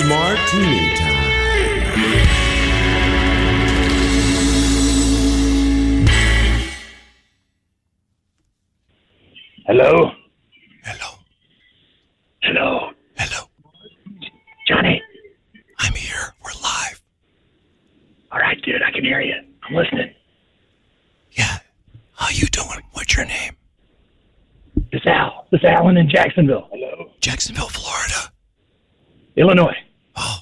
Martini time. Hello? Hello. Hello? Hello. Johnny? I'm here. We're live. All right, dude, I can hear you. I'm listening. Yeah. How you doing? What's your name? This is Alan in Jacksonville. Hello? Jacksonville, Florida. Illinois. Oh.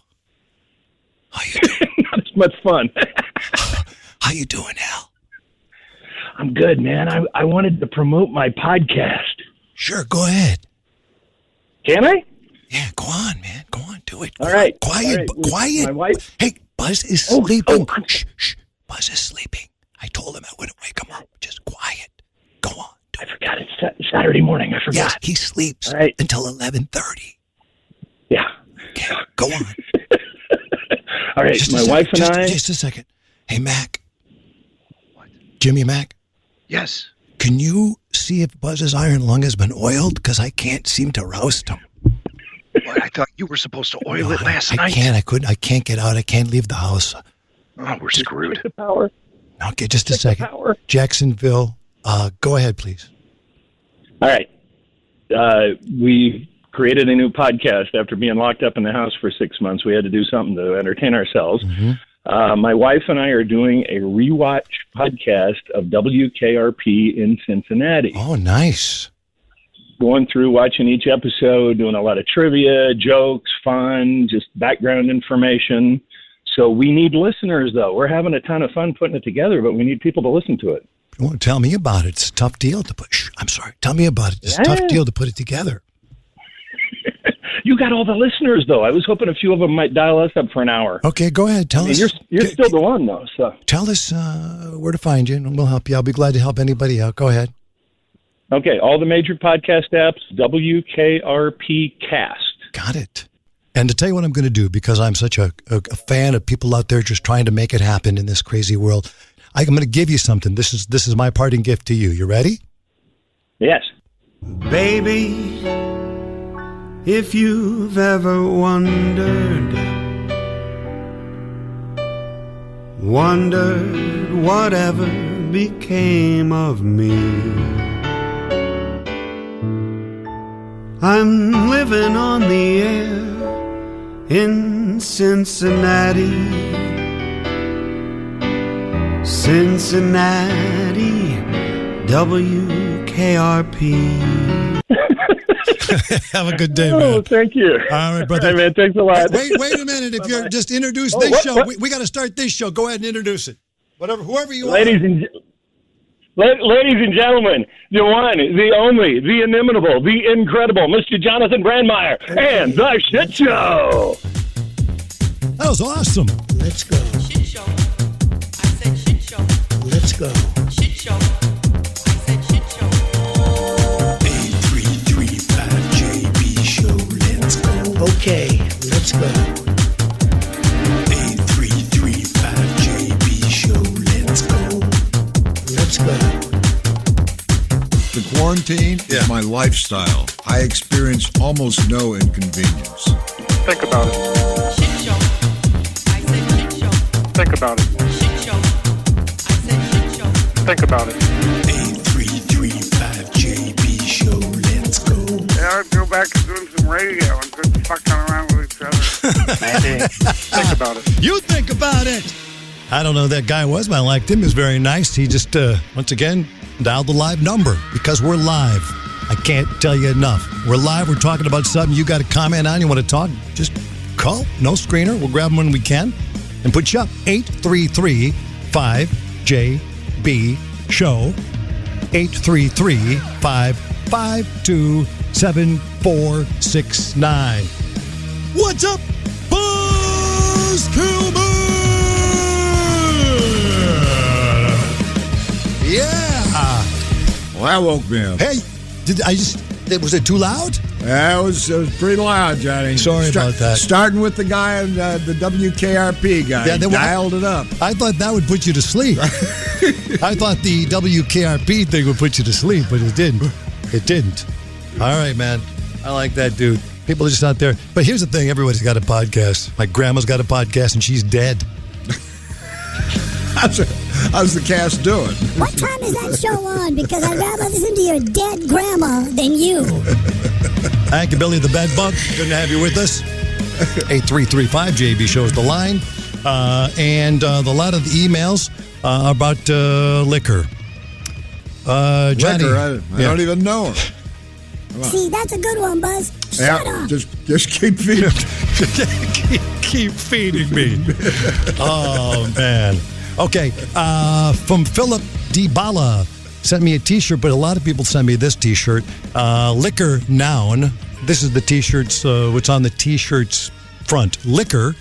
How you doing? Not as much fun. How you doing, Al? I'm good, man. I wanted to promote my podcast. Sure, go ahead. Can I? Yeah, go on, man. Go on, do it. All right. Quiet. My wife. Hey, Buzz is sleeping. Shh. Buzz is sleeping. I told him I wouldn't wake him up. Just quiet. Go on. I forgot it's Saturday morning. I forgot. Yes, he sleeps until 11:30. Yeah. Okay, go on. All right, wife and I. Just a second. Hey, Mac. What? Jimmy Mac? Yes. Can you see if Buzz's iron lung has been oiled? Because I can't seem to roust him. What, I thought you were supposed to oil it last night. I can't get out. I can't leave the house. Oh, we're screwed. The power. Okay, just a second. Jacksonville, go ahead, please. All right. We created a new podcast after being locked up in the house for 6 months. We had to do something to entertain ourselves. Mm-hmm. My wife and I are doing a rewatch podcast of WKRP in Cincinnati. Oh, nice. Going through, watching each episode, doing a lot of trivia, jokes, fun, just background information. So we need listeners, though. We're having a ton of fun putting it together, but we need people to listen to it. Well, tell me about it. It's a tough deal to put. I'm sorry. Tell me about it. It's a tough deal to put it together. You got all the listeners, though. I was hoping a few of them might dial us up for an hour. Okay, go ahead. Tell us. You're still the one, though. So tell us where to find you, and we'll help you. I'll be glad to help anybody out. Go ahead. Okay, all the major podcast apps, WKRP Cast. Got it. And to tell you what I'm going to do, because I'm such a fan of people out there just trying to make it happen in this crazy world, I'm going to give you something. This is my parting gift to you. You ready? Yes. Baby, if you've ever wondered whatever became of me, I'm living on the air in Cincinnati, WKRP. Have a good day, man. Oh, thank you. All right, brother. Hey, man, thanks a lot. Wait a minute. If you're just introduce this show, we got to start this show. Go ahead and introduce it. Whoever you are. Ladies and gentlemen, the one, the only, the inimitable, the incredible, Mr. Jonathan Brandmeier and the Shit Show. That was awesome. Let's go. Shit show. I said shit show. Let's go. Shit show. I said shit show. 8335JB show. Let's go. Okay, let's go. 8335JB show. Let's go. Let's go. The quarantine is my lifestyle. I experience almost no inconvenience. Think about it. Shit show. I said shit show. Think about it. Shit show. I said shit show. Think about it. 8335JB show. Let's go. Yeah, I'd go back to doing some radio and quit fucking around with each other. Think about it. You think about it. I don't know who that guy was, but I liked him. He was very nice. He just, once again, dialed the live number because we're live. I can't tell you enough. We're live. We're talking about something you got to comment on. You want to talk? Just call. No screener. We'll grab them when we can and put you up. 833-5JB show. 833-552-7469. What's up, Buzz Kilmer? Yeah. Well, that woke me up. Hey, was it too loud? Yeah, it was pretty loud, Johnny. Sorry about that. Starting with the guy, the WKRP guy. Yeah, dialed it up. I thought that would put you to sleep. I thought the WKRP thing would put you to sleep, but it didn't. It didn't. All right, man. I like that dude. People are just out there. But here's the thing. Everybody's got a podcast. My grandma's got a podcast, and she's dead. How's the cast doing? What time is that show on? Because I'd rather listen to your dead grandma than you. Thank you, Billy the Bed Bug. Good to have you with us. 8335 JB shows the line. And a lot of the emails about liquor. Johnny, Liquor, I don't even know her. See, that's a good one, Buzz. Shut up. Just keep feeding. keep feeding me. Oh, man. Okay. From Philip D. Bala. Sent me a T-shirt, but a lot of people send me this T-shirt. Liquor noun. This is the T-shirts, what's on the T-shirt's front. Liquor.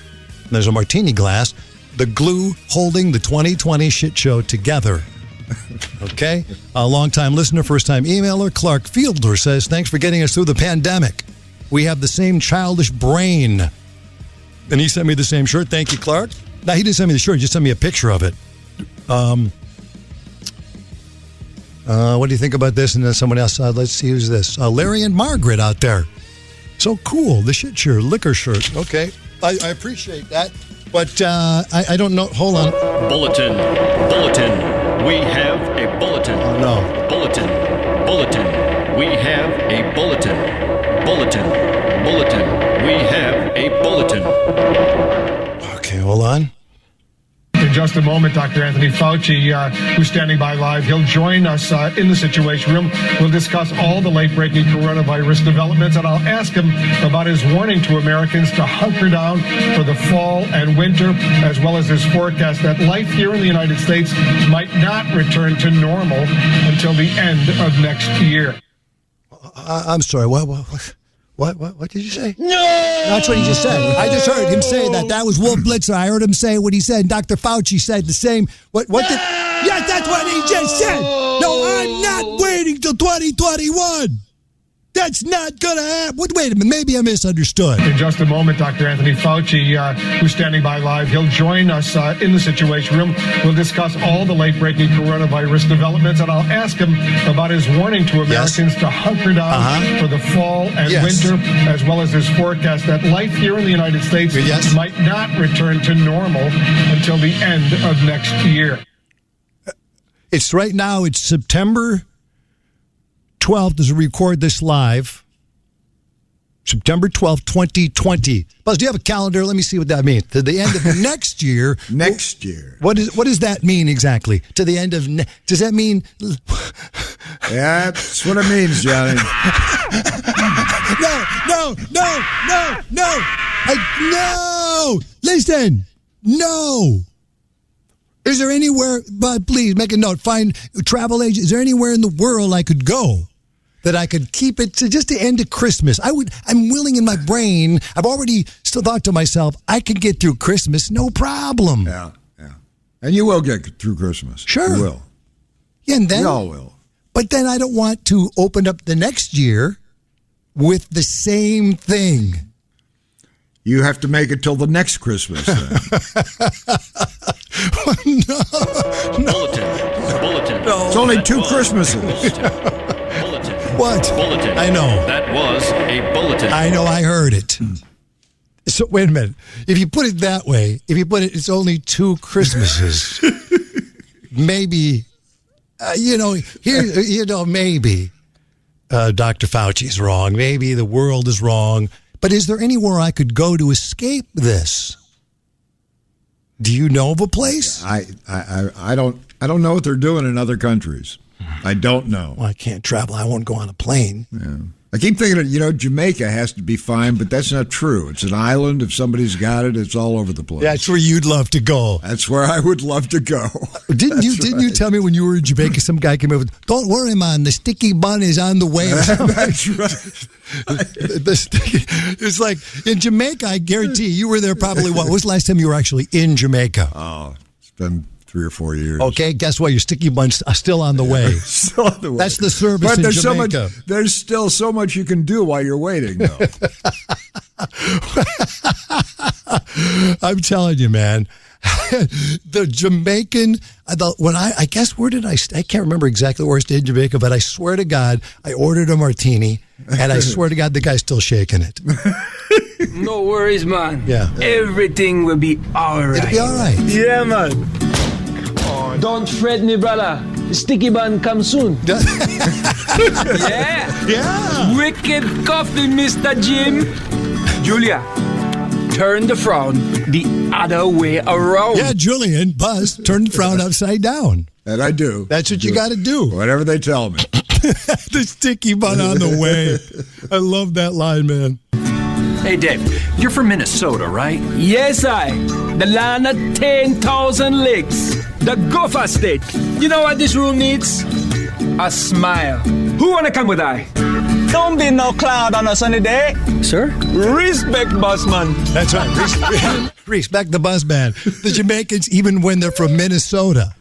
There's a martini glass. The glue holding the 2020 shit show together. Okay? A long-time listener, first-time emailer, Clark Fielder says, thanks for getting us through the pandemic. We have the same childish brain. And he sent me the same shirt. Thank you, Clark. Now, he didn't send me the shirt. He just sent me a picture of it. What do you think about this? And then someone else, let's see who's this. Larry and Margaret out there. So cool. The shit shirt, liquor shirt. Okay. I appreciate that. But I don't know. Hold on. Bulletin. We have a bulletin. Oh, no. Bulletin. We have a bulletin. Bulletin. We have a bulletin. Okay, hold on. In just a moment, Dr. Anthony Fauci, who's standing by live, he'll join us in the Situation Room. We'll discuss all the late-breaking coronavirus developments, and I'll ask him about his warning to Americans to hunker down for the fall and winter, as well as his forecast that life here in the United States might not return to normal until the end of next year. I'm sorry, what did you say? No! That's what he just said. I just heard him say that. That was Wolf Blitzer. I heard him say what he said. Dr. Fauci said the same. What did... Yes, that's what he just said. No, I'm not waiting till 2021. That's not going to happen. Wait a minute. Maybe I misunderstood. In just a moment, Dr. Anthony Fauci, who's standing by live, he'll join us in the Situation Room. We'll discuss all the late-breaking coronavirus developments, and I'll ask him about his warning to Americans to hunker down for the fall and winter, as well as his forecast that life here in the United States might not return to normal until the end of next year. It's right now, it's September 12th as we record this live. September 12th, 2020. Buzz, do you have a calendar? Let me see what that means. To the end of next year. Next year. What does that mean exactly? To the end of... does that mean... Yeah, that's what it means, Johnny. No! Listen! No! Is there anywhere... But please, make a note. Find travel agent. Is there anywhere in the world I could go that I could keep it to just the end of Christmas? I'm willing in my brain. I've already still thought to myself, I can get through Christmas, no problem. Yeah. And you will get through Christmas. Sure. You will. Yeah, and then, we all will. But then I don't want to open up the next year with the same thing. You have to make it till the next Christmas then. Bulletin. No. It's only two Christmases. Bulletin. What? Bulletin. I know. That was a bulletin. I know, I heard it. So, wait a minute. If you put it that way, it's only two Christmases. Maybe, maybe Dr. Fauci's wrong. Maybe the world is wrong. But is there anywhere I could go to escape this? Do you know of a place? I don't know what they're doing in other countries. I don't know. Well, I can't travel. I won't go on a plane. Yeah. I keep thinking that, Jamaica has to be fine, but that's not true. It's an island. If somebody's got it, it's all over the place. That's where you'd love to go. That's where I would love to go. Didn't you tell me when you were in Jamaica, some guy came over, don't worry, man, the sticky bun is on the way. That's right. It's like, in Jamaica, I guarantee you were there probably, what was the last time you were actually in Jamaica? Oh, it's been 3 or 4 years. Okay, guess what? Your sticky bun's still on the way. Still on the way. That's the service in Jamaica. There's still so much you can do while you're waiting, though. I'm telling you, man. The Jamaican, I guess, where did I can't remember exactly where I stayed in Jamaica, but I swear to God, I ordered a martini. And I swear to God, the guy's still shaking it. No worries, man. Yeah. Everything will be all right. It'll be all right. Yeah, man. Don't fret me, brother. Sticky bun come soon. Yeah. Yeah. Wicked coffee, Mr. Jim. Julia, turn the frown the other way around. Yeah, Julian, Buzz, turn the frown upside down. And I do. That's what you got to do. Whatever they tell me. The sticky bun on the way. I love that line, man. Hey, Dave, you're from Minnesota, right? Yes, the land of 10,000 lakes. The Gopher State. You know what this room needs? A smile. Who wanna come with I? Don't be no cloud on a sunny day. Sir? Respect, bossman. That's right. Respect the buzz man. The Jamaicans, even when they're from Minnesota.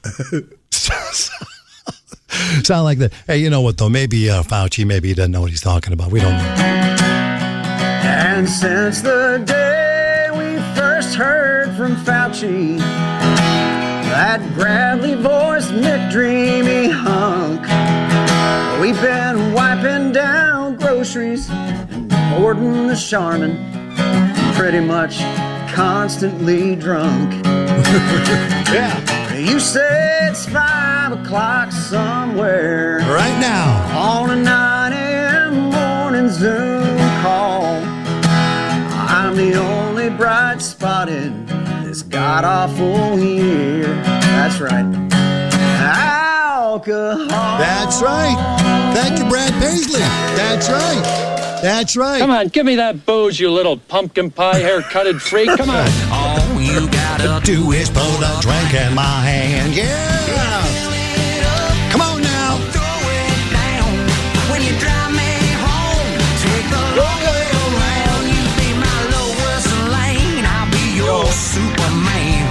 Sound like that. Hey, you know what, though? Maybe Fauci, maybe he doesn't know what he's talking about. We don't know. And since the day we first heard from Fauci, that gravelly voiced McDreamy hunk, we've been wiping down groceries and hoarding the Charmin, pretty much constantly drunk. Yeah. You say it's 5 o'clock somewhere Right now. on a 9 a.m. morning Zoom call. I'm the only bright spot in this god-awful year. That's right. Alcohol. That's right. Thank you, Brad Paisley. That's right. That's right. Come on, give me that booze, you little pumpkin pie haircutted freak. Come on. All you gotta do is put a drink in my hand. Yeah. Come on now. When you drive me home, take the long way around. You be my lowest lane, I'll be your Superman.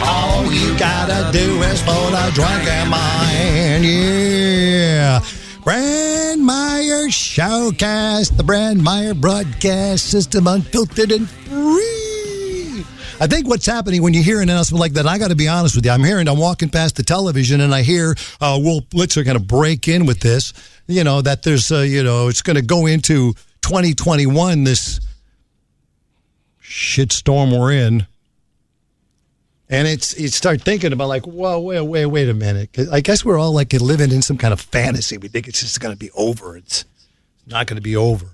All you gotta do is put a drink in my hand. Yeah. Brandmeyer Showcast, the Brandmeyer broadcast system, unfiltered and free. I think what's happening when you hear an announcement like that, I got to be honest with you. I'm walking past the television and I hear Will Blitzer going to break in with this, that there's, it's going to go into 2021, this shitstorm we're in. And you start thinking about like, whoa, wait a minute. 'Cause I guess we're all like living in some kind of fantasy. We think it's just going to be over. It's not going to be over.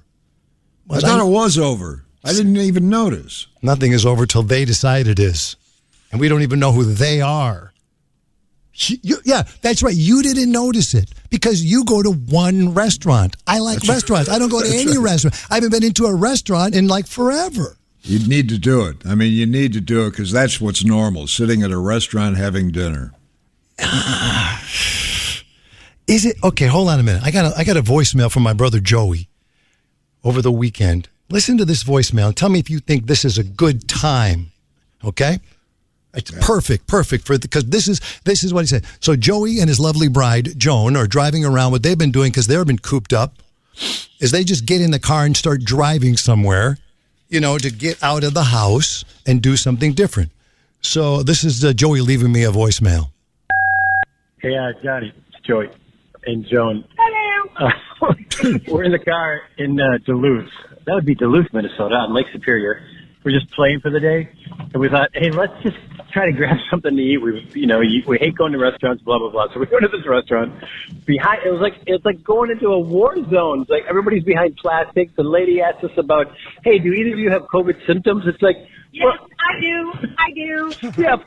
I thought it was over. I didn't even notice. Nothing is over till they decide it is. And we don't even know who they are. Yeah, that's right. You didn't notice it because you go to one restaurant. I like restaurants. I don't go to any restaurant. I haven't been into a restaurant in like forever. You need to do it. I mean, you need to do it because that's what's normal, sitting at a restaurant having dinner. Is it? Okay, hold on a minute. I got a voicemail from my brother Joey over the weekend. Listen to this voicemail and tell me if you think this is a good time, okay? It's perfect because this is what he said. So Joey and his lovely bride, Joan, are driving around. What they've been doing, because they've been cooped up, is they just get in the car and start driving somewhere, to get out of the house and do something different. So this is Joey leaving me a voicemail. Hey, Johnny, it's Joey and Joan. Hello. We're in the car in Duluth. That would be Duluth, Minnesota, on Lake Superior. We're just playing for the day, and we thought, hey, let's just try to grab something to eat. We hate going to restaurants, blah blah blah. So we go to this restaurant. It's like going into a war zone. It's like everybody's behind plastics. The lady asked us about, hey, do either of you have COVID symptoms? It's like, yes, I do.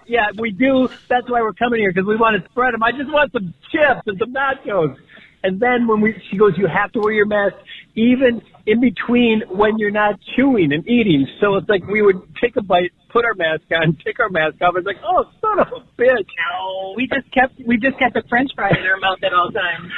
Yeah, we do. That's why we're coming here, because we want to spread them. I just want some chips and some nachos. And then she goes, you have to wear your mask even in between when you're not chewing and eating. So it's like we would take a bite, put our mask on, take our mask off. It's like, oh, son of a bitch. No, we just kept the French fry in our mouth at all times.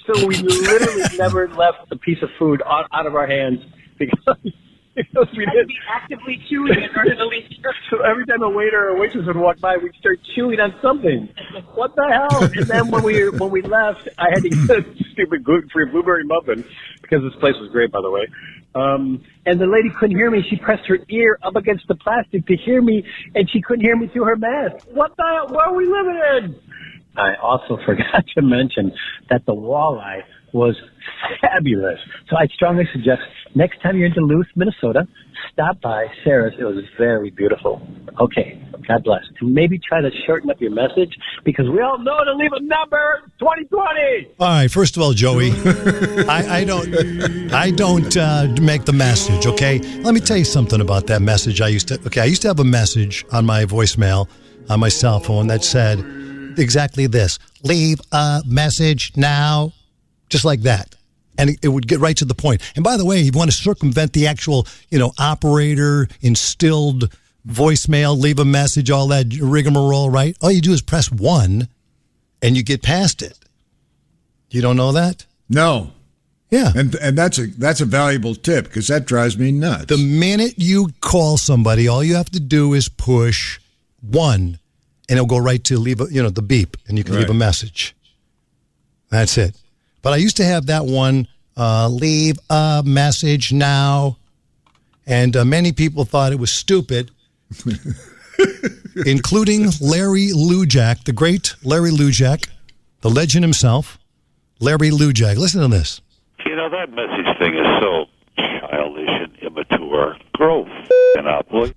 So we literally never left a piece of food out of our hands because we had to be actively chewing in order to leave. So every time a waiter or waitress would walk by, we'd start chewing on something. What the hell? And then when we left, I had to get a stupid gluten-free blueberry muffin because this place was great, by the way. And the lady couldn't hear me. She pressed her ear up against the plastic to hear me, and she couldn't hear me through her mask. What the hell? What are we living in? I also forgot to mention that the walleye was fabulous. So I strongly suggest next time you're in Duluth, Minnesota, stop by Sarah's. It was very beautiful. Okay, God bless. And maybe try to shorten up your message because we all know to leave a number. 2020. All right, first of all, Joey, I don't make the message. Okay, let me tell you something about that message. I used to have a message on my voicemail on my cell phone that said exactly this: leave a message now, just like that. And it would get right to the point. And by the way, you want to circumvent the actual, operator instilled voicemail, leave a message, all that rigmarole, right? All you do is press 1 and you get past it. You don't know that? No. Yeah. And that's a valuable tip because that drives me nuts. The minute you call somebody, all you have to do is push 1 and it'll go right to leave the beep and you can leave a message. That's it. But I used to have that one, leave a message now, and many people thought it was stupid, including Larry Lujak, the great Larry Lujak, the legend himself, Larry Lujak. Listen to this. That message thing is so childish and immature. Grow up, will you?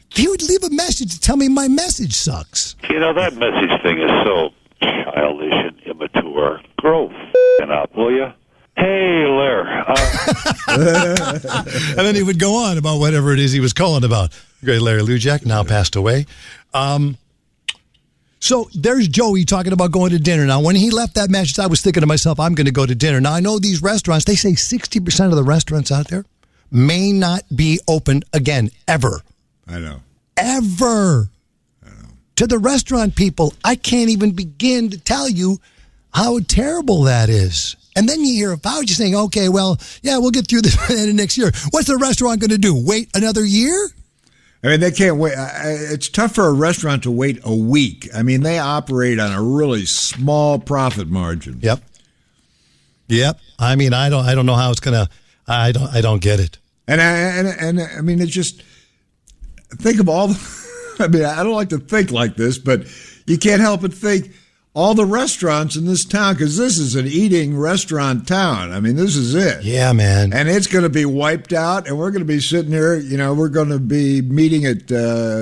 He would leave a message to tell me my message sucks. That message thing is so childish and immature. Grow up, will you? Hey, Larry. And then he would go on about whatever it is he was calling about. Great Larry Lujak, now passed away. So there's Joey talking about going to dinner. Now, when he left that message, I was thinking to myself, I'm going to go to dinner. Now, I know these restaurants, they say 60% of the restaurants out there may not be open again, ever. I know. Ever. To the restaurant people, I can't even begin to tell you how terrible that is. And then you hear about you saying, okay, well, yeah, we'll get through this by the end of next year. What's the restaurant going to do? Wait another year? I mean, they can't wait. It's tough for a restaurant to wait a week. I mean, they operate on a really small profit margin. Yep. I mean, I don't know how it's going to, I don't get it. And I mean, it's just, think of all the, I mean, I don't like to think like this, but you can't help but think all the restaurants in this town, because this is an eating restaurant town. I mean, this is it. Yeah, man. And it's going to be wiped out, and we're going to be sitting here, we're going to be meeting at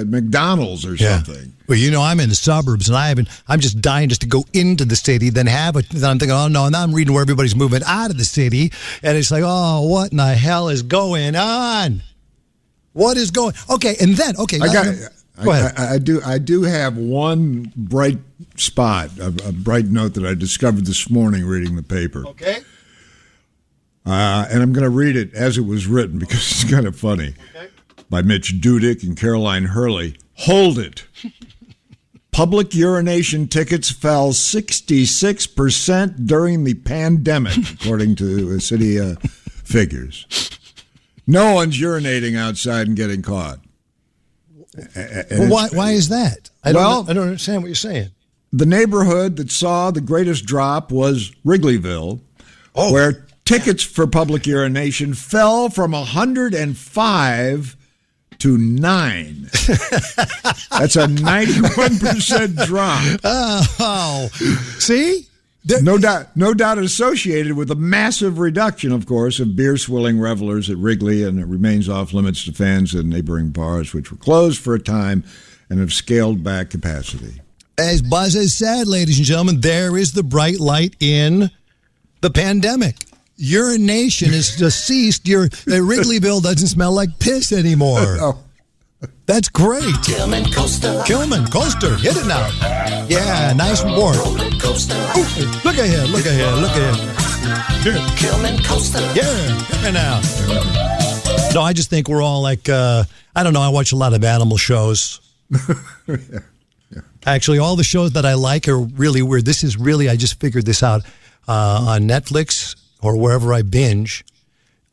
McDonald's or something. Well, I'm in the suburbs, and I'm just dying just to go into the city, then then I'm thinking, oh, no, and now I'm reading where everybody's moving out of the city, and it's like, oh, what in the hell is going on? What is going Okay, and then, okay. Go ahead. I do have one bright spot, a bright note that I discovered this morning reading the paper. Okay. And I'm going to read it as it was written because it's kind of funny. Okay. By Mitch Dudick and Caroline Hurley. Hold it. Public urination tickets fell 66% during the pandemic, according to city figures. No one's urinating outside and getting caught. Well, why is that? I don't understand what you're saying. The neighborhood that saw the greatest drop was Wrigleyville, where tickets for public urination fell from 105 to 9. That's a 91% drop. Oh, see? No doubt associated with a massive reduction, of course, of beer-swilling revelers at Wrigley, and it remains off-limits to fans in neighboring bars, which were closed for a time and have scaled back capacity. As Buzz has said, ladies and gentlemen, there is the bright light in the pandemic. Urination is deceased. Wrigleyville doesn't smell like piss anymore. Oh. That's great. Kilman Coaster. Hit it now. Yeah, nice report. Ooh, look ahead. Kilman Coaster. Yeah, hit me now. No, I just think we're all like, I don't know, I watch a lot of animal shows. Yeah. Actually, all the shows that I like are really weird. This is really, I just figured this out on Netflix or wherever I binge.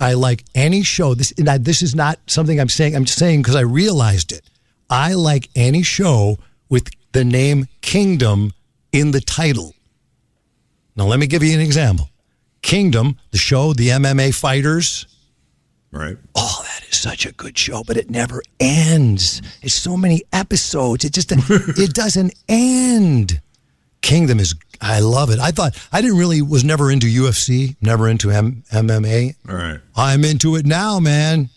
I like any show. This is not something I'm saying. I'm just saying because I realized it. I like any show with the name Kingdom in the title. Now, let me give you an example. Kingdom, the show, the MMA fighters. Right. Oh, that is such a good show, but it never ends. It's so many episodes. It doesn't end. Kingdom is I love it. Was never into UFC, never into MMA. All right. I'm into it now, man.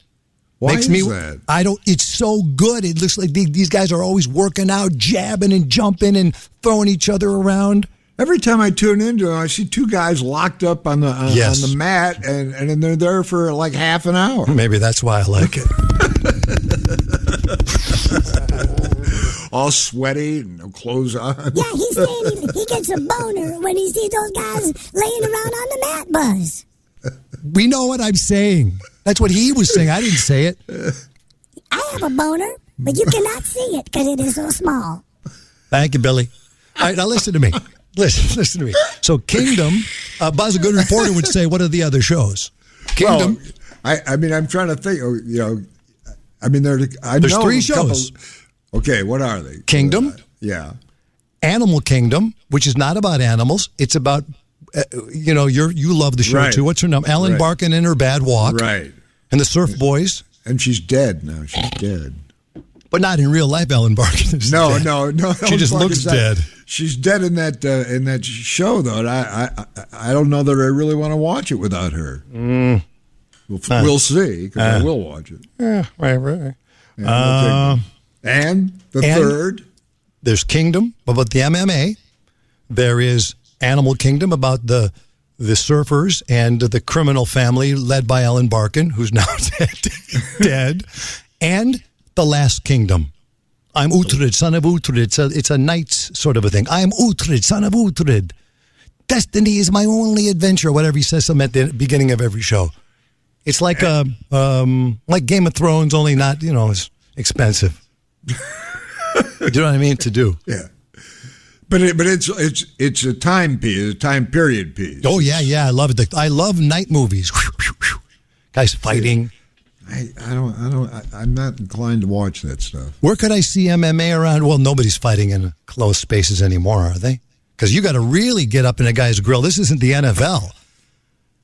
Why is that? It's so good. It looks like these guys are always working out, jabbing and jumping and throwing each other around. Every time I tune into it, I see two guys locked up on the mat, and then they're there for like half an hour. Maybe that's why I like it. All sweaty, no clothes on. Yeah, he's saying he gets a boner when he sees those guys laying around on the mat, Buzz. We know what I'm saying. That's what he was saying. I didn't say it. I have a boner, but you cannot see it because it is so small. Thank you, Billy. All right, now listen to me. Listen to me. So Kingdom, Buzz, a good reporter, would say, what are the other shows? Kingdom. Well, I'm trying to think. There's three shows. Okay, what are they? Kingdom. Yeah. Animal Kingdom, which is not about animals. It's about, you love the show too. What's her name? Ellen Barkin and her bad walk. Right. And the Surf Boys. And she's dead now. She's dead. But not in real life, Ellen Barkin is dead. No. She just looks dead. She's dead in that show, though. And I don't know that I really want to watch it without her. We'll see, because I will watch it. Right. And the third? There's Kingdom, about the MMA. There is Animal Kingdom, about the surfers and the criminal family led by Ellen Barkin, who's now dead. And The Last Kingdom. I'm Uhtred, son of Uhtred. It's a knight's sort of a thing. I'm Uhtred, son of Uhtred. Destiny is my only adventure, whatever he says something at the beginning of every show. It's like Game of Thrones, only not, it's expensive. Do you know what I mean? To do. Yeah. But it's a time piece, a time period piece. Oh, yeah, I love it. I love night movies. Guys fighting. I'm not inclined to watch that stuff. Where could I see MMA around? Well, nobody's fighting in closed spaces anymore, are they? Because you got to really get up in a guy's grill. This isn't the NFL.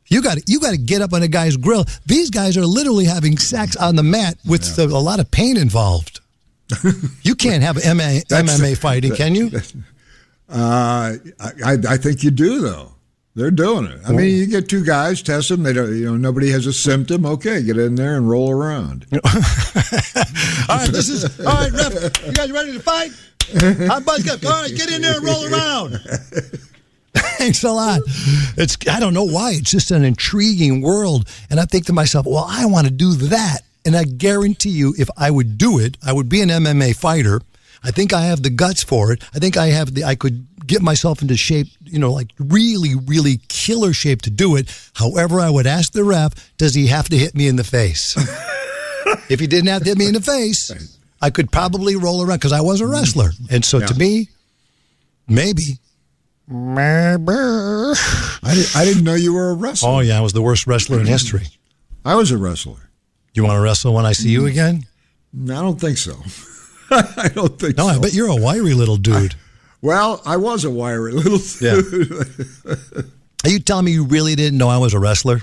You got to get up on a guy's grill. These guys are literally having sex on the mat with a lot of pain involved. You can't have MMA fighting, can you? I think you do, though. They're doing it. I mean, you get two guys, test them. They don't. Nobody has a symptom. Okay, get in there and roll around. All right, ref. You guys ready to fight? I'm Buzz Gup. All right, get in there and roll around. Thanks a lot. I don't know why. It's just an intriguing world, and I think to myself, well, I want to do that, and I guarantee you, if I would do it, I would be an MMA fighter. I think I have the guts for it. I think I could get myself into shape, like really, really killer shape to do it. However, I would ask the ref, does he have to hit me in the face? If he didn't have to hit me in the face, I could probably roll around because I was a wrestler. And so to me, maybe. I didn't know you were a wrestler. Oh, yeah, I was the worst wrestler in history. I was a wrestler. You want to wrestle when I see you again? I don't think so. I don't think so. No, I bet you're a wiry little dude. I was a wiry little dude. Yeah. Are you telling me you really didn't know I was a wrestler?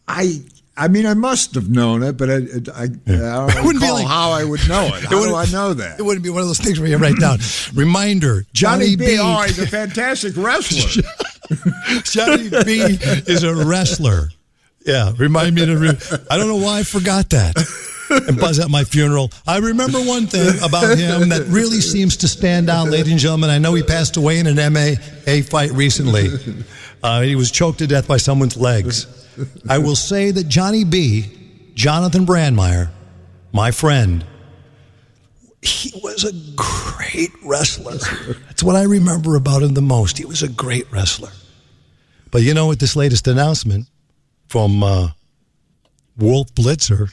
I mean, I must have known it, but I don't recall how I would know it. How do I know that? It wouldn't be one of those things where you write down. Reminder, Johnny B. Oh, he's a fantastic wrestler. Johnny B. is a wrestler. Yeah, remind me to... I don't know why I forgot that. And Buzz at my funeral. I remember one thing about him that really seems to stand out, ladies and gentlemen. I know he passed away in an MMA fight recently. He was choked to death by someone's legs. I will say that Johnny B., Jonathan Brandmeier, my friend, he was a great wrestler. That's what I remember about him the most. He was a great wrestler. But with this latest announcement from Wolf Blitzer,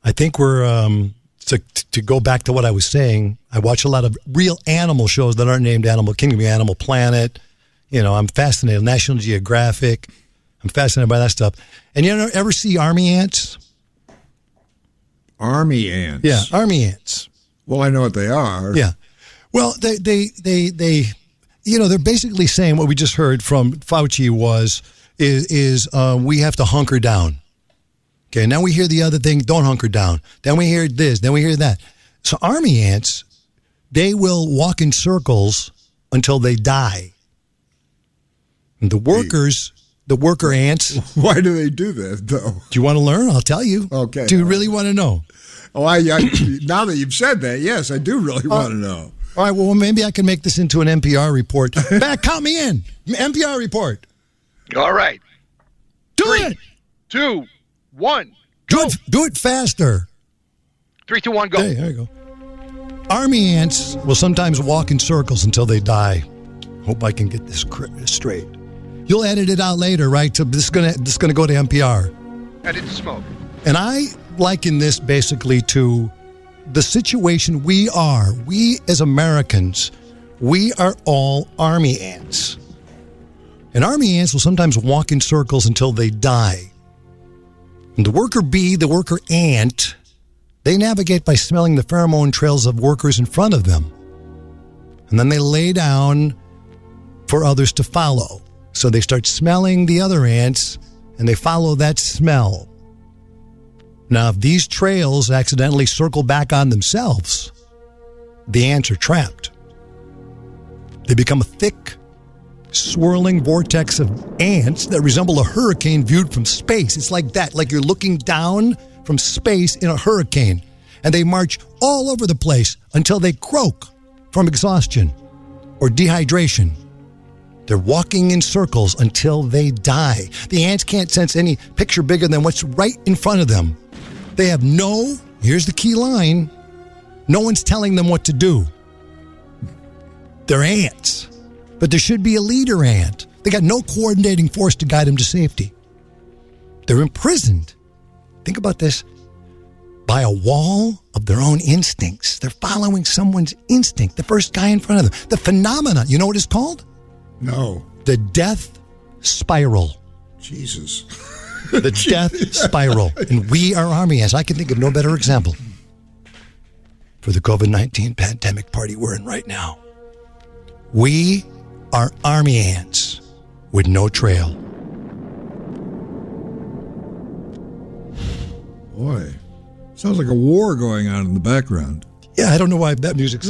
I think we're, to go back to what I was saying, I watch a lot of real animal shows that aren't named Animal Kingdom, Animal Planet. I'm fascinated. National Geographic. I'm fascinated by that stuff. And you ever see army ants? Army ants? Yeah, army ants. Well, I know what they are. Yeah. Well, they they're basically saying what we just heard from Fauci is we have to hunker down. Okay, now we hear the other thing, don't hunker down. Then we hear this, then we hear that. So army ants they will walk in circles until they die. And the worker ants. Why do they do that, though? Do you want to learn? I'll tell you. Okay. Do you really want to know? Oh, now that you've said that, yes, I do really want to know. All right, well, maybe I can make this into an NPR report. Back, count me in. NPR report. All right. Do 3, it. 2, 1. Do it faster. 3, 2, 1, go. Hey, there you go. Army ants will sometimes walk in circles until they die. Hope I can get this straight. You'll edit it out later, right? So this is gonna go to NPR. Edit the smoke. And I liken this basically to the situation we as Americans, we are all army ants. And army ants will sometimes walk in circles until they die. And the worker bee, the worker ant, they navigate by smelling the pheromone trails of workers in front of them. And then they lay down for others to follow. So they start smelling the other ants, and they follow that smell. Now, if these trails accidentally circle back on themselves, the ants are trapped. They become a thick, swirling vortex of ants that resemble a hurricane viewed from space. It's like that, like you're looking down from space in a hurricane. And they march all over the place until they croak from exhaustion or dehydration. They're walking in circles until they die. The ants can't sense any picture bigger than what's right in front of them. They have here's the key line, no one's telling them what to do. They're ants, but there should be a leader ant. They got no coordinating force to guide them to safety. They're imprisoned, think about this, by a wall of their own instincts. They're following someone's instinct, the first guy in front of them. The phenomena, you know what it's called? No. The death spiral. Jesus. The death spiral. And we are army ants. I can think of no better example for the COVID-19 pandemic party we're in right now. We are army ants with no trail. Boy, sounds like a war going on in the background. Yeah, I don't know why that music's...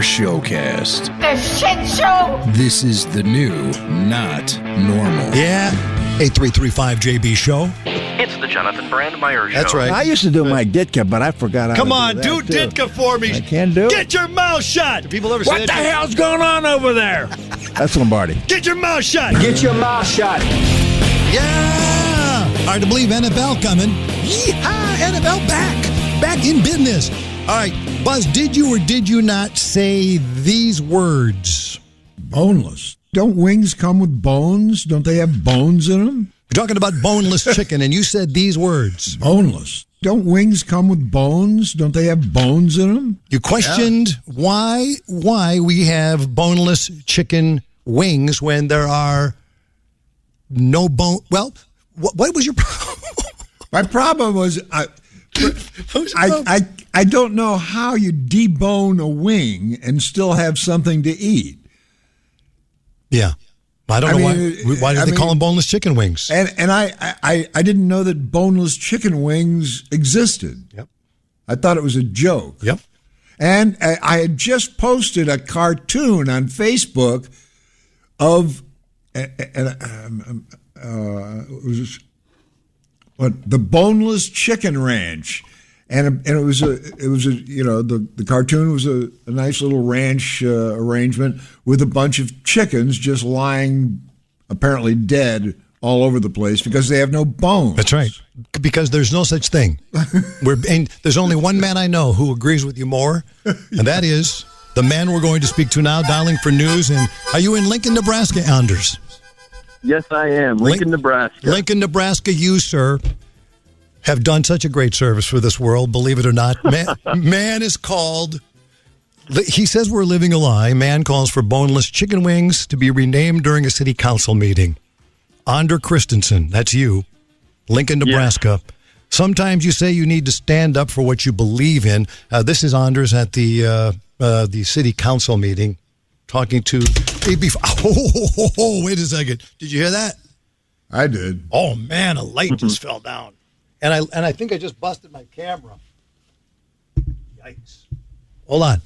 Showcast. The shit show! This is the new, not normal. Yeah, 8335JB show. It's the Jonathan Brandmeier Show. That's right. I used to do my Ditka, but I forgot how Come to on, do that, Ditka for me. I can't do it. Get your mouth shut. Do people ever say What that the to you? hell's going on over there? That's Lombardi. Get your mouth shut. Get your mouth shut. Yeah. Hard to believe NFL coming. Yeehaw, NFL back in business. All right, Buzz, did you or did you not say these words? Boneless. Don't wings come with bones? Don't they have bones in them? We're talking about boneless chicken, and you said these words. Boneless. Don't wings come with bones? Don't they have bones in them? You questioned why we have boneless chicken wings when there are no bone. Well, what was your problem? My problem was I don't know how you debone a wing and still have something to eat. Yeah. I don't know why do they call them boneless chicken wings? And I didn't know that boneless chicken wings existed. Yep. I thought it was a joke. Yep. And I had just posted a cartoon on Facebook of But the Boneless Chicken Ranch, and it was the cartoon was a nice little ranch arrangement with a bunch of chickens just lying apparently dead all over the place because they have no bones. That's right. Because there's no such thing. And there's only one man I know who agrees with you more, and that is the man we're going to speak to now, dialing for news. And are you in Lincoln, Nebraska, Anders? Yes, I am. Lincoln, Nebraska. Lincoln, Nebraska, you, sir, have done such a great service for this world, believe it or not. Man is called, he says we're living a lie. Man calls for boneless chicken wings to be renamed during a city council meeting. Ander Christensen, that's you, Lincoln, Nebraska. Yeah. Sometimes you say you need to stand up for what you believe in. This is Anders at the city council meeting. Talking to wait a second. Did you hear that? I did. Oh man, a light just fell down. And I think I just busted my camera. Yikes. Hold on.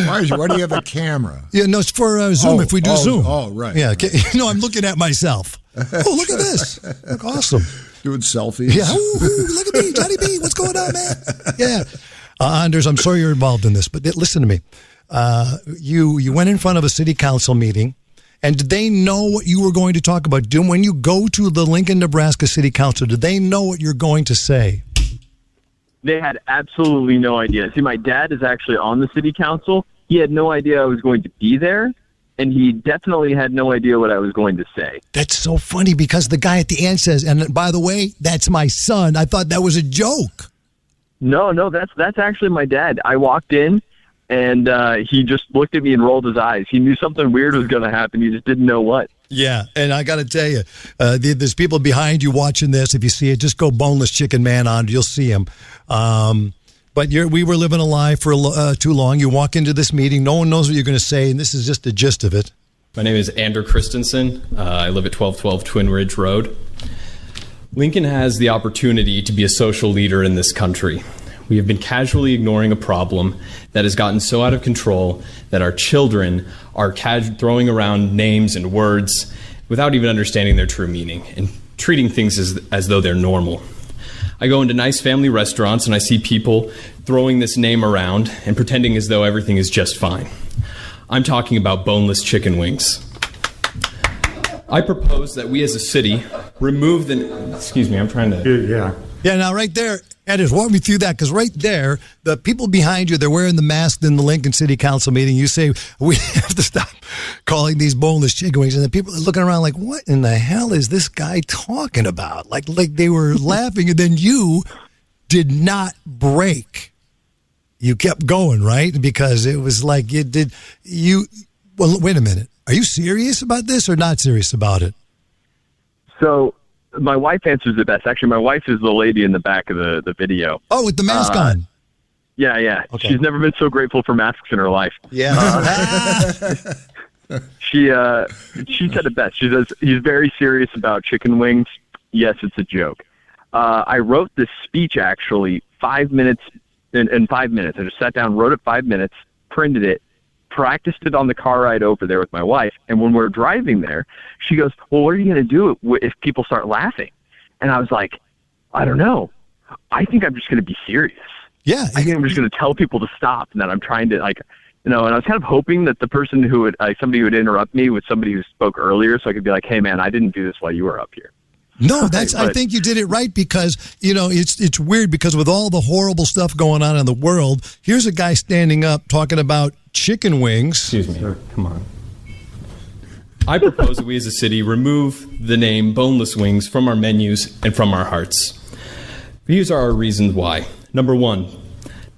Why do you have a camera? Yeah, no, it's for Zoom if we do Zoom. Oh, right. Yeah, no, I'm looking at myself. Oh, look at this. Look awesome. Doing selfies. Yeah. Ooh, look at me, Johnny B. What's going on, man? Yeah. Anders, I'm sorry you're involved in this, but listen to me. You went in front of a city council meeting, and did they know what you were going to talk about? When you go to the Lincoln, Nebraska City Council, did they know what you're going to say? They had absolutely no idea. See, my dad is actually on the city council. He had no idea I was going to be there, and he definitely had no idea what I was going to say. That's so funny because the guy at the end says, and by the way, that's my son. I thought that was a joke. No, that's actually my dad. I walked in, and he just looked at me and rolled his eyes. He knew something weird was going to happen. He just didn't know what. Yeah, and I got to tell you, there's people behind you watching this. If you see it, just go Boneless Chicken Man on. You'll see him. But we were living a lie for too long. You walk into this meeting, no one knows what you're going to say, and this is just the gist of it. My name is Ander Christensen. I live at 1212 Twin Ridge Road. Lincoln has the opportunity to be a social leader in this country. We have been casually ignoring a problem that has gotten so out of control that our children are throwing around names and words without even understanding their true meaning and treating things as though they're normal. I go into nice family restaurants and I see people throwing this name around and pretending as though everything is just fine. I'm talking about boneless chicken wings. I propose that we as a city remove the... Excuse me, I'm trying to... Yeah, now right there, Anders, walk me through that, because right there, the people behind you, they're wearing the mask in the Lincoln City Council meeting. You say, we have to stop calling these boneless chicken wings. And the people are looking around like, what in the hell is this guy talking about? Like they were laughing, and then you did not break. You kept going, right? Because it was like well, wait a minute. Are you serious about this or not serious about it? So my wife answers the best. Actually, my wife is the lady in the back of the video. Oh, with the mask on. Yeah. Okay. She's never been so grateful for masks in her life. Yeah. She said it best. She says, he's very serious about chicken wings. Yes, it's a joke. I wrote this speech actually 5 minutes, in 5 minutes. I just sat down, wrote it 5 minutes, printed it, practiced it on the car ride over there with my wife. And when we're driving there, she goes, well, what are you going to do if people start laughing? And I was like, I don't know. I think I'm just going to be serious. Yeah. I think I'm just going to tell people to stop and that I'm trying to and I was kind of hoping that the person who would, somebody would interrupt me with somebody who spoke earlier so I could be like, hey man, I didn't do this while you were up here. No, I think you did it right because, it's weird because with all the horrible stuff going on in the world, here's a guy standing up talking about chicken wings. Excuse me. Come on. I propose that we as a city remove the name boneless wings from our menus and from our hearts. These are our reasons why. Number one,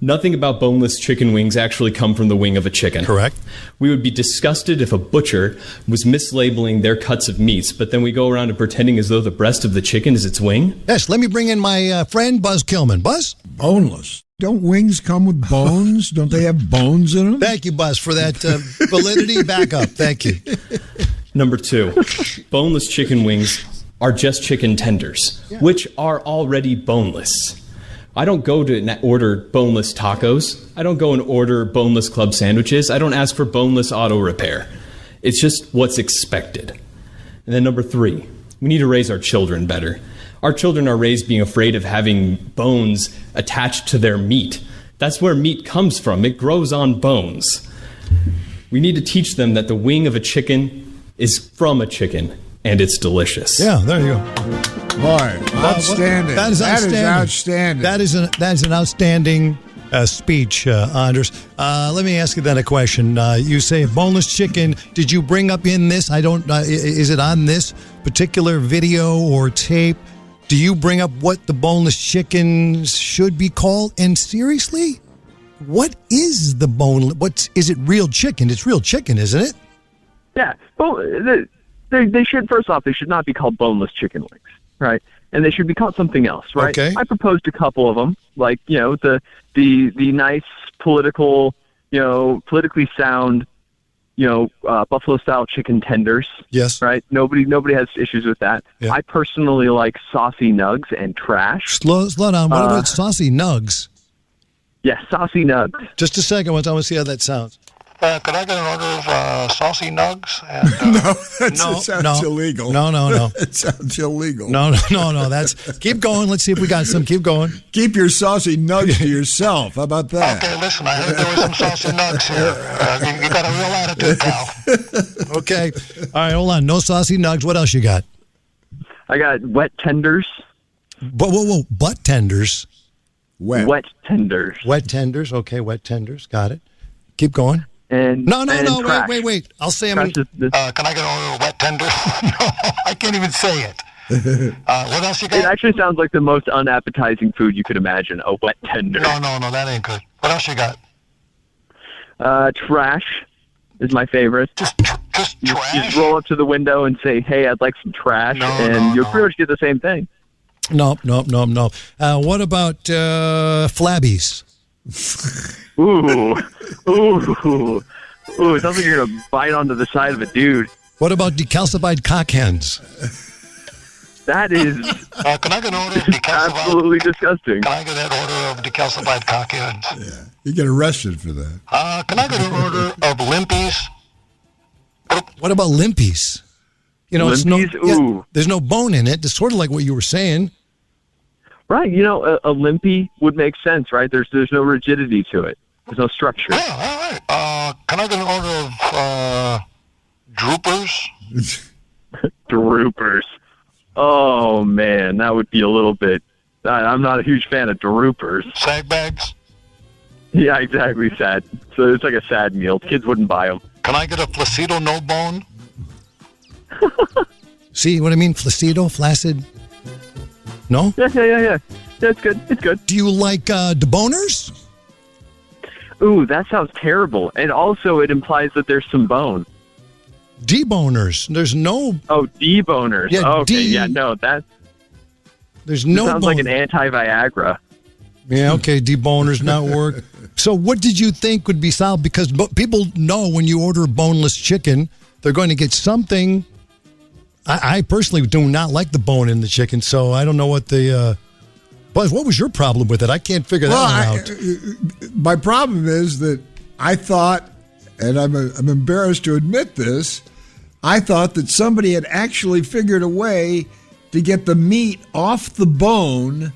nothing about boneless chicken wings actually come from the wing of a chicken. Correct. We would be disgusted if a butcher was mislabeling their cuts of meats, but then we go around and pretending as though the breast of the chicken is its wing. Yes, let me bring in my friend Buzz Kilman. Buzz? Boneless. Don't wings come with bones? Don't they have bones in them? Thank you, Buzz, for that validity backup. Thank you. Number two, boneless chicken wings are just chicken tenders, which are already boneless. I don't go to order boneless tacos. I don't go and order boneless club sandwiches. I don't ask for boneless auto repair. It's just what's expected. And then number three, we need to raise our children better. Our children are raised being afraid of having bones attached to their meat. That's where meat comes from. It grows on bones. We need to teach them that the wing of a chicken is from a chicken, and it's delicious. Yeah, there you go. Boy, outstanding. That is outstanding. That is an outstanding speech, Anders. Let me ask you then a question. You say boneless chicken. Did you bring up in this? I don't. Is it on this particular video or tape? Do you bring up what the boneless chickens should be called? And seriously, what is the boneless? What is it? Real chicken? It's real chicken, isn't it? Yeah. Well, they should, first off, they should not be called boneless chicken wings, right? And they should be called something else, right? Okay. I proposed a couple of them, like, the nice political, politically sound, buffalo style chicken tenders. Yes. Right. Nobody has issues with that. Yeah. I personally like saucy nugs and trash. Slow down. What about saucy nugs? Yeah, saucy nugs. Just a second. I want to see how that sounds. Could I get an order of saucy nugs? And, That sounds illegal. No. It sounds illegal. No. That's keep going. Let's see if we got some. Keep going. Keep your saucy nugs to yourself. How about that? Okay, listen, I heard there was some saucy nugs here. You got a real attitude, pal. Okay. All right, hold on. No saucy nugs. What else you got? I got wet tenders. Whoa. Butt tenders. Wet tenders. Wet tenders. Okay, wet tenders. Got it. Keep going. And no. trash. Wait. I'll say Can I get an order of wet tenders? No, I can't even say it. What else you got? It actually sounds like the most unappetizing food you could imagine, a wet tender. No, that ain't good. What else you got? Trash is my favorite. Just trash? You just roll up to the window and say, hey, I'd like some trash, you'll pretty much get the same thing. No. What about flabbies? Ooh, it sounds like you're going to bite onto the side of a dude. What about decalcified cock hens? That is can I get an order of decalcified? Absolutely disgusting. Can I get that order of decalcified cock hens? Yeah, you get arrested for that. Can I get an order of limpies? What about limpies? Limpies? There's no bone in it. It's sort of like what you were saying. Right, a limpy would make sense, right? There's no rigidity to it. There's no structure. Yeah, all right. Can I get an order of droopers? Droopers. Oh, man, that would be a little bit... I'm not a huge fan of droopers. Sag bags? Yeah, exactly, sad. So it's like a sad meal. Kids wouldn't buy them. Can I get a flaccido no bone? See what I mean? Flaccido, flaccid? No? Yeah. Yeah, it's good. It's good. Do you like deboners? Ooh, that sounds terrible. And also it implies that there's some bone. Deboners. There's no... Oh, deboners. Yeah, okay, no, that... There's no sounds bone. like an anti-Viagra. Yeah, okay, deboners not work. So what did you think would be solved? Because people know when you order boneless chicken, they're going to get something... I personally do not like the bone in the chicken, so I don't know what the... Buzz, what was your problem with it? I can't figure that one out. My problem is that I thought, and I'm embarrassed to admit this, I thought that somebody had actually figured a way to get the meat off the bone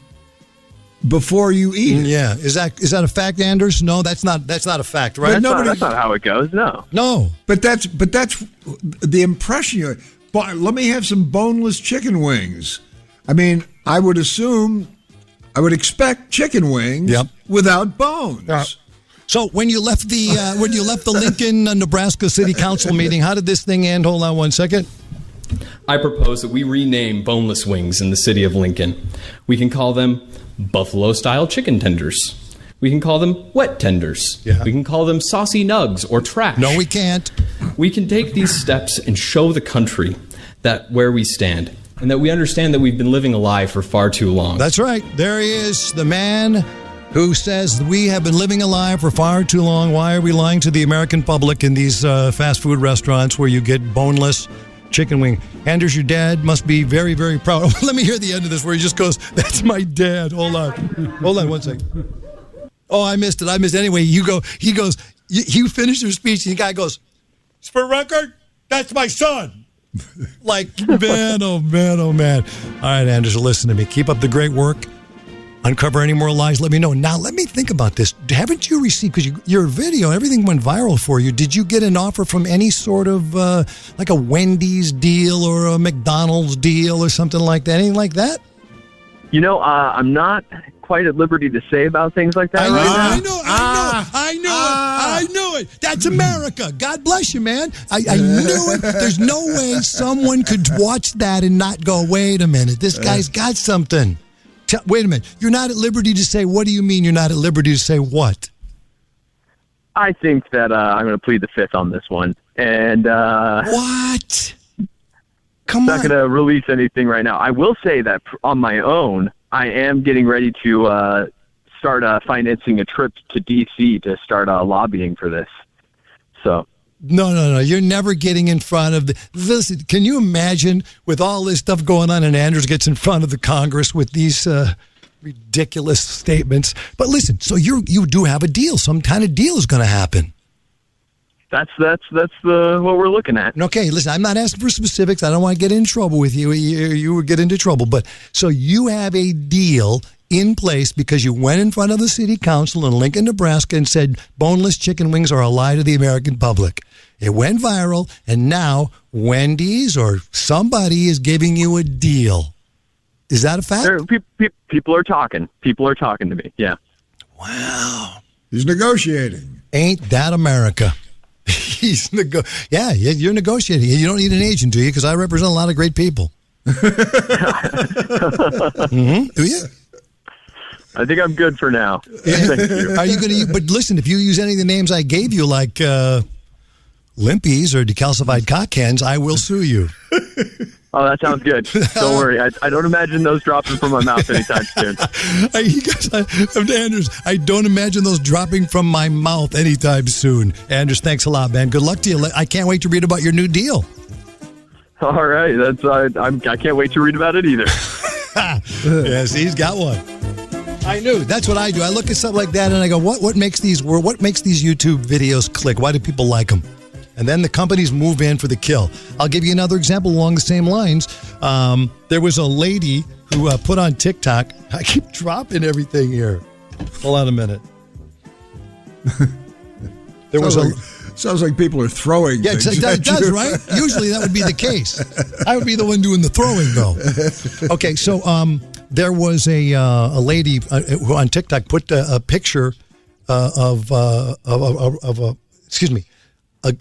before you eat it. Yeah, is that a fact, Anders? No, that's not a fact, right? That's not how it goes. No. But that's the impression you. But let me have some boneless chicken wings. I mean, I would expect chicken wings without bones. So when you left the Lincoln, Nebraska City Council meeting, how did this thing end? Hold on one second. I propose that we rename boneless wings in the city of Lincoln. We can call them buffalo-style chicken tenders. We can call them wet tenders. Yeah. We can call them saucy nugs or trash. No, we can't. We can take these steps and show the country that where we stand and that we understand that we've been living a lie for far too long. That's right. There he is, the man who says we have been living a lie for far too long. Why are we lying to the American public in these fast food restaurants where you get boneless chicken wing? Anders, your dad must be very, very proud. Let me hear the end of this where he just goes, "That's my dad." Hold on one second. Oh, I missed it. Anyway, he goes, you finish your speech, and the guy goes, "For record, that's my son." Like, man, oh, man, oh, man. All right, Anders, listen to me. Keep up the great work. Uncover any more lies, let me know. Now, let me think about this. Haven't you received, because your video, everything went viral for you. Did you get an offer from any sort of, like a Wendy's deal or a McDonald's deal or something like that? Anything like that? You know, I'm not quite at liberty to say about things like that I knew it. That's America. God bless you, man. I knew it. There's no way someone could watch that and not go, wait a minute, this guy's got something. Wait a minute. You're not at liberty to say, what do you mean you're not at liberty to say what? I think that I'm going to plead the fifth on this one. And what? Come on. I'm not going to release anything right now. I will say that on my own, I am getting ready to start financing a trip to D.C. to start lobbying for this. So. No. You're never getting in front of the... Listen, can you imagine with all this stuff going on and Anders gets in front of the Congress with these ridiculous statements? But listen, so you do have a deal. Some kind of deal is going to happen. That's what we're looking at. Okay, listen, I'm not asking for specifics. I don't want to get in trouble with you. You would get into trouble. But so you have a deal in place because you went in front of the city council in Lincoln, Nebraska and said boneless chicken wings are a lie to the American public. It went viral, and now Wendy's or somebody is giving you a deal. Is that a fact? People are talking. People are talking to me, yeah. Wow. He's negotiating. Ain't that America? You're negotiating. You don't need an agent, do you? Because I represent a lot of great people. Mm-hmm. Do you? I think I'm good for now. Thank you. Are you going to? But listen, if you use any of the names I gave you, like Limpies or decalcified cock hens, I will sue you. Oh, that sounds good. Don't worry. I don't imagine those dropping from my mouth anytime soon. Anders, I don't imagine those dropping from my mouth anytime soon. Anders, thanks a lot, man. Good luck to you. I can't wait to read about your new deal. All right. I can't wait to read about it either. Yes, he's got one. I knew. That's what I do. I look at something like that and I go, what makes these YouTube videos click? Why do people like them? And then the companies move in for the kill. I'll give you another example along the same lines. There was a lady who put on TikTok. I keep dropping everything here. Hold on a minute. Sounds like people are throwing things. It does, right? Usually that would be the case. I would be the one doing the throwing, though. Okay, so there was a lady who on TikTok put a picture of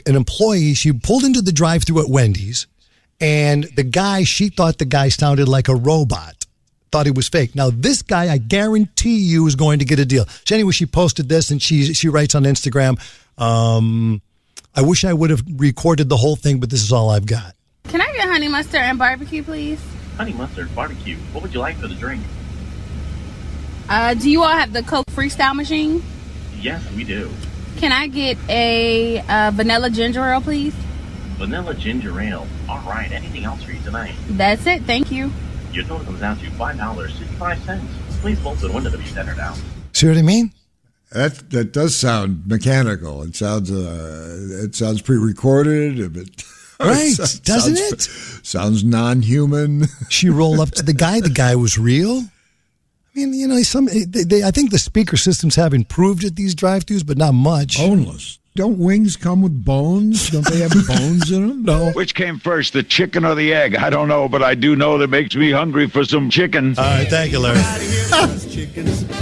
an employee. She pulled into the drive-thru at Wendy's, and she thought the guy sounded like a robot, thought he was fake. Now, this guy, I guarantee you, is going to get a deal. So anyway, she posted this, and she writes on Instagram, I wish I would have recorded the whole thing, but this is all I've got. Can I get honey mustard and barbecue, please? Honey mustard, barbecue. What would you like for the drink? Do you all have the Coke Freestyle machine? Yes, we do. Can I get a vanilla ginger ale, please? Vanilla ginger ale. All right. Anything else for you tonight? That's it. Thank you. Your total comes out to $5.65. Please bolt to the window to be centered out. See what I mean? That does sound mechanical. It sounds pre-recorded. Right, doesn't it? Sounds non-human. She rolled up to the guy. The guy was real. I mean, I think the speaker systems have improved at these drive-thrus, but not much. Boneless. Don't wings come with bones? Don't they have bones in them? No. Which came first, the chicken or the egg? I don't know, but I do know that makes me hungry for some chicken. All right, thank you, Larry.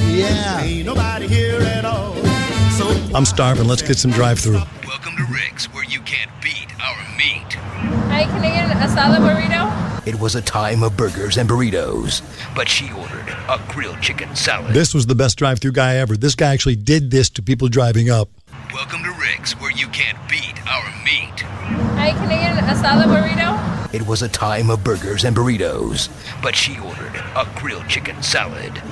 Yeah. Ain't nobody here at all. I'm starving. Let's get some drive-thru. Welcome to Rick's, where you can't beat our meat. Hi, can I get a salad burrito? It was a time of burgers and burritos, but she ordered a grilled chicken salad. This was the best drive-thru guy ever. This guy actually did this to people driving up. Welcome to Rick's, where you can't beat our meat. Hi, can I get a salad burrito? It was a time of burgers and burritos, but she ordered a grilled chicken salad.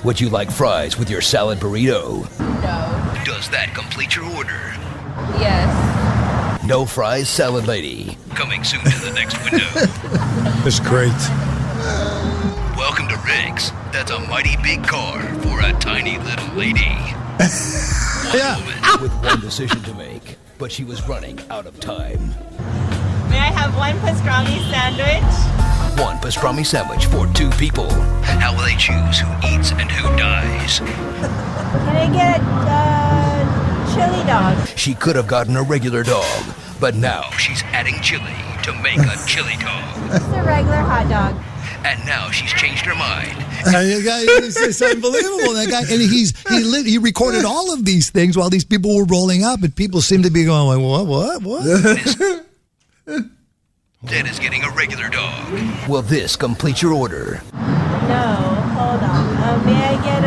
Would you like fries with your salad burrito? No. Does that complete your order? Yes. No fries, salad lady. Coming soon to the next window. It's great. Welcome to Rick's. That's a mighty big car for a tiny little lady. One woman with one decision to make, but she was running out of time. May I have one pastrami sandwich? One pastrami sandwich for 2 people. How will they choose who eats and who dies? Can I get a chili dog? She could have gotten a regular dog, but now she's adding chili to make a chili dog. It's a regular hot dog. And now she's changed her mind. It's unbelievable, that guy. And he recorded all of these things while these people were rolling up, and people seem to be going, what? Ted is getting a regular dog. Will this complete your order? No, hold on. May I get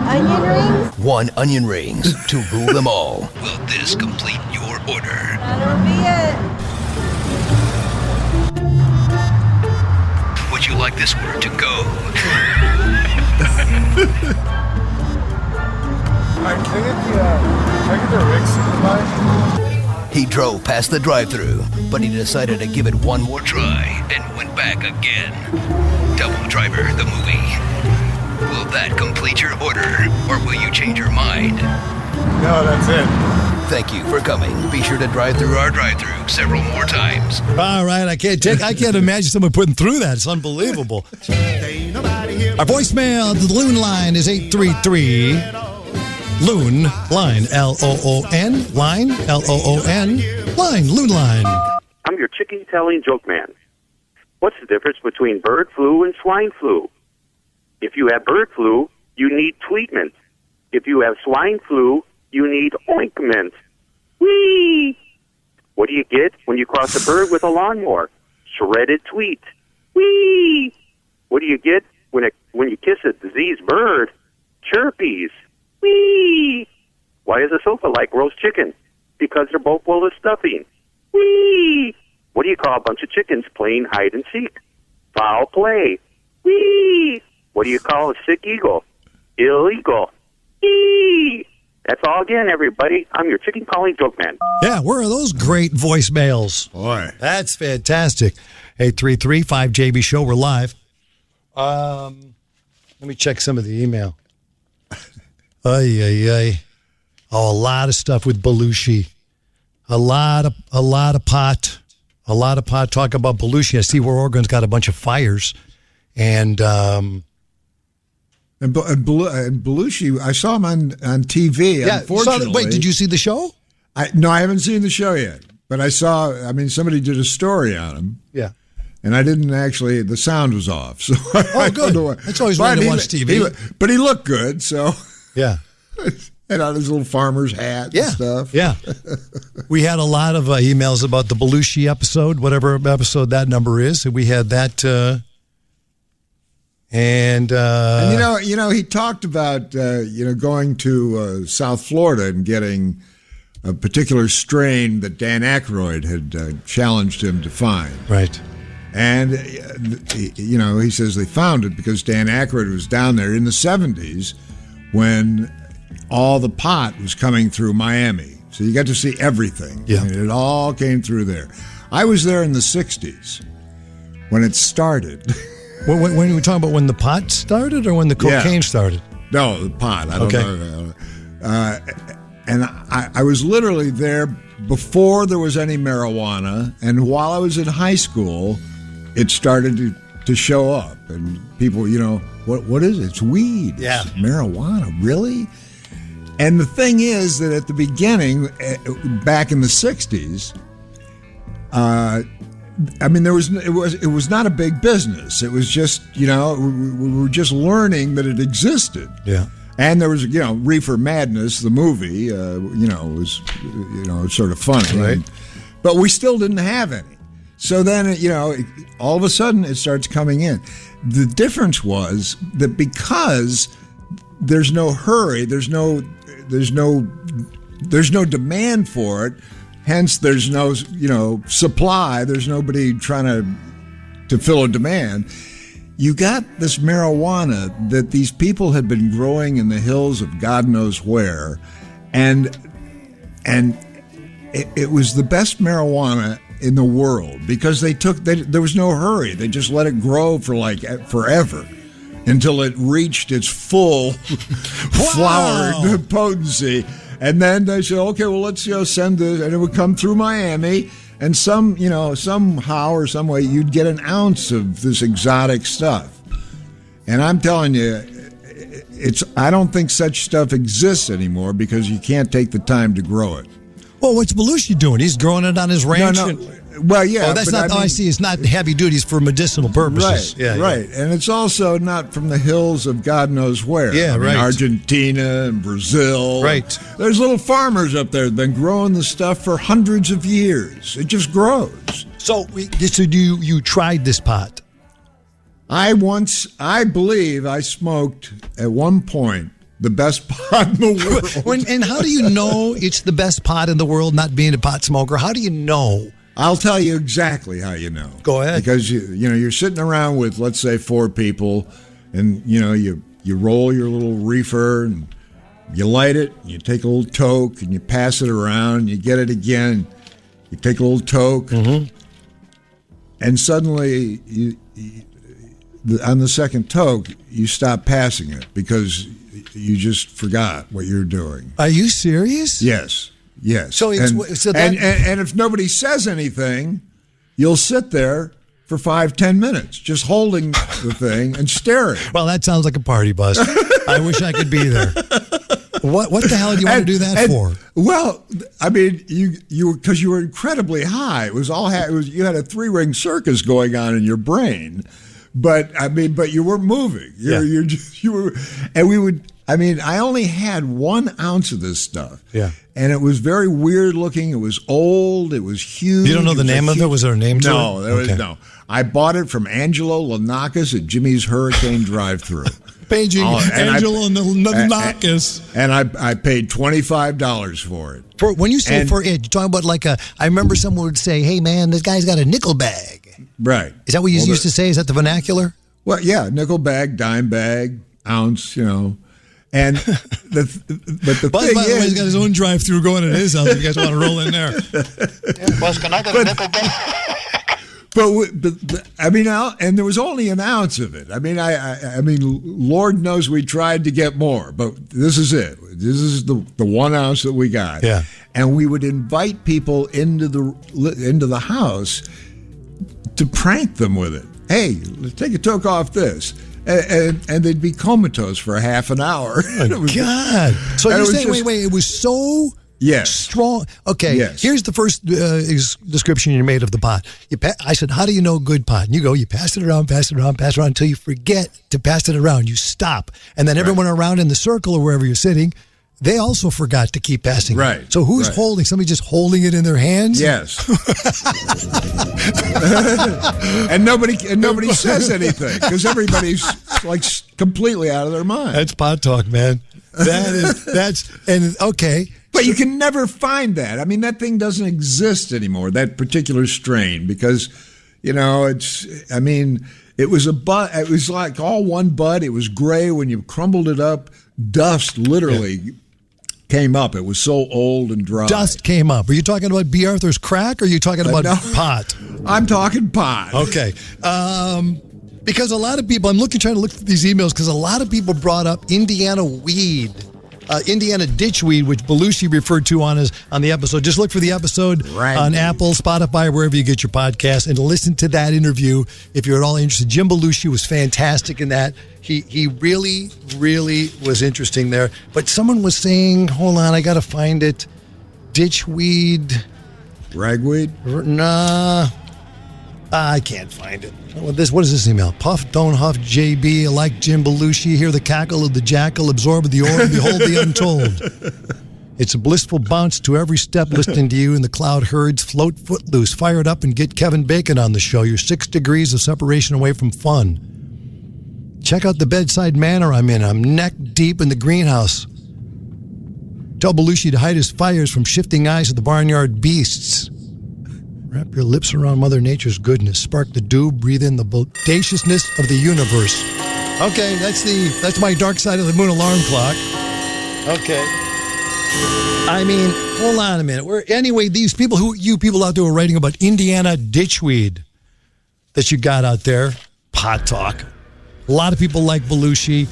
onion rings? 1 onion rings to rule them all. Will this complete your order? That'll be it. Would you like this order to go? Can I get the Rick Superbike? He drove past the drive-thru, but he decided to give it one more try and went back again. Double Driver, the movie. Will that complete your order, or will you change your mind? No, that's it. Thank you for coming. Be sure to drive through our drive-thru several more times. All right, I can't imagine someone putting through that. It's unbelievable. Our voicemail to the Loon line is 833 Loon line LOON line LOON line Loon line. I'm your chicken telling joke man. What's the difference between bird flu and swine flu? If you have bird flu, you need tweetment. If you have swine flu, you need ointment. Whee! What do you get when you cross a bird with a lawnmower? Shredded tweet. Whee! What do you get when you kiss a diseased bird? Chirpies. Whee! Why is a sofa like roast chicken? Because they're both full of stuffing. Whee! What do you call a bunch of chickens playing hide and seek? Foul play. Whee! What do you call a sick eagle? Illegal. Whee! That's all again, everybody. I'm your chicken calling joke man. Yeah, where are those great voicemails? Boy. That's fantastic. 833-5JB Show. We're live. Let me check some of the email. Oh, a lot of stuff with Belushi. A lot of pot. A lot of pot talk about Belushi. I see where Oregon's got a bunch of fires. And Belushi, I saw him on TV. Yeah, unfortunately. Wait, did you see the show? No, I haven't seen the show yet. But somebody did a story on him. Yeah. And I didn't actually, the sound was off. So I good. That's always fun to watch TV. But he looked good, so. Yeah. And on his little farmer's hat and stuff. Yeah. We had a lot of emails about the Belushi episode, whatever episode that number is. And we had that. And he talked about, going to South Florida and getting a particular strain that Dan Aykroyd had challenged him to find. Right. And, he says they found it because Dan Aykroyd was down there in the 70s when all the pot was coming through Miami. So you got to see everything. Yeah. I mean, it all came through there. I was there in the 60s when it started. When you were talking about when the pot started or when the cocaine started? No, the pot. I don't know. And I was literally there before there was any marijuana. And while I was in high school, it started to show up. And people, what is it? It's weed. Yeah. It's marijuana. Really? And the thing is that at the beginning, back in the 60s, it was not a big business. It was just, we were just learning that it existed. Yeah. And there was, Reefer Madness, the movie, was, sort of funny. Right. But we still didn't have any. So then, all of a sudden it starts coming in. The difference was that because there's no hurry, there's no demand for it. Hence, there's no, supply. There's nobody trying to fill a demand. You got this marijuana that these people had been growing in the hills of God knows where, and it was the best marijuana in the world because there was no hurry. They just let it grow for like forever until it reached its full flowered potency. And then they said, okay, well, let's send this, and it would come through Miami, And somehow or some way, you'd get an ounce of this exotic stuff. And I'm telling you, I don't think such stuff exists anymore because you can't take the time to grow it. Well, what's Belushi doing? He's growing it on his ranch. No. Well, yeah. Oh, that's not. I see. It's not heavy duty. It's for medicinal purposes. Right. Right. And it's also not from the hills of God knows where. Yeah. Right. Argentina and Brazil. Right. There's little farmers up there that've been growing the stuff for hundreds of years. It just grows. So you tried this pot? I believe I smoked at one point the best pot in the world. And how do you know it's the best pot in the world, not being a pot smoker? How do you know? I'll tell you exactly how you know. Go ahead. Because you're sitting around with, let's say, 4 people, and you roll your little reefer and you light it, you take a little toke and you pass it around, you get it again, you take a little toke, and suddenly on the second toke you stop passing it because you just forgot what you're doing. Are you serious? Yes. So and if nobody says anything, you'll sit there for 5-10 minutes just holding the thing and staring. Well, that sounds like a party bus. I wish I could be there. What the hell do you want to do that for? Well, I mean, because you were incredibly high. It was you had a 3-ring circus going on in your brain, but you weren't moving. You were, and we would. I mean, I only had 1 ounce of this stuff. Yeah. And it was very weird looking. It was old. It was huge. You don't know the name of it? Was there a name to it? No, there was no. I bought it from Angelo Lanakis at Jimmy's Hurricane Drive-Thru. Paging Angelo Lanakis. And I paid $25 for it. For when you say for it, you're talking about like I remember someone would say, "Hey man, this guy's got a nickel bag." Right. Is that what you used to say? Is that the vernacular? Well, yeah, nickel bag, dime bag, ounce, And the Buzz, thing by the way, is, he's got his own drive-through going at his house. If you guys want to roll in there. Buzz, can I get a nickel bag? But I mean, and there was only an ounce of it. I mean, I mean, Lord knows we tried to get more, but this is it. This is the 1 ounce that we got. Yeah. And we would invite people into the house to prank them with it. Hey, let's take a toke off this. And they'd be comatose for half an hour. Oh, God. So you're saying, wait, it was so strong. Okay, here's the first description you made of the pot. I said, how do you know good pot? And you go, you pass it around until you forget to pass it around. You stop. And then everyone around in the circle or wherever you're sitting, they also forgot to keep passing it. So who's holding? Somebody just holding it in their hands? Yes. and nobody says anything because everybody's like completely out of their mind. That's pot talk, man. Okay. But you can never find that. I mean, that thing doesn't exist anymore, that particular strain, because, it was a bud. It was like all one bud. It was gray. When you crumbled it up, dust literally came up. It was so old and dry. Dust came up. Are you talking about B. Arthur's crack, or are you talking about pot? I'm talking pot. Okay. Because a lot of people, trying to look through these emails, because a lot of people brought up Indiana weed, Indiana ditchweed, which Belushi referred to on the episode. Just look for the episode on Apple, Spotify, wherever you get your podcast, and listen to that interview if you're at all interested. Jim Belushi was fantastic in that. He really, really was interesting there. But someone was saying, hold on, I got to find it. Ditchweed. Ragweed? Nah. I can't find it. What is this email? Puff, don't huff, JB, like Jim Belushi. Hear the cackle of the jackal, absorb the ore, behold the untold. It's a blissful bounce to every step, listening to you in the cloud herds. Float footloose, fire it up, and get Kevin Bacon on the show. You're 6 degrees of separation away from fun. Check out the bedside manor I'm in. I'm neck deep in the greenhouse. Tell Belushi to hide his fires from shifting eyes of the barnyard beasts. Wrap your lips around Mother Nature's goodness. Spark the dew. Breathe in the bodaciousness of the universe. Okay, that's my dark side of the moon alarm clock. Okay. I mean, hold on a minute. Anyway, these people you people out there were writing about Indiana ditchweed that you got out there. Pot talk. A lot of people like Belushi.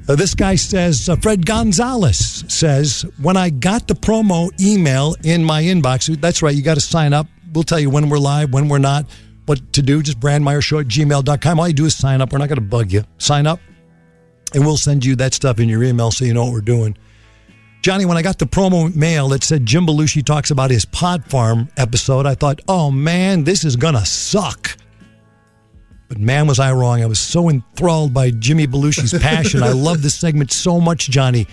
This guy says, Fred Gonzalez says, when I got the promo email in my inbox, that's right, you got to sign up. We'll tell you when we're live, when we're not, what to do. Just brandmeyershow@gmail.com. All you do is sign up. We're not going to bug you. Sign up, and we'll send you that stuff in your email so you know what we're doing. Johnny, when I got the promo mail that said Jim Belushi talks about his Pod Farm episode, I thought, oh, man, this is going to suck. But man, was I wrong. I was so enthralled by Jimmy Belushi's passion. I love this segment so much, Johnny.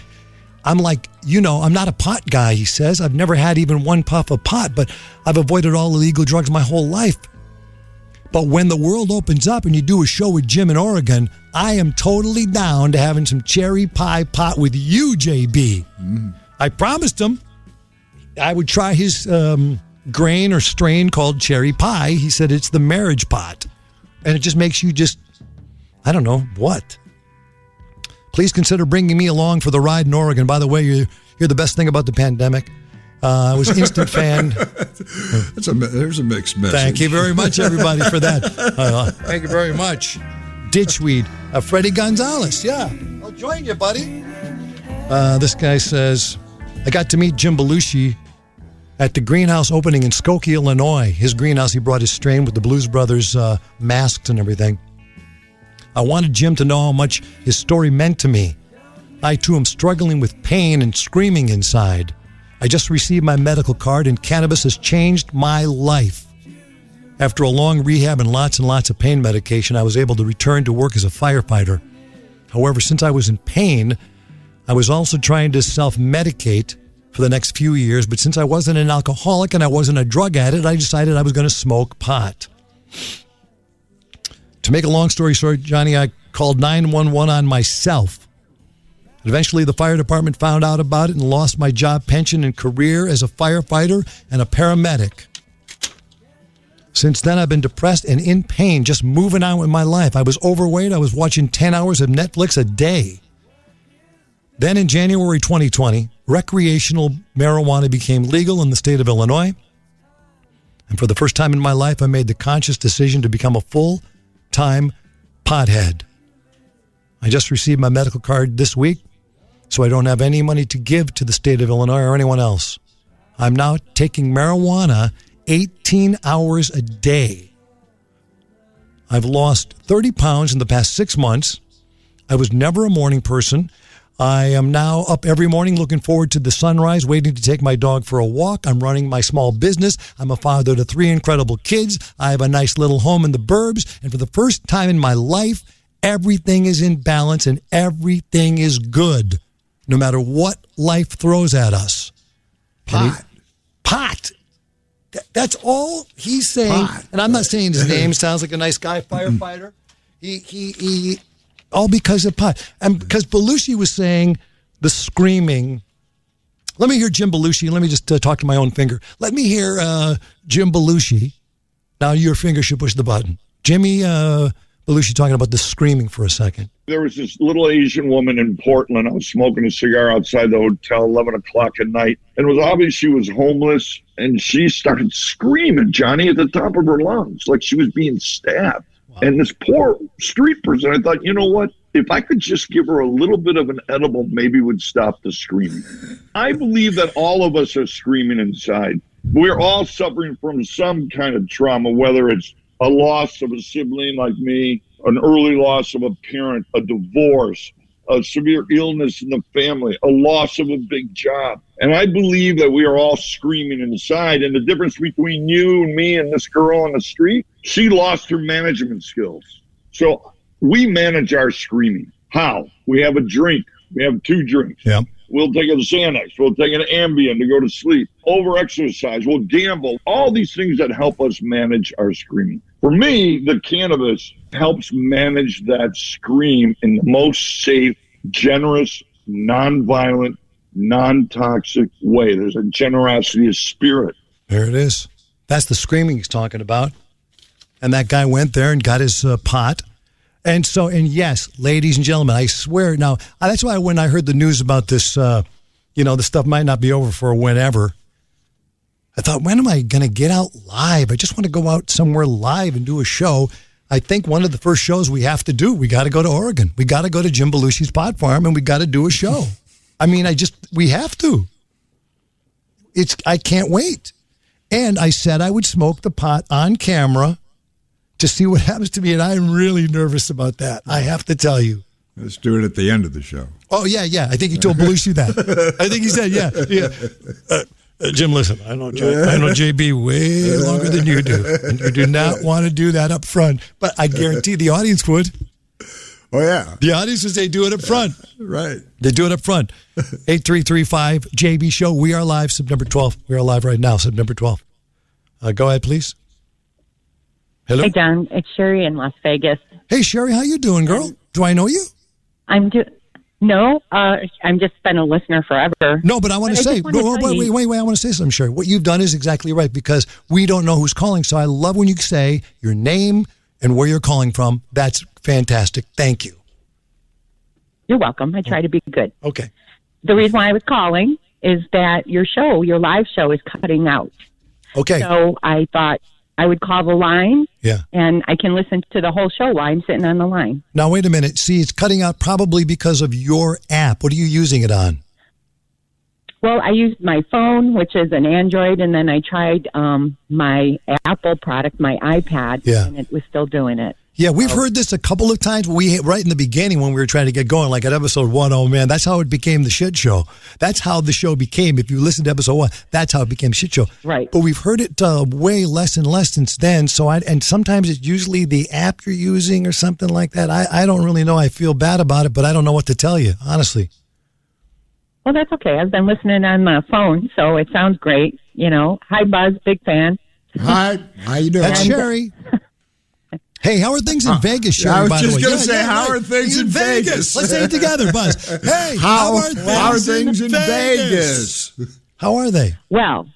I'm like, I'm not a pot guy, he says. I've never had even one puff of pot, but I've avoided all illegal drugs my whole life. But when the world opens up and you do a show with Jim in Oregon, I am totally down to having some cherry pie pot with you, JB. I promised him I would try his grain or strain called cherry pie. He said it's the marriage pot. And it just makes you I don't know, what? Please consider bringing me along for the ride in Oregon. By the way, you're the best thing about the pandemic. I was an instant fan. There's a mixed message. Thank you very much, everybody, for that. Thank you very much. Ditchweed. Freddie Gonzalez. Yeah, I'll join you, buddy. This guy says, I got to meet Jim Belushi at the greenhouse opening in Skokie, Illinois. His greenhouse, he brought his strain with the Blues Brothers masks and everything. I wanted Jim to know how much his story meant to me. I, too, am struggling with pain and screaming inside. I just received my medical card, and cannabis has changed my life. After a long rehab and lots of pain medication, I was able to return to work as a firefighter. However, since I was in pain, I was also trying to self-medicate for the next few years, but since I wasn't an alcoholic and I wasn't a drug addict, I decided I was going to smoke pot. To make a long story short, Johnny, I called 911 on myself. Eventually, the fire department found out about it and lost my job, pension, and career as a firefighter and a paramedic. Since then, I've been depressed and in pain, just moving on with my life. I was overweight. I was watching 10 hours of Netflix a day. Then in January 2020, recreational marijuana became legal in the state of Illinois. And for the first time in my life, I made the conscious decision to become a full-time pothead. I just received my medical card this week, so I don't have any money to give to the state of Illinois or anyone else. I'm now taking marijuana 18 hours a day. I've lost 30 pounds in the past 6 months. I was never a morning person. I am now up every morning looking forward to the sunrise, waiting to take my dog for a walk. I'm running my small business. I'm a father to 3 incredible kids. I have a nice little home in the burbs. And for the first time in my life, everything is in balance and everything is good, no matter what life throws at us. Pot. That's all he's saying. Pot. And I'm not saying his name. Sounds like a nice guy, firefighter. He all because of pot. And because Belushi was saying the screaming. Let me hear Jim Belushi. Let me just talk to my own finger. Let me hear Jim Belushi. Now your finger should push the button. Jimmy Belushi talking about the screaming for a second. There was this little Asian woman in Portland. I was smoking a cigar outside the hotel, 11 o'clock at night. And it was obvious she was homeless. And she started screaming, Johnny, at the top of her lungs, like she was being stabbed. Wow. And this poor street person, I thought, you know what? If I could just give her a little bit of an edible, maybe it would stop the screaming. I believe that all of us are screaming inside. We're all suffering from some kind of trauma, whether it's a loss of a sibling like me, an early loss of a parent, a divorce, a severe illness in the family, a loss of a big job. And I believe that we are all screaming inside. And the difference between you and me and this girl on the street, she lost her management skills. So we manage our screaming. How? We have a drink. We have 2 drinks. Yeah. We'll take a Xanax. We'll take an Ambien to go to sleep. Over-exercise. We'll gamble. All these things that help us manage our screaming. For me, the cannabis helps manage that scream in the most safe, generous, non-violent, non-toxic way. There's a generosity of spirit. There it is. That's the screaming he's talking about. And that guy went there and got his pot. And yes, ladies and gentlemen, I swear. Now, that's why when I heard the news about this, this stuff might not be over for whenever. I thought, when am I going to get out live? I just want to go out somewhere live and do a show. I think one of the first shows we have to do, we got to go to Oregon. We got to go to Jim Belushi's pot farm, and we got to do a show. I mean, we have to. I can't wait. And I said I would smoke the pot on camera to see what happens to me, and I'm really nervous about that. I have to tell you. Let's do it at the end of the show. Oh, yeah. I think he told Belushi that. I think he said, yeah. Jim, listen, I know JB way longer than you do, and you do not want to do that up front. But I guarantee the audience would. Oh, yeah. The audience would say do it up front. Right. They do it up front. 8335 JB Show. We are live September 12th. We are live right now, September 12th. Go ahead, please. Hello? Hey, John. It's Sherry in Las Vegas. Hey, Sherry. How you doing, girl? Do I know you? No, I'm just been a listener forever. No, but I want to say, wait, I want to say something, Sherry. What you've done is exactly right, because we don't know who's calling. So I love when you say your name and where you're calling from. That's fantastic. Thank you. You're welcome. I try to be good. Okay. The reason why I was calling is that your live show is cutting out. Okay. So I thought I would call the line. Yeah. And I can listen to the whole show while I'm sitting on the line. Now, wait a minute. See, it's cutting out probably because of your app. What are you using it on? Well, I used my phone, which is an Android, and then I tried my Apple product, my iPad, and it was still doing it. Yeah, we've heard this a couple of times. Right in the beginning when we were trying to get going, like at episode 1, oh man, that's how it became the shit show. That's how the show became. If you listen to episode 1, that's how it became shit show. Right. But we've heard it way less and less since then. So and sometimes it's usually the app you're using or something like that. I don't really know. I feel bad about it, but I don't know what to tell you, honestly. Well, that's okay. I've been listening on my phone, so it sounds great. Hi, Buzz, big fan. Hi, how you doing? That's Sherry. Hey, how are things in Vegas, Sherry? I was by just the way? going to say, how are things in Vegas? Let's say it together, Buzz. Hey, how are things in Vegas? How are they? Well,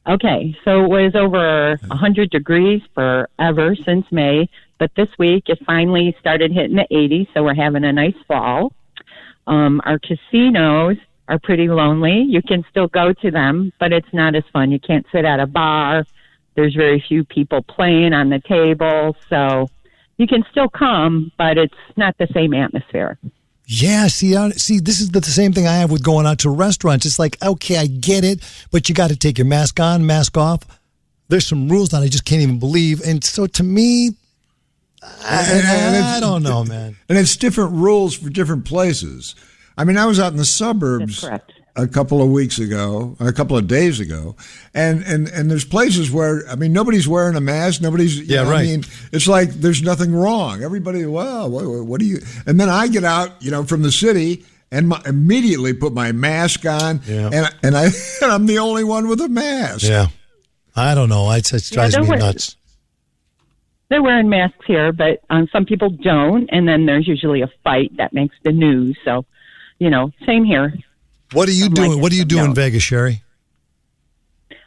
okay, so it was over 100 degrees forever since May, but this week it finally started hitting the 80s, so we're having a nice fall. Our casinos are pretty lonely. You can still go to them, but it's not as fun. You can't sit at a bar. There's very few people playing on the table, so you can still come, but it's not the same atmosphere. Yeah, see, this is the same thing I have with going out to restaurants. It's like, okay, I get it, but you got to take your mask on, mask off. There's some rules that I just can't even believe. And so to me, I don't know, man. And it's different rules for different places. I mean, I was out in the suburbs a couple of days ago, and there's places where, I mean, nobody's wearing a mask. Nobody's, right. I mean, it's like there's nothing wrong. Everybody, well, what do you, and then I get out, from the city and immediately put my mask on, and I'm the only one with a mask. Yeah. I don't know. It drives me nuts. They're wearing masks here, but some people don't, and then there's usually a fight that makes the news. So, same here. What are you doing? What do you do in Vegas, Sherry?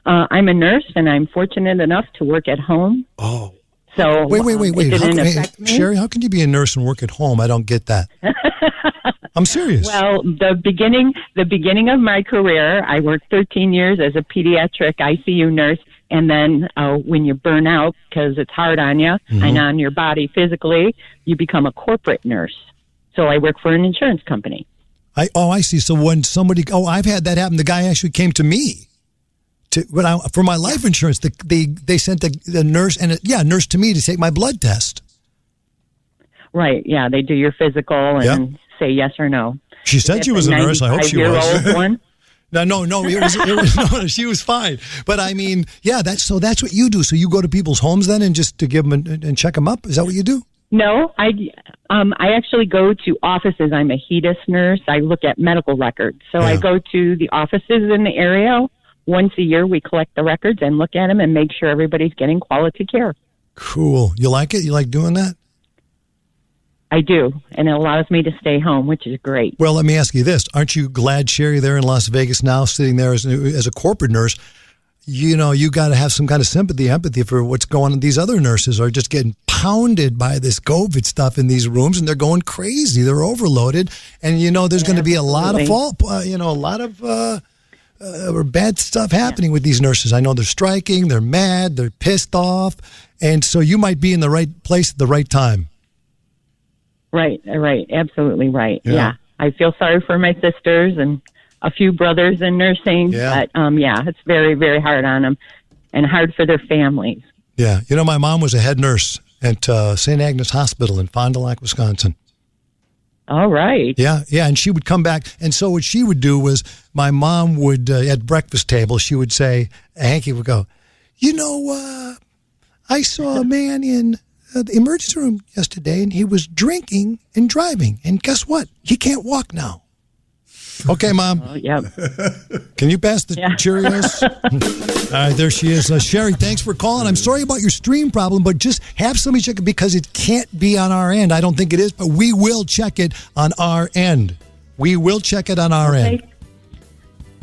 I'm a nurse, and I'm fortunate enough to work at home. Oh. So wait. Sherry, how can you be a nurse and work at home? I don't get that. I'm serious. Well, the beginning of my career, I worked 13 years as a pediatric ICU nurse, and then when you burn out because it's hard on you and on your body physically, you become a corporate nurse. So I work for an insurance company. I see. So when I've had that happen. The guy actually came to me for my life insurance. They sent the nurse nurse to me to take my blood test. Right. Yeah. They do your physical and say yes or no. She said she was a nurse. I hope she was. One. No. It was no. She was fine. But I mean, that's what you do. So you go to people's homes then and just to give them and check them up. Is that what you do? No, I actually go to offices. I'm a HEDIS nurse. I look at medical records. So I go to the offices in the area. Once a year, we collect the records and look at them and make sure everybody's getting quality care. Cool. You like it? You like doing that? I do, and it allows me to stay home, which is great. Well, let me ask you this. Aren't you glad, Sherry, there in Las Vegas now, sitting there as a corporate nurse, you got to have some kind of empathy for what's going on. These other nurses are just getting pounded by this COVID stuff in these rooms, and they're going crazy. They're overloaded, and there's going to be a lot of bad stuff happening with these nurses. I know they're striking, they're mad, they're pissed off, And so you might be in the right place at the right time. Right. Absolutely right. Yeah. Yeah. I feel sorry for my sisters and a few brothers in nursing. Yeah. But, it's very, very hard on them and hard for their families. Yeah. You know, my mom was a head nurse at St. Agnes Hospital in Fond du Lac, Wisconsin. All right. Yeah, and she would come back. And so what she would do was my mom would, at breakfast table, she would say, Hanky would go, I saw a man in the emergency room yesterday, and he was drinking and driving. And guess what? He can't walk now. Okay, Mom. Yeah. Can you pass the Cheerios? All right, there she is. Sherry, thanks for calling. I'm sorry about your stream problem, but just have somebody check it because it can't be on our end. I don't think it is, but we will check it on our end. We will check it on our end.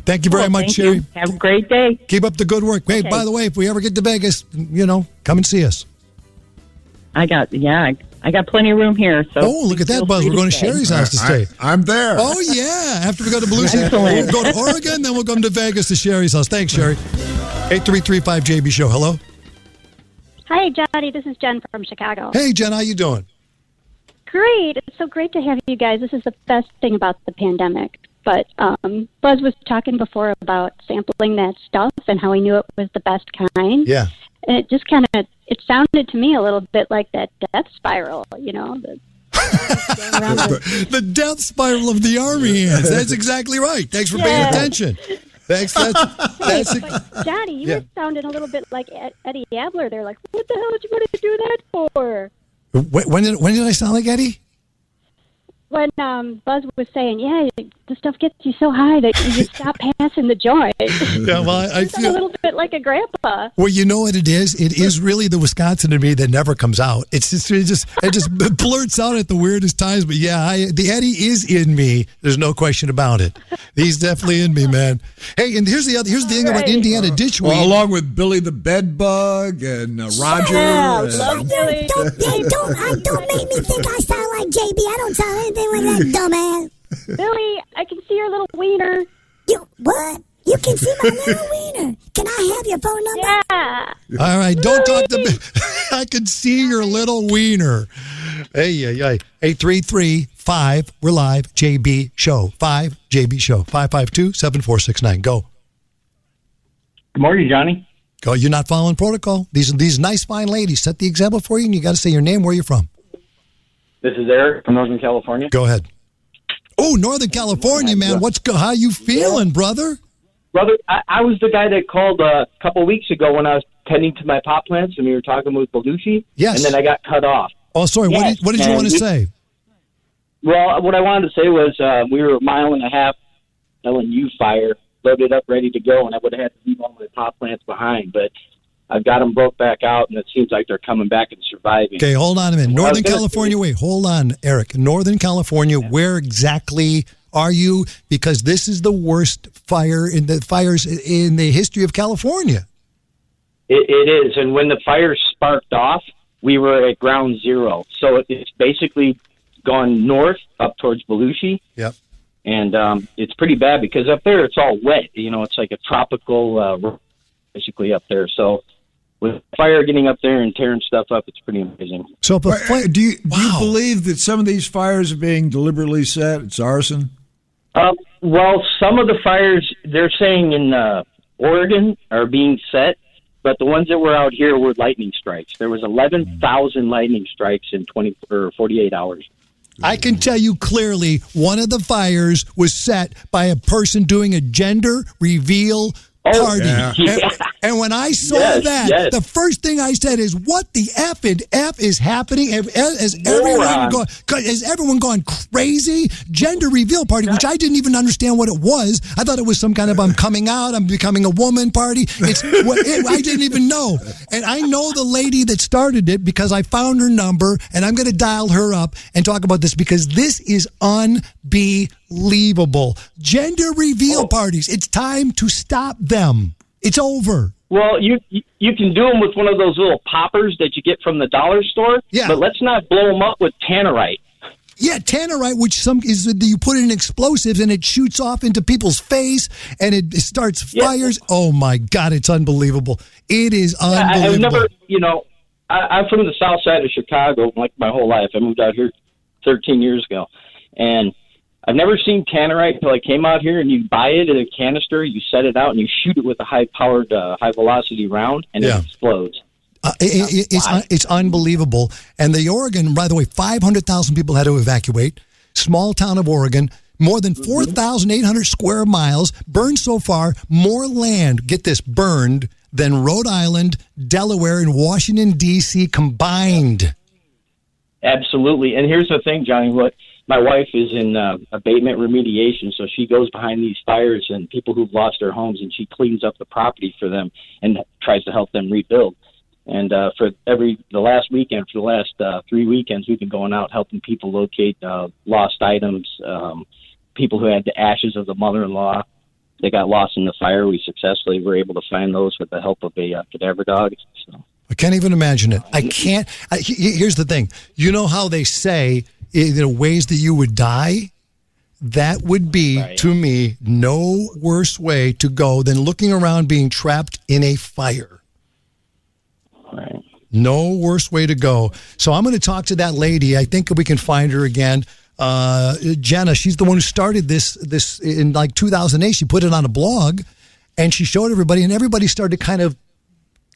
Thank you very much, thank Sherry. you. Have a great day. Keep up the good work. Hey, by the way, if we ever get to Vegas, come and see us. I got plenty of room here. So look at that, Buzz. We're going to Sherry's house to stay. I'm there. Oh, yeah. After we go to Belushi, we'll go to Oregon, then we'll come to Vegas to Sherry's house. Thanks, Sherry. 833-5JB Show. Hello? Hi, Johnny. This is Jen from Chicago. Hey, Jen. How you doing? Great. It's so great to have you guys. This is the best thing about the pandemic. But Buzz was talking before about sampling that stuff and how he knew it was the best kind. Yeah. And it just kind of, it sounded to me a little bit like that death spiral, the death spiral of the Army ants. That's exactly right. Thanks for paying attention. Thanks. But Johnny, you were sounding a little bit like Eddie Abler there. Like, what the hell did you want to do that for? When did I sound like Eddie? When Buzz was saying, the stuff gets you so high that you just stop passing the joint. Yeah, well, I feel a little bit like a grandpa. Well, you know what it is? It is really the Wisconsin in me that never comes out. It just blurts out at the weirdest times. But the Eddie is in me. There's no question about it. He's definitely in me, man. Hey, and here's the thing about Indiana Ditchweed. Well, along with Billy the Bedbug and Roger. Don't make me think I sound like JB. I don't sound anything like that dumbass. Billy, I can see your little wiener. What? You can see my little wiener. Can I have your phone number? Yeah. All right, don't talk to me. I can see your little wiener. Hey. 833-5, we're live, JB Show. 5, JB Show. 552-7469. Go. Good morning, Johnny. Go. You're not following protocol. These nice, fine ladies set the example for you, and you got to say your name, where you're from. This is Eric from Northern California. Go ahead. Oh, Northern California, man. How you feeling, brother? Brother, I was the guy that called a couple weeks ago when I was tending to my pot plants and we were talking with Belushi. Yes. And then I got cut off. Oh, sorry. Yes. What did you want to say? Well, what I wanted to say was we were a mile and a half LNU fire, loaded up, ready to go, and I would have had to leave all my pot plants behind. But I've got them broke back out, and it seems like they're coming back and surviving. Okay, hold on a minute. Northern California, wait, hold on, Eric. Northern California, where exactly are you? Because this is the worst fires in the history of California. It is, and when the fire sparked off, we were at ground zero. So it's basically gone north up towards Belushi. Yep. And it's pretty bad because up there it's all wet. It's like a tropical, basically up there. So with fire getting up there and tearing stuff up, it's pretty amazing. So, do you believe that some of these fires are being deliberately set? It's arson. Well, some of the fires they're saying in Oregon are being set, but the ones that were out here were lightning strikes. There was 11,000 lightning strikes in 48 hours. I can tell you clearly, one of the fires was set by a person doing a gender reveal party. Yeah. And when I saw that, the first thing I said is, what the F is happening? Has everyone gone crazy? Gender reveal party, which I didn't even understand what it was. I thought it was some kind of I'm coming out, I'm becoming a woman party. I didn't even know. And I know the lady that started it because I found her number, and I'm going to dial her up and talk about this because this is unbelievable. Gender reveal parties. It's time to stop them. It's over. Well, you can do them with one of those little poppers that you get from the dollar store. Yeah. But let's not blow them up with tannerite. Yeah, tannerite, which you put in explosives and it shoots off into people's face and it starts fires. Oh my God, it's unbelievable. It is unbelievable. I've never, I'm from the south side of Chicago, like my whole life. I moved out here 13 years ago, and I've never seen tannerite until I came out here. And you buy it in a canister, you set it out, and you shoot it with a high-powered, high-velocity round, and it explodes. It's unbelievable. And the Oregon, by the way, 500,000 people had to evacuate. Small town of Oregon, more than 4,800 square miles, burned so far, more land, get this, burned than Rhode Island, Delaware, and Washington, D.C. combined. Absolutely. And here's the thing, Johnny, my wife is in abatement remediation, so she goes behind these fires and people who've lost their homes, and she cleans up the property for them and tries to help them rebuild. And for the last weekend, for the last 3 weekends, we've been going out helping people locate lost items, people who had the ashes of the mother-in-law. They got lost in the fire. We successfully were able to find those with the help of a cadaver dog. So. I can't even imagine it. I can't. Here's the thing. You know how they say ways that you would die? That would be, to me, no worse way to go than looking around being trapped in a fire. Right. No worse way to go. So I'm going to talk to that lady. I think we can find her again. Jenna, she's the one who started this in like 2008. She put it on a blog and she showed everybody, and everybody started kind of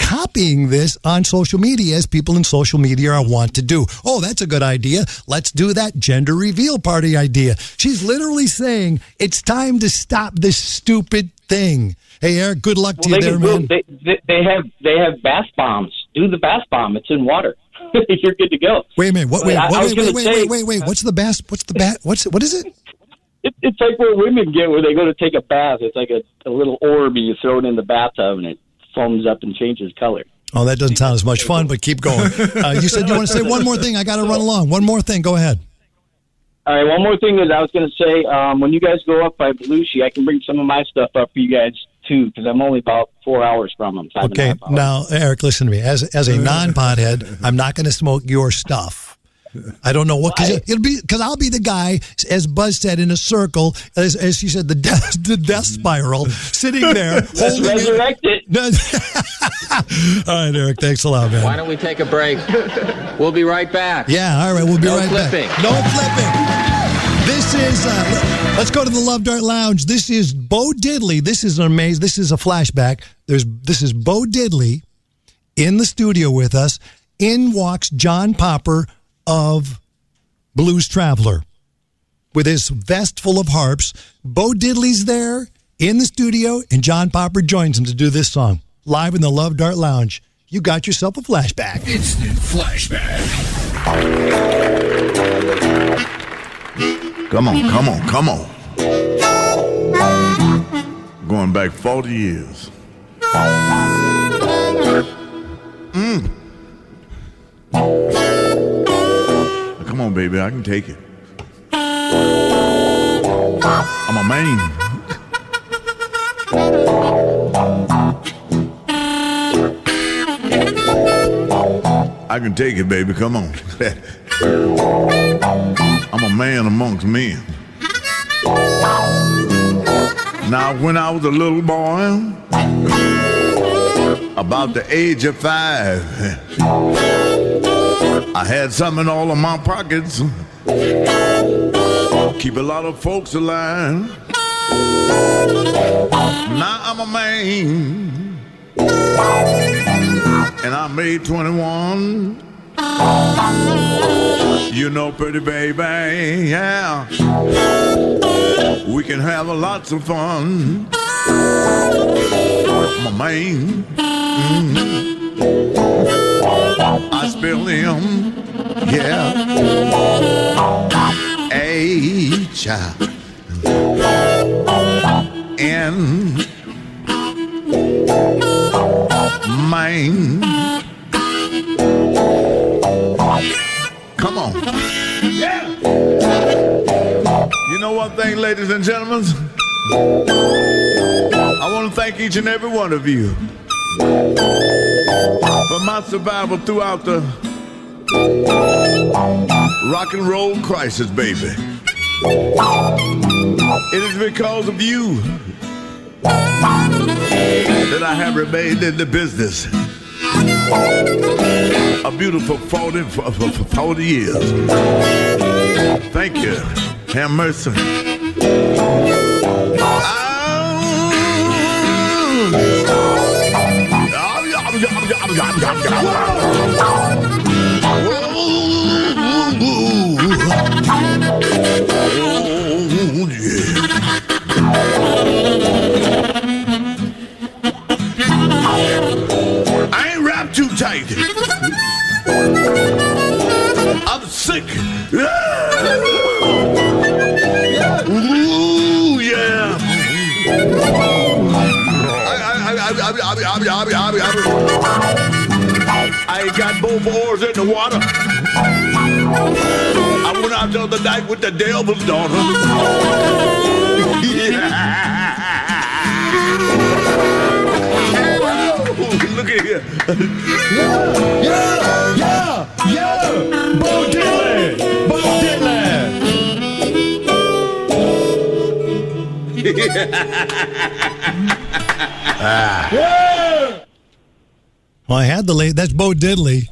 copying this on social media, as people in social media want to do. Oh, that's a good idea. Let's do that gender reveal party idea. She's literally saying it's time to stop this stupid thing. Hey, Eric, good luck to you there, man. They have bath bombs. Do the bath bomb. It's in water. You're good to go. Wait a minute. Wait. What's the bath? What is it? It's like what women get where they go to take a bath. It's like a little orb, and you throw it in the bathtub, and it foams up and changes color. Oh, that doesn't sound as much fun, but keep going. You said you want to say one more thing. I got to run along. One more thing. Go ahead. All right, one more thing that I was going to say. When you guys go up by Belushi, I can bring some of my stuff up for you guys, too, because I'm only about 4 hours from them. Okay, now, Eric, listen to me. As a non-pothead, I'm not going to smoke your stuff. I don't know what, because I'll be the guy, as Buzz said, in a circle, as she said, the death spiral, sitting there holding it. All right, Eric, thanks a lot, man. Why don't we take a break? We'll be right back. Yeah, all right, we'll be right flipping. back. No flipping. This is, let's go to the Love Dart Lounge. This is Bo Diddley. This is amazing. This is a flashback. This is Bo Diddley in the studio with us. In walks John Popper of Blues Traveler with his vest full of harps. Bo Diddley's there in the studio, and John Popper joins him to do this song live in the Love Dart Lounge. You got yourself a flashback. Instant flashback. Come on. Going back 40 years. Come on, baby, I can take it. I'm a man. I can take it, baby, come on. I'm a man amongst men. Now, when I was a little boy, about the age of 5, I had some in all of my pockets. Keep a lot of folks alive. Now I'm a man, and I made 21. You know, pretty baby, yeah. We can have lots of fun. I'm a man. I spill them, yeah. H-I-N Maine. Come on. Yeah. You know one thing, ladies and gentlemen? I want to thank each and every one of you for my survival throughout the rock and roll crisis, baby. It is because of you that I have remained in the business. a beautiful 40 years. Thank you. Have mercy. I ain't wrapped too tight. I'm sick. Ooh, yeah. I got both oars in the water. I went out the other night with the devil's daughter. Look at here. Yeah. Bo Diddley. Well, I had the late. That's Bo Diddley,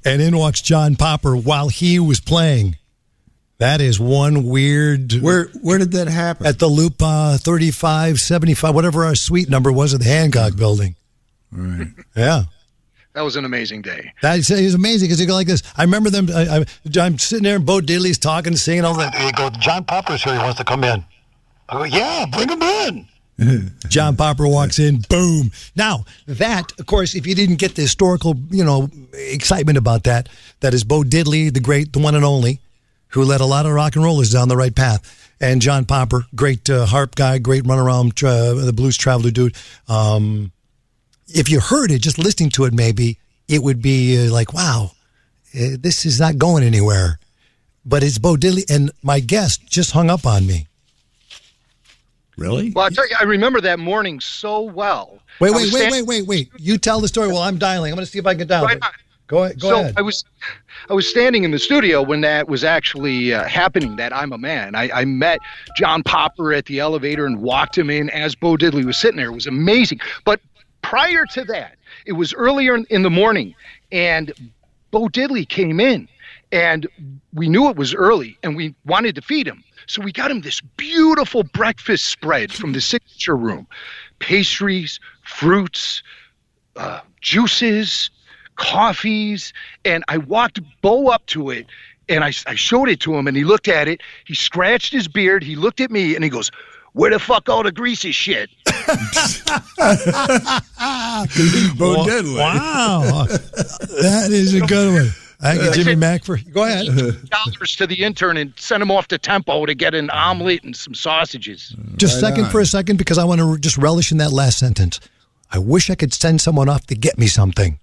and in walks John Popper while he was playing. That is one weird. Where did that happen? At the Loop 3575, whatever our suite number was at the Hancock Building. Right. Yeah. That was an amazing day. That is amazing because you go like this. I remember them. I'm sitting there and Bo Diddley's talking, singing all that. He goes, John Popper's here. He wants to come in. I go, yeah, bring him in. John Popper walks in, boom. Now, that, of course, if you didn't get the historical, excitement about that is Bo Diddley, the great, the one and only, who led a lot of rock and rollers down the right path. And John Popper, great harp guy, great runaround, the blues traveler dude. If you heard it, just listening to it maybe, it would be like, wow, this is not going anywhere. But it's Bo Diddley, and my guest just hung up on me. Really? Well, I tell you, I remember that morning so well. Wait. You tell the story while I'm dialing. I'm going to see if I can dial it. Go ahead. I was standing in the studio when that was actually happening, that I'm a Man. I met John Popper at the elevator and walked him in as Bo Diddley was sitting there. It was amazing. But prior to that, it was earlier in the morning, and Bo Diddley came in, and we knew it was early, and we wanted to feed him. So we got him this beautiful breakfast spread from the signature room. Pastries, fruits, juices, coffees. And I walked Bo up to it, and I showed it to him, and he looked at it. He scratched his beard. He looked at me, and he goes, "Where the fuck all the greasy shit?" Bo Diddley. Wow. That is a good one. I get Jimmy Mack for. Go ahead. $8 to the intern and send him off to Tempo to get an omelet and some sausages. Just for a second, because I want to just relish in that last sentence. I wish I could send someone off to get me something.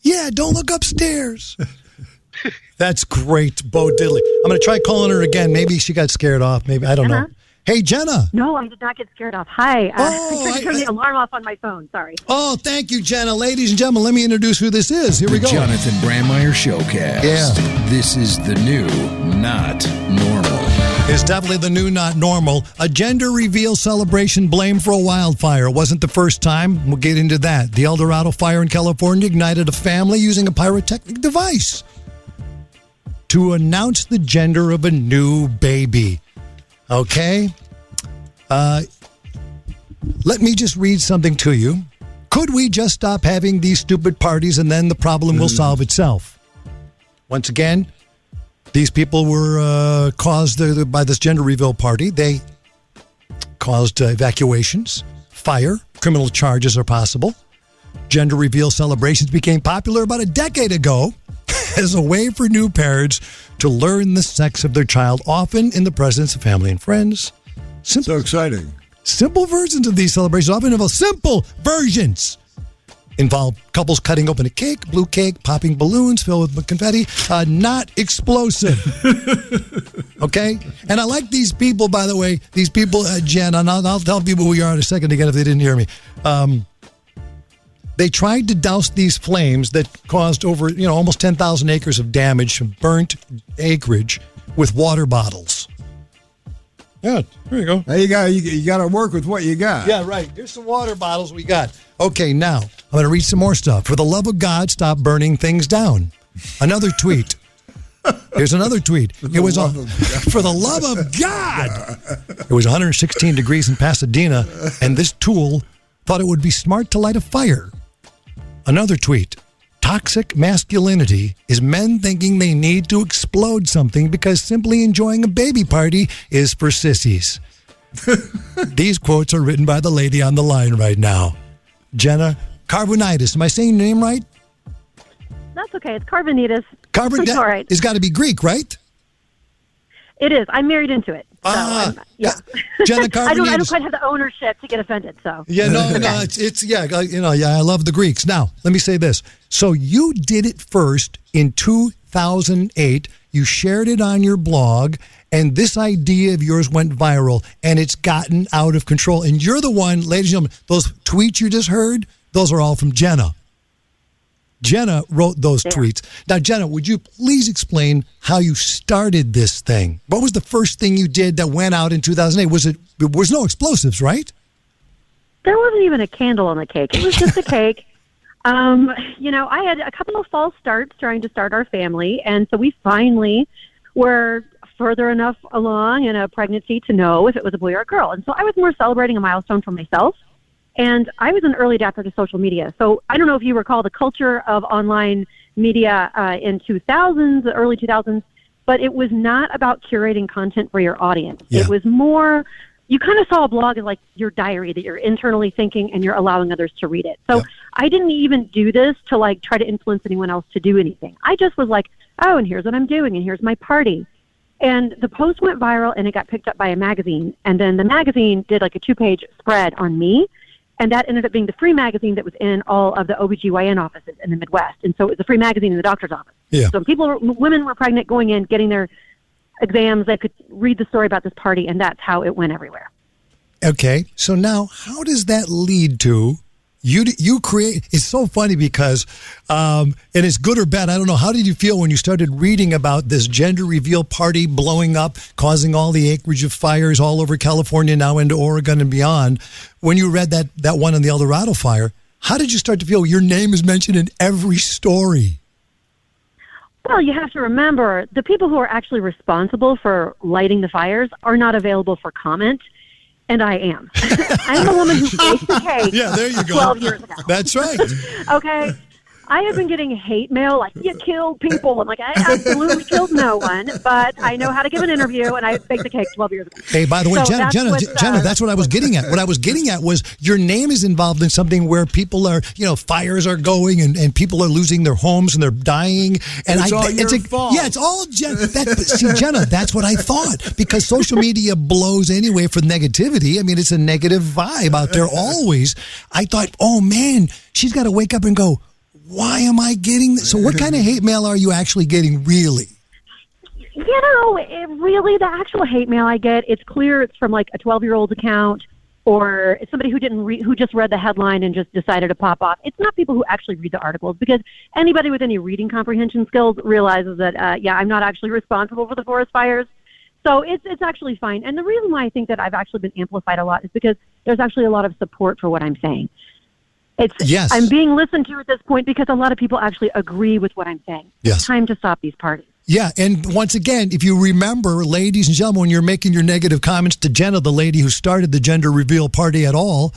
Yeah, don't look upstairs. That's great, Bo Diddley. I'm going to try calling her again. Maybe she got scared off. Maybe, I don't know. Hey, Jenna. No, I did not get scared off. Hi. I tried to turn the alarm off on my phone. Sorry. Oh, thank you, Jenna. Ladies and gentlemen, let me introduce who this is. Here we go. Jonathan Brandmeier Showcast. Yeah. This is the new Not Normal. It's definitely the new Not Normal. A gender reveal celebration blamed for a wildfire. It wasn't the first time. We'll get into that. The El Dorado fire in California ignited a family using a pyrotechnic device to announce the gender of a new baby. Okay? Let me just read something to you. Could we just stop having these stupid parties and then the problem will solve itself? Once again, these people were caused by this gender reveal party. They caused evacuations, fire, criminal charges are possible. Gender reveal celebrations became popular about a decade ago as a way for new parents to learn the sex of their child, often in the presence of family and friends. So exciting. Simple versions of these celebrations often involve couples cutting open a cake, blue cake, popping balloons filled with confetti, not explosive. Okay? And I like these people, by the way, Jen, and I'll tell people who you are in a second again if they didn't hear me. They tried to douse these flames that caused over, almost 10,000 acres of damage from burnt acreage with water bottles. Yeah, there you go. There you go. You got to work with what you got. Yeah, right. Here's some water bottles we got. Okay, now, I'm going to read some more stuff. For the love of God, stop burning things down. Another tweet. Here's another tweet. It was for the love of God. It was 116 degrees in Pasadena, and this tool thought it would be smart to light a fire. Another tweet. Toxic masculinity is men thinking they need to explode something because simply enjoying a baby party is for sissies. These quotes are written by the lady on the line right now. Jenna Carbonitis. Am I saying your name right? That's okay. It's Carbonitis. Carbonitis. All right. It's got to be Greek, right? It is. I'm married into it. So yeah. Jenna Carbonitis. I don't quite have the ownership to get offended. So yeah, no, it's I love the Greeks. Now, let me say this. So you did it first in 2008. You shared it on your blog, and this idea of yours went viral, and it's gotten out of control. And you're the one, ladies and gentlemen, those tweets you just heard, those are all from Jenna. Jenna wrote those tweets. Now, Jenna, would you please explain how you started this thing? What was the first thing you did that went out in 2008? There was no explosives, right? There wasn't even a candle on the cake. It was just a cake. I had a couple of false starts trying to start our family, and so we finally were further enough along in a pregnancy to know if it was a boy or a girl. And so I was more celebrating a milestone for myself. And I was an early adapter to social media. So I don't know if you recall the culture of online media in 2000s, the early 2000s, but it was not about curating content for your audience. Yeah. It was more, you kind of saw a blog as like your diary that you're internally thinking and you're allowing others to read it. So I didn't even do this to like try to influence anyone else to do anything. I just was like, oh, and here's what I'm doing and here's my party. And the post went viral and it got picked up by a magazine. And then the magazine did like a 2-page spread on me. And that ended up being the free magazine that was in all of the OBGYN offices in the Midwest. And so it was a free magazine in the doctor's office. Yeah. So women were pregnant going in, getting their exams, they could read the story about this party, and that's how it went everywhere. Okay. So now how does that lead to you create? It's so funny because, and it's good or bad, I don't know. How did you feel when you started reading about this gender reveal party blowing up, causing all the acreage of fires all over California, now into Oregon and beyond? When you read that one on the El Dorado fire, how did you start to feel your name is mentioned in every story? Well, you have to remember, the people who are actually responsible for lighting the fires are not available for comment. And I am. I'm the woman who baked the cake. Yeah, there you go. 12 years ago. That's right. Okay. I have been getting hate mail like, you killed people. I'm like, I absolutely killed no one, but I know how to give an interview, and I baked the cake 12 years ago. Hey, by the way, So Jenna, that's what I was getting at. What I was getting at was your name is involved in something where people are, fires are going and people are losing their homes and they're dying. And it's all your fault. Yeah, it's all Jenna. See, Jenna, that's what I thought, because social media blows anyway for negativity. I mean, it's a negative vibe out there always. I thought, oh man, she's got to wake up and go, why am I getting this? So what kind of hate mail are you actually getting, really? Really, the actual hate mail I get, it's clear it's from like a 12-year-old's account, or it's somebody who just read the headline and just decided to pop off. It's not people who actually read the articles, because anybody with any reading comprehension skills realizes that, I'm not actually responsible for the forest fires. So it's actually fine. And the reason why I think that I've actually been amplified a lot is because there's actually a lot of support for what I'm saying. Yes. I'm being listened to at this point because a lot of people actually agree with what I'm saying. Yes. It's time to stop these parties. Yeah, and once again, if you remember, ladies and gentlemen, when you're making your negative comments to Jenna, the lady who started the gender reveal party at all,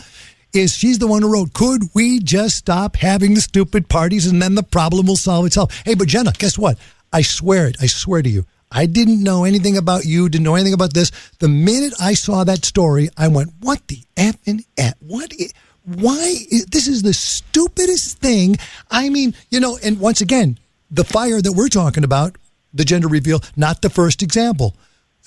she's the one who wrote, could we just stop having the stupid parties and then the problem will solve itself? Hey, but Jenna, guess what? I swear to you, I didn't know anything about you, didn't know anything about this. The minute I saw that story, I went, what the effing F? This is the stupidest thing. I mean, and once again, the fire that we're talking about, the gender reveal, not the first example.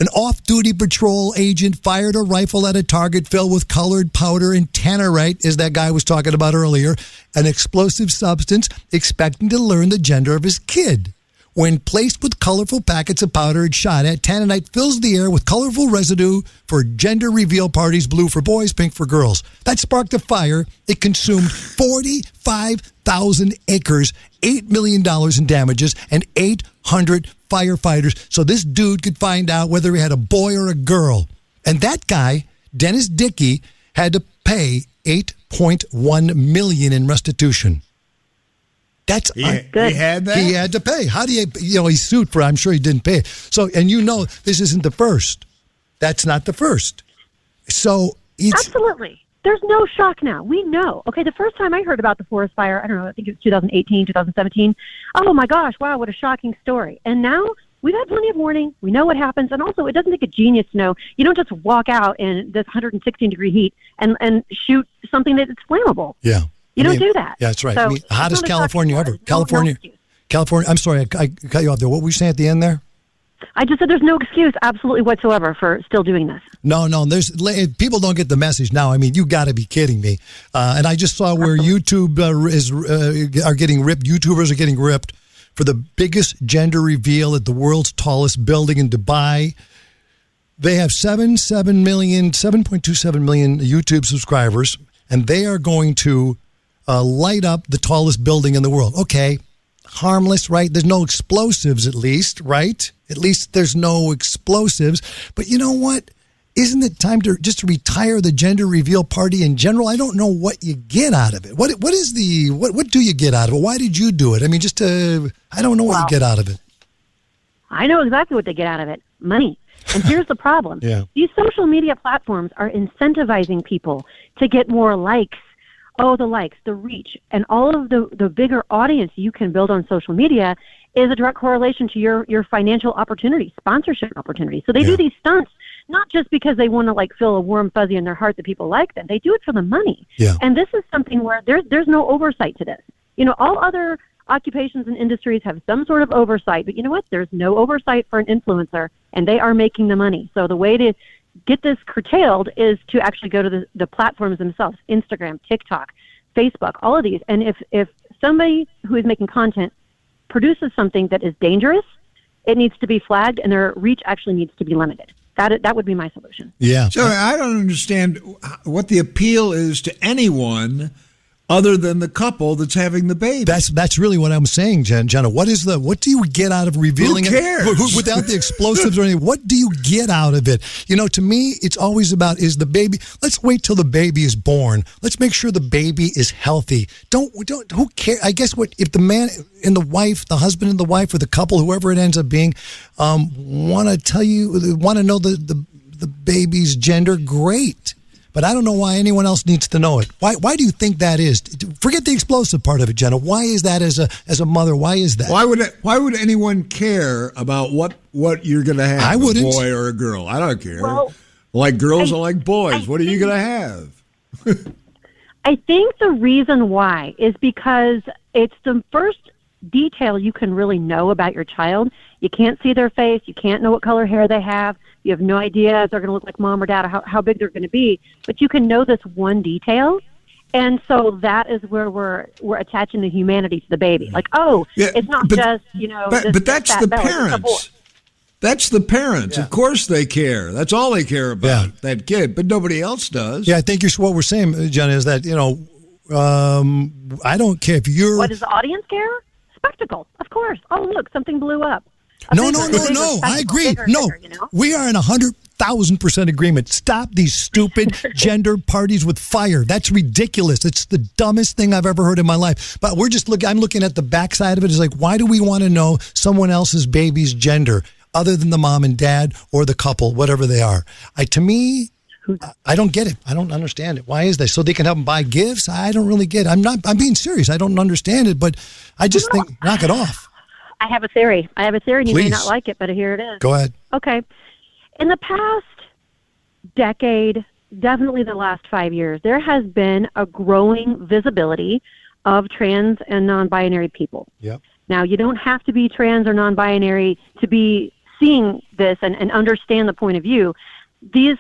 An off-duty patrol agent fired a rifle at a target filled with colored powder and tannerite, as that guy was talking about earlier, an explosive substance, expecting to learn the gender of his kid. When placed with colorful packets of powder and shot at, tannerite fills the air with colorful residue for gender reveal parties, blue for boys, pink for girls. That sparked a fire. It consumed 45,000 acres, $8 million in damages, and 800 firefighters. So this dude could find out whether he had a boy or a girl. And that guy, Dennis Dickey, had to pay $8.1 million in restitution. That's good. He had that? He had to pay. How do you he sued for it. I'm sure he didn't pay it. So, and this isn't the first. That's not the first. So Absolutely. There's no shock now. We know. Okay, the first time I heard about the forest fire, I don't know, I think it was 2018, 2017. Oh my gosh, wow, what a shocking story. And now we've had plenty of warning. We know what happens. And also, it doesn't take a genius to know. You don't just walk out in this 116-degree heat and shoot something that's flammable. Yeah. You don't do that. Yeah, that's right. So, hottest California ever. No California. I'm sorry, I cut you off there. What were you saying at the end there? I just said there's no excuse absolutely whatsoever for still doing this. No, people don't get the message now. I mean, you got to be kidding me. And I just saw where YouTube are getting ripped. YouTubers are getting ripped for the biggest gender reveal at the world's tallest building in Dubai. They have 7.27 million YouTube subscribers, and they are going to light up the tallest building in the world. Okay, harmless, right? There's no explosives, at least, right? At least there's no explosives. But you know what? Isn't it time to just retire the gender reveal party in general? I don't know what you get out of it. What do you get out of it? Why did you do it? I mean, I don't know what you get out of it. I know exactly what they get out of it. Money. And here's the problem. Yeah. These social media platforms are incentivizing people to get more likes. Oh, the likes, the reach, and all of the bigger audience you can build on social media is a direct correlation to your financial opportunity, sponsorship opportunity. So they do these stunts not just because they want to feel a warm fuzzy in their heart that people like them. They do it for the money. Yeah. And this is something where there's no oversight to this. All other occupations and industries have some sort of oversight, but you know what? There's no oversight for an influencer, and they are making the money. So the way to get this curtailed is to actually go to the platforms themselves, Instagram, TikTok, Facebook, all of these. And if somebody who is making content produces something that is dangerous, it needs to be flagged, and their reach actually needs to be limited. That would be my solution. Yeah. So I don't understand what the appeal is to anyone other than the couple that's having the baby. That's really what I'm saying, Jenna. What do you get out of revealing Who cares? it without the explosives or anything? What do you get out of it? To me, it's always about, is the baby, let's wait till the baby is born. Let's make sure the baby is healthy. Who cares? I guess if the man and the wife, the husband and the wife, or the couple, whoever it ends up being, want to know the baby's gender, great. But I don't know why anyone else needs to know it. Why do you think that is? Forget the explosive part of it, Jenna. Why is that as a mother? Why is that? Why would anyone care about what you're going to have? I wouldn't. A boy or a girl. I don't care. Well, like girls are like boys. What are you going to have? I think the reason why is because it's the first detail you can really know about your child. You can't see their face. You can't know what color hair they have. You have no idea if they're going to look like mom or dad or how big they're going to be. But you can know this one detail. And so that is where we're attaching the humanity to the baby. It's not just, But that's the parents. That's the parents. Yeah. Of course they care. That's all they care about, that kid. But nobody else does. Yeah, I think what we're saying, Jenna, is that, I don't care if you're... What, does the audience care? Spectacle, of course. Oh, look, something blew up. No. I agree. We are in 100,000% agreement. Stop these stupid gender parties with fire. That's ridiculous. It's the dumbest thing I've ever heard in my life. But I'm looking at the backside of it. It's like, why do we want to know someone else's baby's gender other than the mom and dad or the couple, whatever they are? To me, I don't get it. I don't understand it. Why is that? So they can help them buy gifts? I don't really get it. I'm being serious. I don't understand it, but I just think, knock it off. I have a theory. And you Please. may not like it, but here it is. Go ahead. Okay. In the past decade, definitely the last 5 years, there has been a growing visibility of trans and non-binary people. Yep. Now, you don't have to be trans or non-binary to be seeing this and understand the point of view. This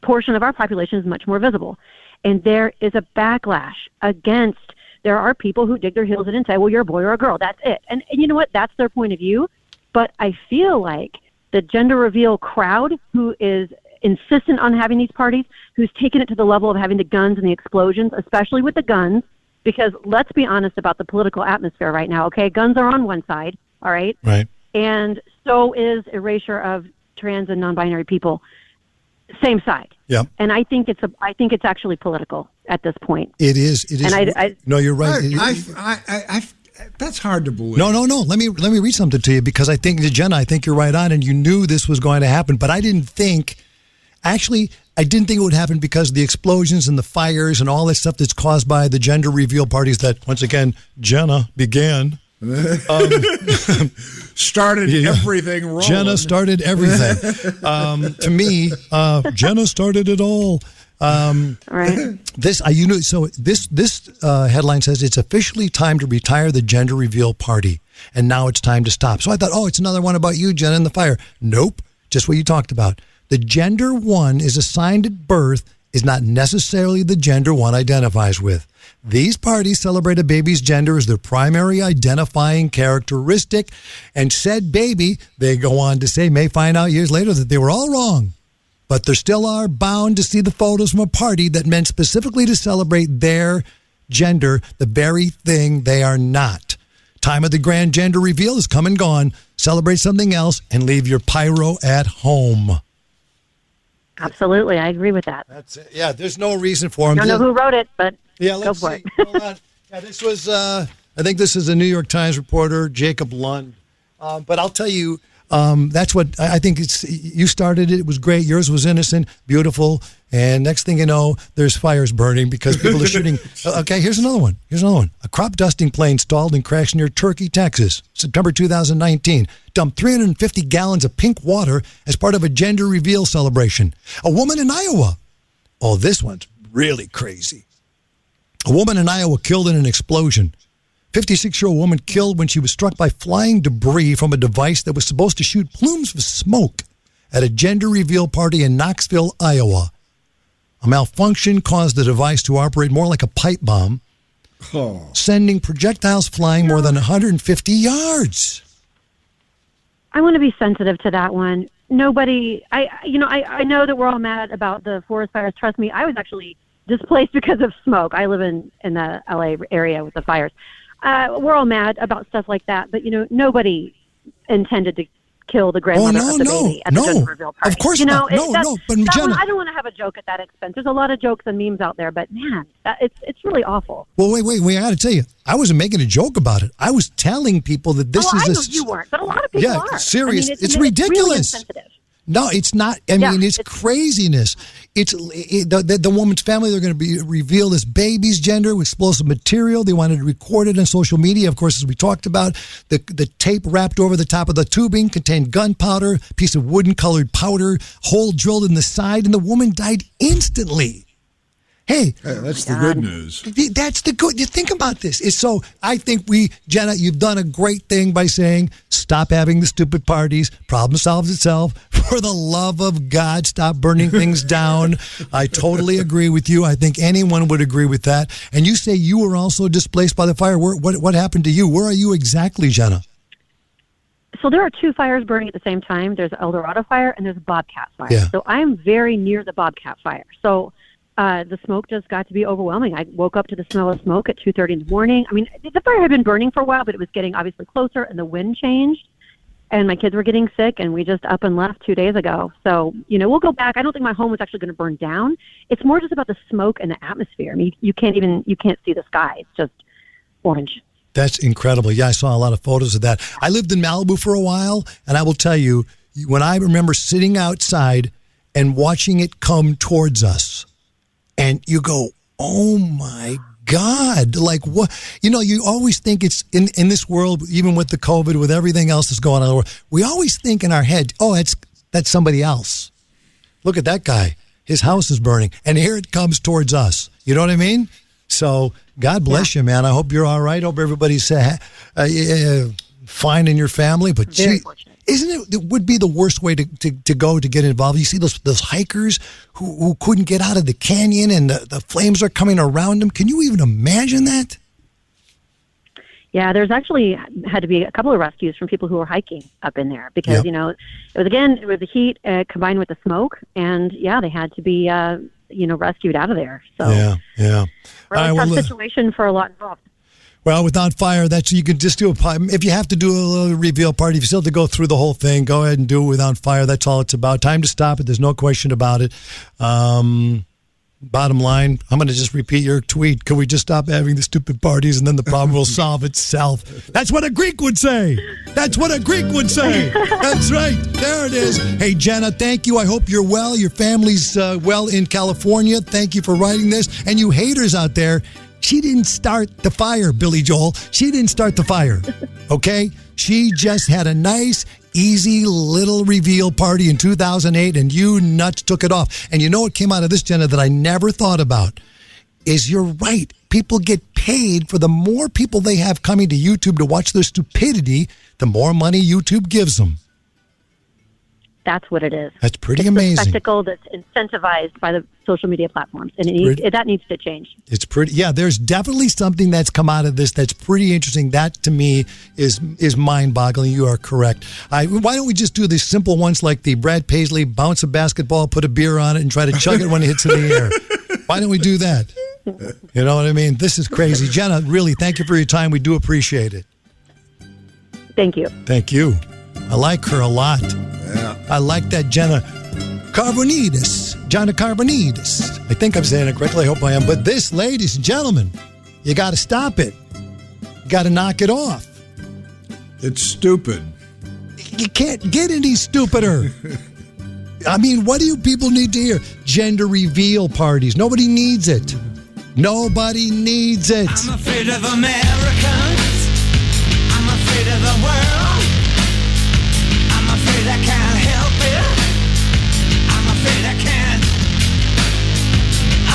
portion of our population is much more visible. And there is a backlash against. There are people who dig their heels in and say, well, you're a boy or a girl. That's it. And you know what? That's their point of view. But I feel like the gender reveal crowd who is insistent on having these parties, who's taken it to the level of having the guns and the explosions, especially with the guns, because let's be honest about the political atmosphere right now, okay? Guns are on one side, all right? Right. And so is erasure of trans and non-binary people. same side. Yep. And I think it's actually political at this point. It is. It is. And no, you're right. That's hard to believe. No. Let me read something to you, because I think, Jenna, I think you're right on, and you knew this was going to happen, but I didn't think it would happen because of the explosions and the fires and all that stuff that's caused by the gender reveal parties that, once again, Jenna began. Started everything wrong. Jenna started everything. To me, Jenna started it all. Right. This headline says it's officially time to retire the gender reveal party, and now it's time to stop. So I thought, it's another one about you, Jenna, and the fire. Nope, just what you talked about. The gender one is assigned at birth is not necessarily the gender one identifies with. These parties celebrate a baby's gender as their primary identifying characteristic, and said baby, they go on to say, may find out years later that they were all wrong. But they still are bound to see the photos from a party that meant specifically to celebrate their gender, the very thing they are not. Time of the grand gender reveal is come and gone. Celebrate something else and leave your pyro at home. Absolutely. I agree with that. That's it. Yeah, there's no reason for them. I don't know who wrote it, but let's go for see. Hold on. Yeah, this was, I think this is a New York Times reporter, Jacob Lund. But I'll tell you, that's what I think. You started it. It was great. Yours was innocent, beautiful. And next thing you know, there's fires burning because people are shooting. Okay, here's another one. A crop dusting plane stalled and crashed near Turkey, Texas, September 2019. Dumped 350 gallons of pink water as part of a gender reveal celebration. A woman in Iowa. Oh, this one's really crazy. A woman in Iowa killed in an explosion. 56-year-old woman killed when she was struck by flying debris from a device that was supposed to shoot plumes of smoke at a gender reveal party in Knoxville, Iowa. A malfunction caused the device to operate more like a pipe bomb, sending projectiles flying more than 150 yards. I want to be sensitive to that one. I know that we're all mad about the forest fires. Trust me, I was actually displaced because of smoke. I live in the LA area with the fires. We're all mad about stuff like that, but nobody intended to kill the grandmother of the baby at the gender reveal party. Of course not. But Jenna, I don't want to have a joke at that expense. There's a lot of jokes and memes out there, but man, it's really awful. Well, wait! I got to tell you, I wasn't making a joke about it. I was telling people that this is. I know you weren't, but a lot of people are. Yeah, serious. It's It's ridiculous. really insensitive. No, it's not. I mean, it's craziness. The woman's family, they're going to reveal this baby's gender with explosive material. They wanted to record it on social media. Of course, as we talked about, the tape wrapped over the top of the tubing contained gunpowder, piece of wooden-colored powder, hole drilled in the side, and the woman died instantly. Hey, that's the good news. That's the good. You think about this. I think Jenna, you've done a great thing by saying, stop having the stupid parties. Problem solves itself. For the love of God, stop burning things down. I totally agree with you. I think anyone would agree with that. And you say you were also displaced by the fire. What happened to you? Where are you exactly, Jenna? So there are two fires burning at the same time. There's El Dorado fire and there's a Bobcat fire. Yeah. So I'm very near the Bobcat fire. So the smoke just got to be overwhelming. I woke up to the smell of smoke at 2:30 in the morning. I mean, the fire had been burning for a while, but it was getting obviously closer, and the wind changed, and my kids were getting sick, and we just up and left 2 days ago. So, we'll go back. I don't think my home was actually going to burn down. It's more just about the smoke and the atmosphere. I mean, you can't see the sky. It's just orange. That's incredible. Yeah, I saw a lot of photos of that. I lived in Malibu for a while, and I will tell you, when I remember sitting outside and watching it come towards us, and you go, oh my God, like what? You always think it's in this world, even with the COVID, with everything else that's going on in the world, we always think in our head, oh, that's somebody else. Look at that guy. His house is burning. And here it comes towards us. You know what I mean? So God bless you, man. I hope you're all right. I hope everybody's fine in your family. But it would be the worst way to go to get involved. You see those hikers who couldn't get out of the canyon and the flames are coming around them. Can you even imagine that? Yeah, there's actually had to be a couple of rescues from people who were hiking up in there because, it was the heat combined with the smoke. And, they had to be, rescued out of there. So, yeah. Really tough situation for a lot involved. Well, without fire, that's you can just do if you have to do a little reveal party, if you still have to go through the whole thing, go ahead and do it without fire. That's all it's about. Time to stop it. There's no question about it. Bottom line, I'm going to just repeat your tweet. Can we just stop having the stupid parties and then the problem will solve itself? That's what a Greek would say. That's what a Greek would say. That's right. There it is. Hey, Jenna, thank you. I hope you're well. Your family's well in California. Thank you for writing this. And you haters out there, she didn't start the fire, Billy Joel. She didn't start the fire, okay? She just had a nice, easy little reveal party in 2008, and you nuts took it off. And you know what came out of this, Jenna, that I never thought about is you're right. People get paid for the more people they have coming to YouTube to watch their stupidity, the more money YouTube gives them. That's what it is. That's pretty it's amazing. It's a spectacle that's incentivized by the social media platforms, and that needs to change. It's pretty. Yeah, there's definitely something that's come out of this that's pretty interesting. That to me is mind-boggling. You are correct. Why don't we just do these simple ones like the Brad Paisley bounce a basketball, put a beer on it, and try to chug it when it hits in the air? Why don't we do that? You know what I mean? This is crazy. Jenna, really, thank you for your time. We do appreciate it. Thank you. Thank you. I like her a lot. Yeah. I like that Jenna Carbonidis. Jenna Carbonidis. I think I'm saying it correctly. I hope I am. But this, ladies and gentlemen, you got to stop it. You got to knock it off. It's stupid. You can't get any stupider. I mean, what do you people need to hear? Gender reveal parties. Nobody needs it. Nobody needs it. I'm afraid of Americans. I'm afraid of the world. I'm afraid I can't help it. I'm afraid I can't.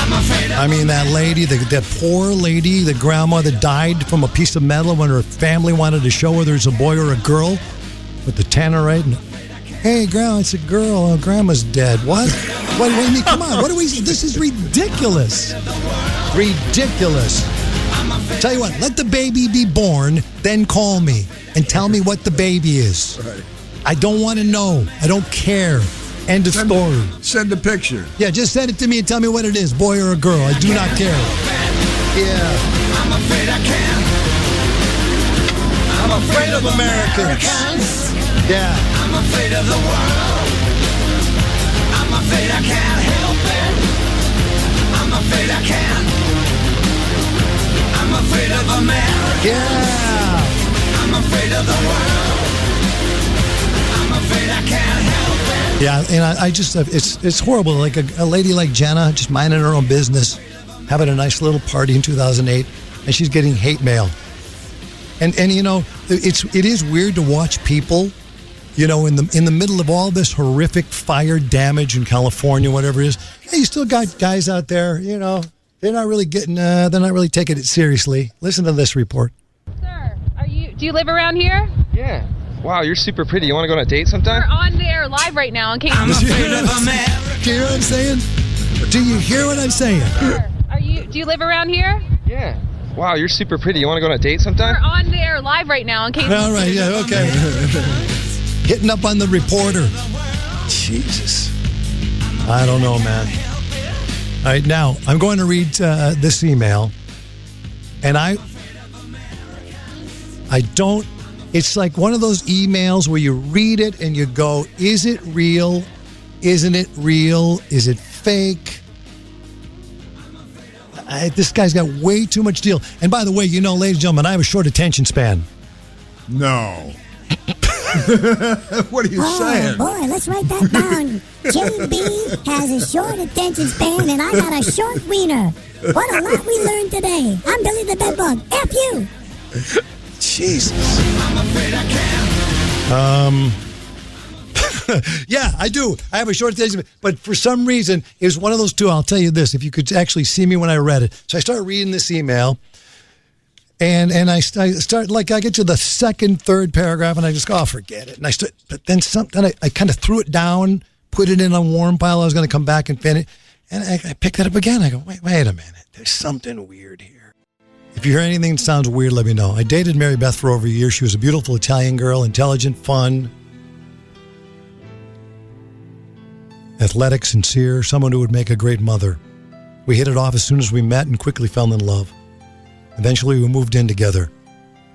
I'm afraid I mean, that lady, that poor lady, the grandma that died from a piece of metal when her family wanted to show whether it's a boy or a girl with the tannerite. And, hey, grandma, it's a girl. Oh, grandma's dead. What do you mean? Come on. What do we? This is ridiculous. Ridiculous. Tell you what, let the baby be born, then call me and tell me what the baby is. Right. I don't want to know. I don't care. End of story. Send a picture. Yeah, just send it to me and tell me what it is, boy or a girl. I do not care. Yeah. I'm afraid I can't. I'm afraid of Americans. Yeah. I'm afraid of the world. I'm afraid I can't help it. I'm afraid I can't. I'm afraid of America. Yeah. I'm afraid of the world. I'm afraid I can't help it. Yeah, and I just, it's horrible. Like a lady like Jenna, just minding her own business, having a nice little party in 2008, and she's getting hate mail. And you know, it is weird to watch people, you know, in the middle of all this horrific fire damage in California, whatever it is. Hey, you still got guys out there, you know, they're not really taking it seriously. Listen to this report. Sir, do you live around here? Yeah. Wow, you're super pretty. You want to go on a date sometime? We're on the air live right now in case I'm afraid of America. Do you hear what I'm saying? Do you hear what I'm saying? Sir, do you live around here? Yeah. Wow, you're super pretty. You want to go on a date sometime? We're on the air live right now in case All right, yeah, okay. Getting up on the reporter. Jesus. I don't know, man. All right, now, I'm going to read this email. And I don't... It's like one of those emails where you read it and you go, is it real? Isn't it real? Is it fake? This guy's got way too much deal. And by the way, you know, ladies and gentlemen, I have a short attention span. No. What are you saying? Boy, let's write that down. JB has a short attention span, and I got a short wiener. What a lot we learned today. I'm Billy the Bedbug. F you. Jesus. I'm afraid I can't. Yeah, I do. I have a short attention, but for some reason, it was one of those two. I'll tell you this, if you could actually see me when I read it. So I start reading this email, and I start, like, I get to the second, third paragraph, and I just go, oh, forget it. And but then I kind of threw it down, put it in a warm pile. I was going to come back and finish, and I picked it up again. I go, wait a minute. There's something weird here. If you hear anything that sounds weird, let me know. I dated Mary Beth for over a year. She was a beautiful Italian girl, intelligent, fun, athletic, sincere, someone who would make a great mother. We hit it off as soon as we met and quickly fell in love. Eventually, we moved in together.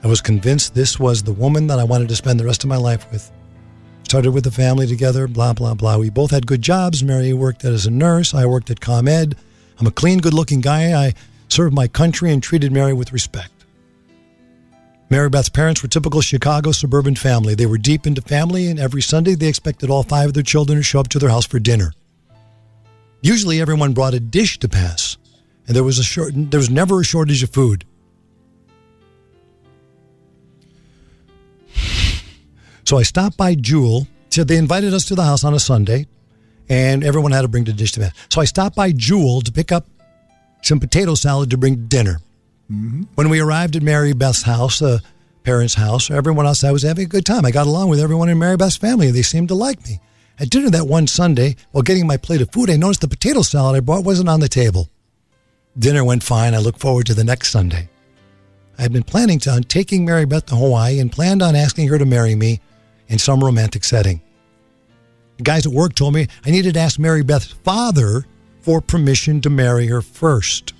I was convinced this was the woman that I wanted to spend the rest of my life with. Started with the family together, blah, blah, blah. We both had good jobs. Mary worked as a nurse. I worked at ComEd. I'm a clean, good-looking guy. I served my country and treated Mary with respect. Mary Beth's parents were typical Chicago suburban family. They were deep into family, and every Sunday they expected all 5 of their children to show up to their house for dinner. Usually everyone brought a dish to pass, and there was never a shortage of food. So I stopped by Jewel. So they invited us to the house on a Sunday, and everyone had to bring the dish to pass. So I stopped by Jewel to pick up some potato salad to bring to dinner. Mm-hmm. When we arrived at Mary Beth's house, parents' house, everyone outside was having a good time. I got along with everyone in Mary Beth's family. They seemed to like me. At dinner that one Sunday, while getting my plate of food, I noticed the potato salad I brought wasn't on the table. Dinner went fine. I looked forward to the next Sunday. I had been planning on taking Mary Beth to Hawaii and planned on asking her to marry me in some romantic setting. The guys at work told me I needed to ask Mary Beth's father for permission to marry her first.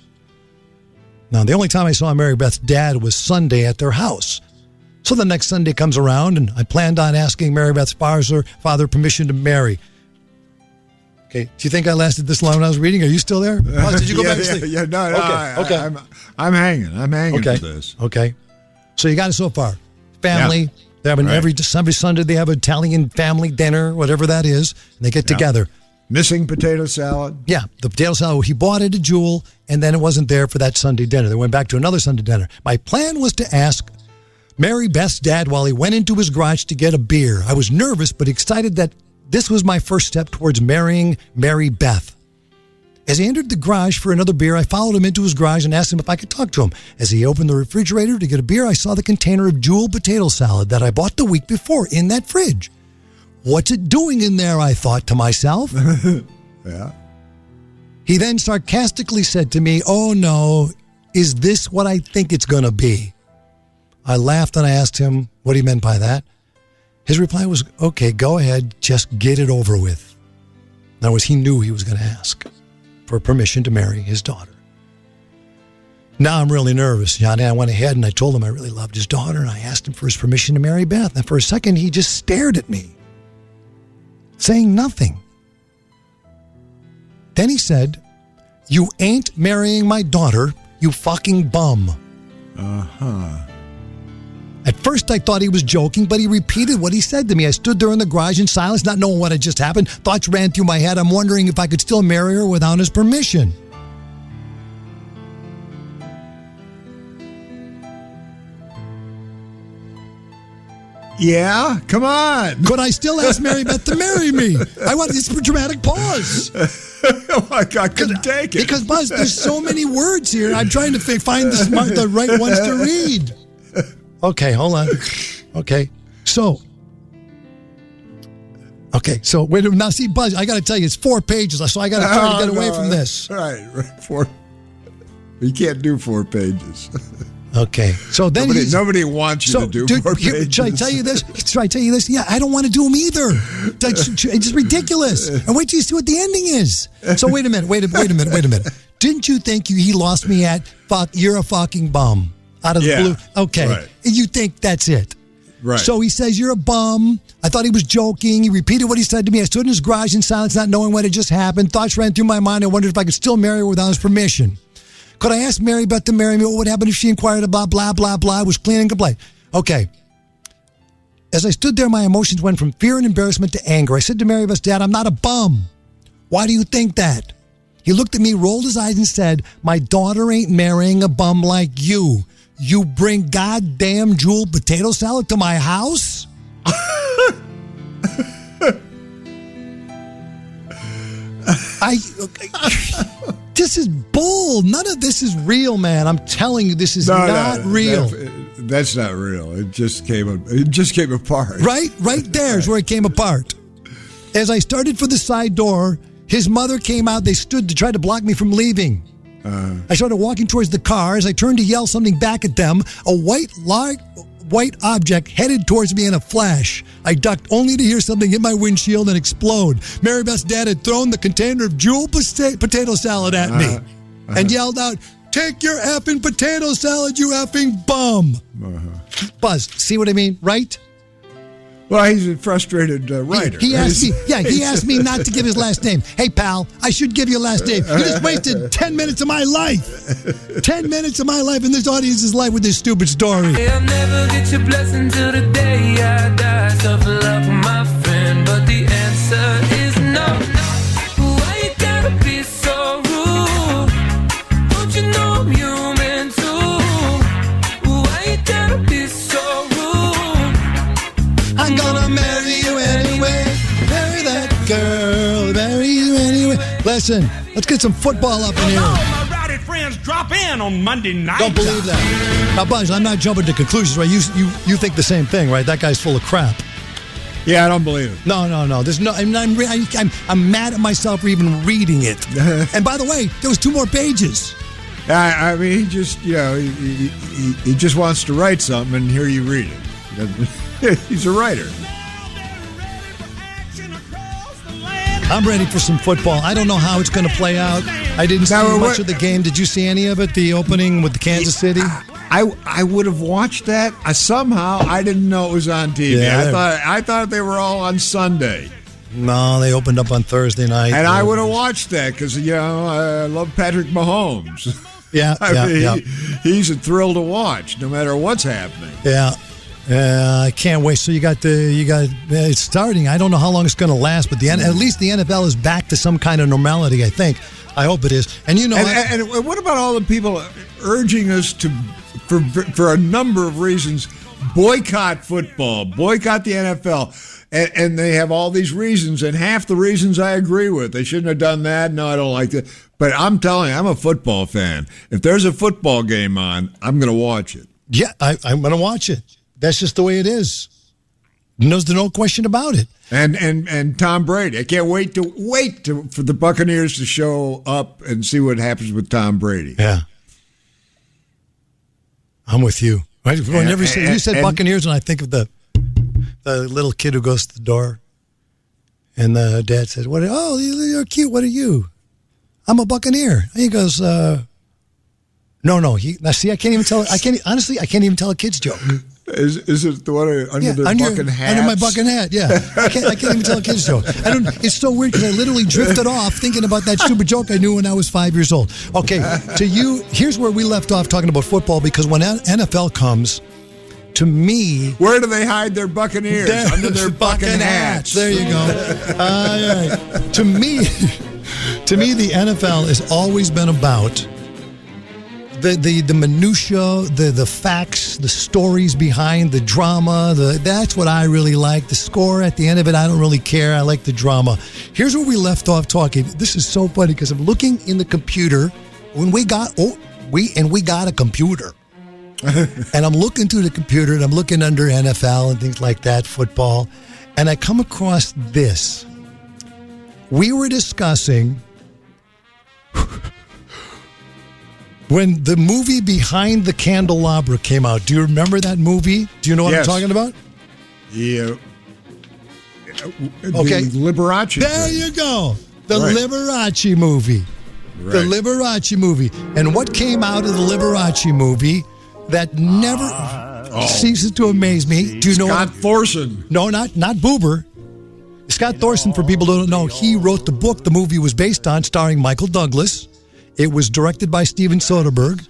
Now, the only time I saw Mary Beth's dad was Sunday at their house. So the next Sunday comes around, and I planned on asking Mary Beth's father permission to marry. Okay, do you think I lasted this long when I was reading? Are you still there? Did you go back to sleep? Yeah, no, okay. I'm hanging okay. for this. Okay. So you got it so far. Family. Yeah. They have every Sunday they have an Italian family dinner, whatever that is, and they get together. Missing potato salad? Yeah, the potato salad. He bought it at Jewel, and then it wasn't there for that Sunday dinner. They went back to another Sunday dinner. My plan was to ask Mary Beth's dad while he went into his garage to get a beer. I was nervous, but excited that this was my first step towards marrying Mary Beth. As he entered the garage for another beer, I followed him into his garage and asked him if I could talk to him. As he opened the refrigerator to get a beer, I saw the container of Jewel potato salad that I bought the week before in that fridge. What's it doing in there, I thought to myself. Yeah. He then sarcastically said to me, "Oh no, is this what I think it's going to be?" I laughed and I asked him what he meant by that. His reply was, "Okay, go ahead, just get it over with." In other words, he knew he was going to ask for permission to marry his daughter. Now I'm really nervous, Johnny. I went ahead and I told him I really loved his daughter, and I asked him for his permission to marry Beth. And for a second, he just stared at me, saying nothing. Then he said, "You ain't marrying my daughter, you fucking bum." Uh-huh. At first, I thought he was joking, but he repeated what he said to me. I stood there in the garage in silence, not knowing what had just happened. Thoughts ran through my head. I'm wondering if I could still marry her without his permission. Yeah, come on. Could I still ask Mary Beth to marry me? I want this dramatic pause. I couldn't take it. Because, Buzz, there's so many words here. I'm trying to find the right ones to read. Okay, hold on. Okay, so wait a minute. Now, see, Buzz, I got to tell you, it's 4 pages, so I got to try to get away from this. Right. 4. You can't do 4 pages. Okay, so then nobody wants you to do 4 pages. Should I tell you this? Yeah, I don't want to do them either. It's ridiculous. And wait till you see what the ending is. So wait a minute. Didn't you think he lost me at fuck? You're a fucking bum. Out of the blue. Okay. Right. And you think that's it. Right. So he says, "You're a bum." I thought he was joking. He repeated what he said to me. I stood in his garage in silence, not knowing what had just happened. Thoughts ran through my mind. I wondered if I could still marry her without his permission. Could I ask Mary Beth to marry me? What would happen if she inquired about blah, blah, blah? I was clean and complete. Okay. As I stood there, my emotions went from fear and embarrassment to anger. I said to Mary Beth's dad, "I'm not a bum. Why do you think that?" He looked at me, rolled his eyes, and said, "My daughter ain't marrying a bum like you. You bring goddamn Jewel potato salad to my house?" This is bull. None of this is real, man. I'm telling you, this is not real. That's not real. It just came apart. Right there is where it came apart. As I started for the side door, his mother came out. They stood to try to block me from leaving. I started walking towards the car. As I turned to yell something back at them, a white object headed towards me in a flash. I ducked only to hear something hit my windshield and explode. Mary Beth's dad had thrown the container of Jewel potato salad at me and yelled out, Take your effing potato salad, you effing bum. Buzz, see what I mean, right? Well, he's a frustrated writer. He asked me. Yeah, he asked me not to give his last name. Hey, pal, I should give you a last name. You just wasted 10 minutes of my life. 10 minutes of my life in this audience's life with this stupid story. I'll never get your blessing till the day I die. Suffer love, my friend, but the answer is no. Why you gotta be so rude? Don't you know I'm human too? Why you gotta be so rude? I'm gonna marry you anyway. Marry that girl. Marry you anyway. Listen, let's get some football up in here. My rowdy friends drop in on Monday night. Don't believe that. Now, Buzz, I'm not jumping to conclusions, right? You think the same thing, right? That guy's full of crap. Yeah, I don't believe it. No. There's no. I'm mad at myself for even reading it. And by the way, there was 2 more pages. I mean, he just, he just wants to write something, and here you read it. He's a writer. I'm ready for some football. I don't know how it's going to play out. I didn't see much of the game. Did you see any of it? The opening with the Kansas City? I would have watched that. Somehow I didn't know it was on TV. Yeah, I thought they were all on Sunday. No, they opened up on Thursday night. And I would have watched that because, I love Patrick Mahomes. Yeah, he's a thrill to watch no matter what's happening. Yeah. I can't wait. So it's starting. I don't know how long it's going to last, but at least the NFL is back to some kind of normality, I think. I hope it is. And and what about all the people urging us to, for a number of reasons, boycott football, boycott the NFL? And they have all these reasons, and half the reasons I agree with. They shouldn't have done that. No, I don't like that. But I'm telling you, I'm a football fan. If there's a football game on, I'm going to watch it. Yeah, I'm going to watch it. That's just the way it is. There's no question about it. And Tom Brady. I can't wait for the Buccaneers to show up and see what happens with Tom Brady. Yeah. I'm with you. Right? Whenever you said Buccaneers, and I think of the little kid who goes to the door, and the dad says, "Oh, you're cute. What are you?" "I'm a Buccaneer." And he goes, "No." Now see, I can't even tell. I can't even tell a kid's joke. Is it the one under their bucking hat? Under my bucking hat, yeah. I can't even tell a kid's joke. It's so weird because I literally drifted off thinking about that stupid joke I knew when I was 5 years old. Okay, to you, here's where we left off talking about football, because when NFL comes, to me... Where do they hide their Buccaneers? Under their bucking hats. There you go. All right. To me, the NFL has always been about... The minutia, the facts, the stories behind the drama, that's what I really like. The score at the end of it, I don't really care. I like the drama. Here's where we left off talking. This is so funny because I'm looking in the computer when we got a computer. And I'm looking through the computer and I'm looking under NFL and things like that, football, and I come across this. We were discussing when the movie Behind the Candelabra came out. Do you remember that movie? Do you know what I'm talking about? Yeah. Okay. The Liberace. There you go. The Liberace movie. Right. The Liberace movie. And what came out of the Liberace movie that never ceases to amaze me? Do you know Scott Thorson? No, not Boober. Scott Thorson, for people who don't know, he wrote the book the movie was based on, starring Michael Douglas. It was directed by Steven Soderbergh,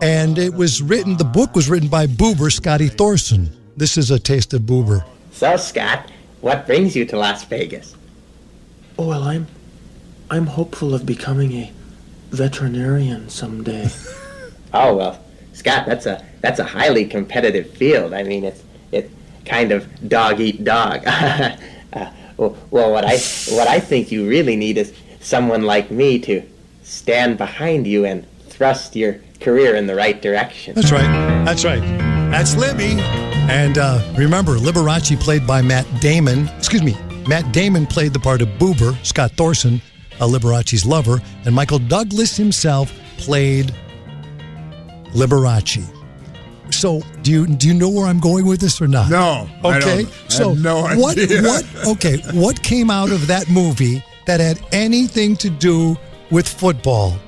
and the book was written by Boober, Scotty Thorson. This is a taste of Boober. So, Scott, what brings you to Las Vegas? Oh, well, I'm hopeful of becoming a veterinarian someday. Oh, well, Scott, that's a highly competitive field. I mean, it's kind of dog eat dog. Well, what I think you really need is someone like me to stand behind you and thrust your career in the right direction. That's right. That's Libby. And remember, Liberace played by Matt Damon. Matt Damon played the part of Boober, Scott Thorson, Liberace's lover, and Michael Douglas himself played Liberace. So, do you know where I'm going with this or not? No. Okay. I have no idea. What came out of that movie that had anything to do with football?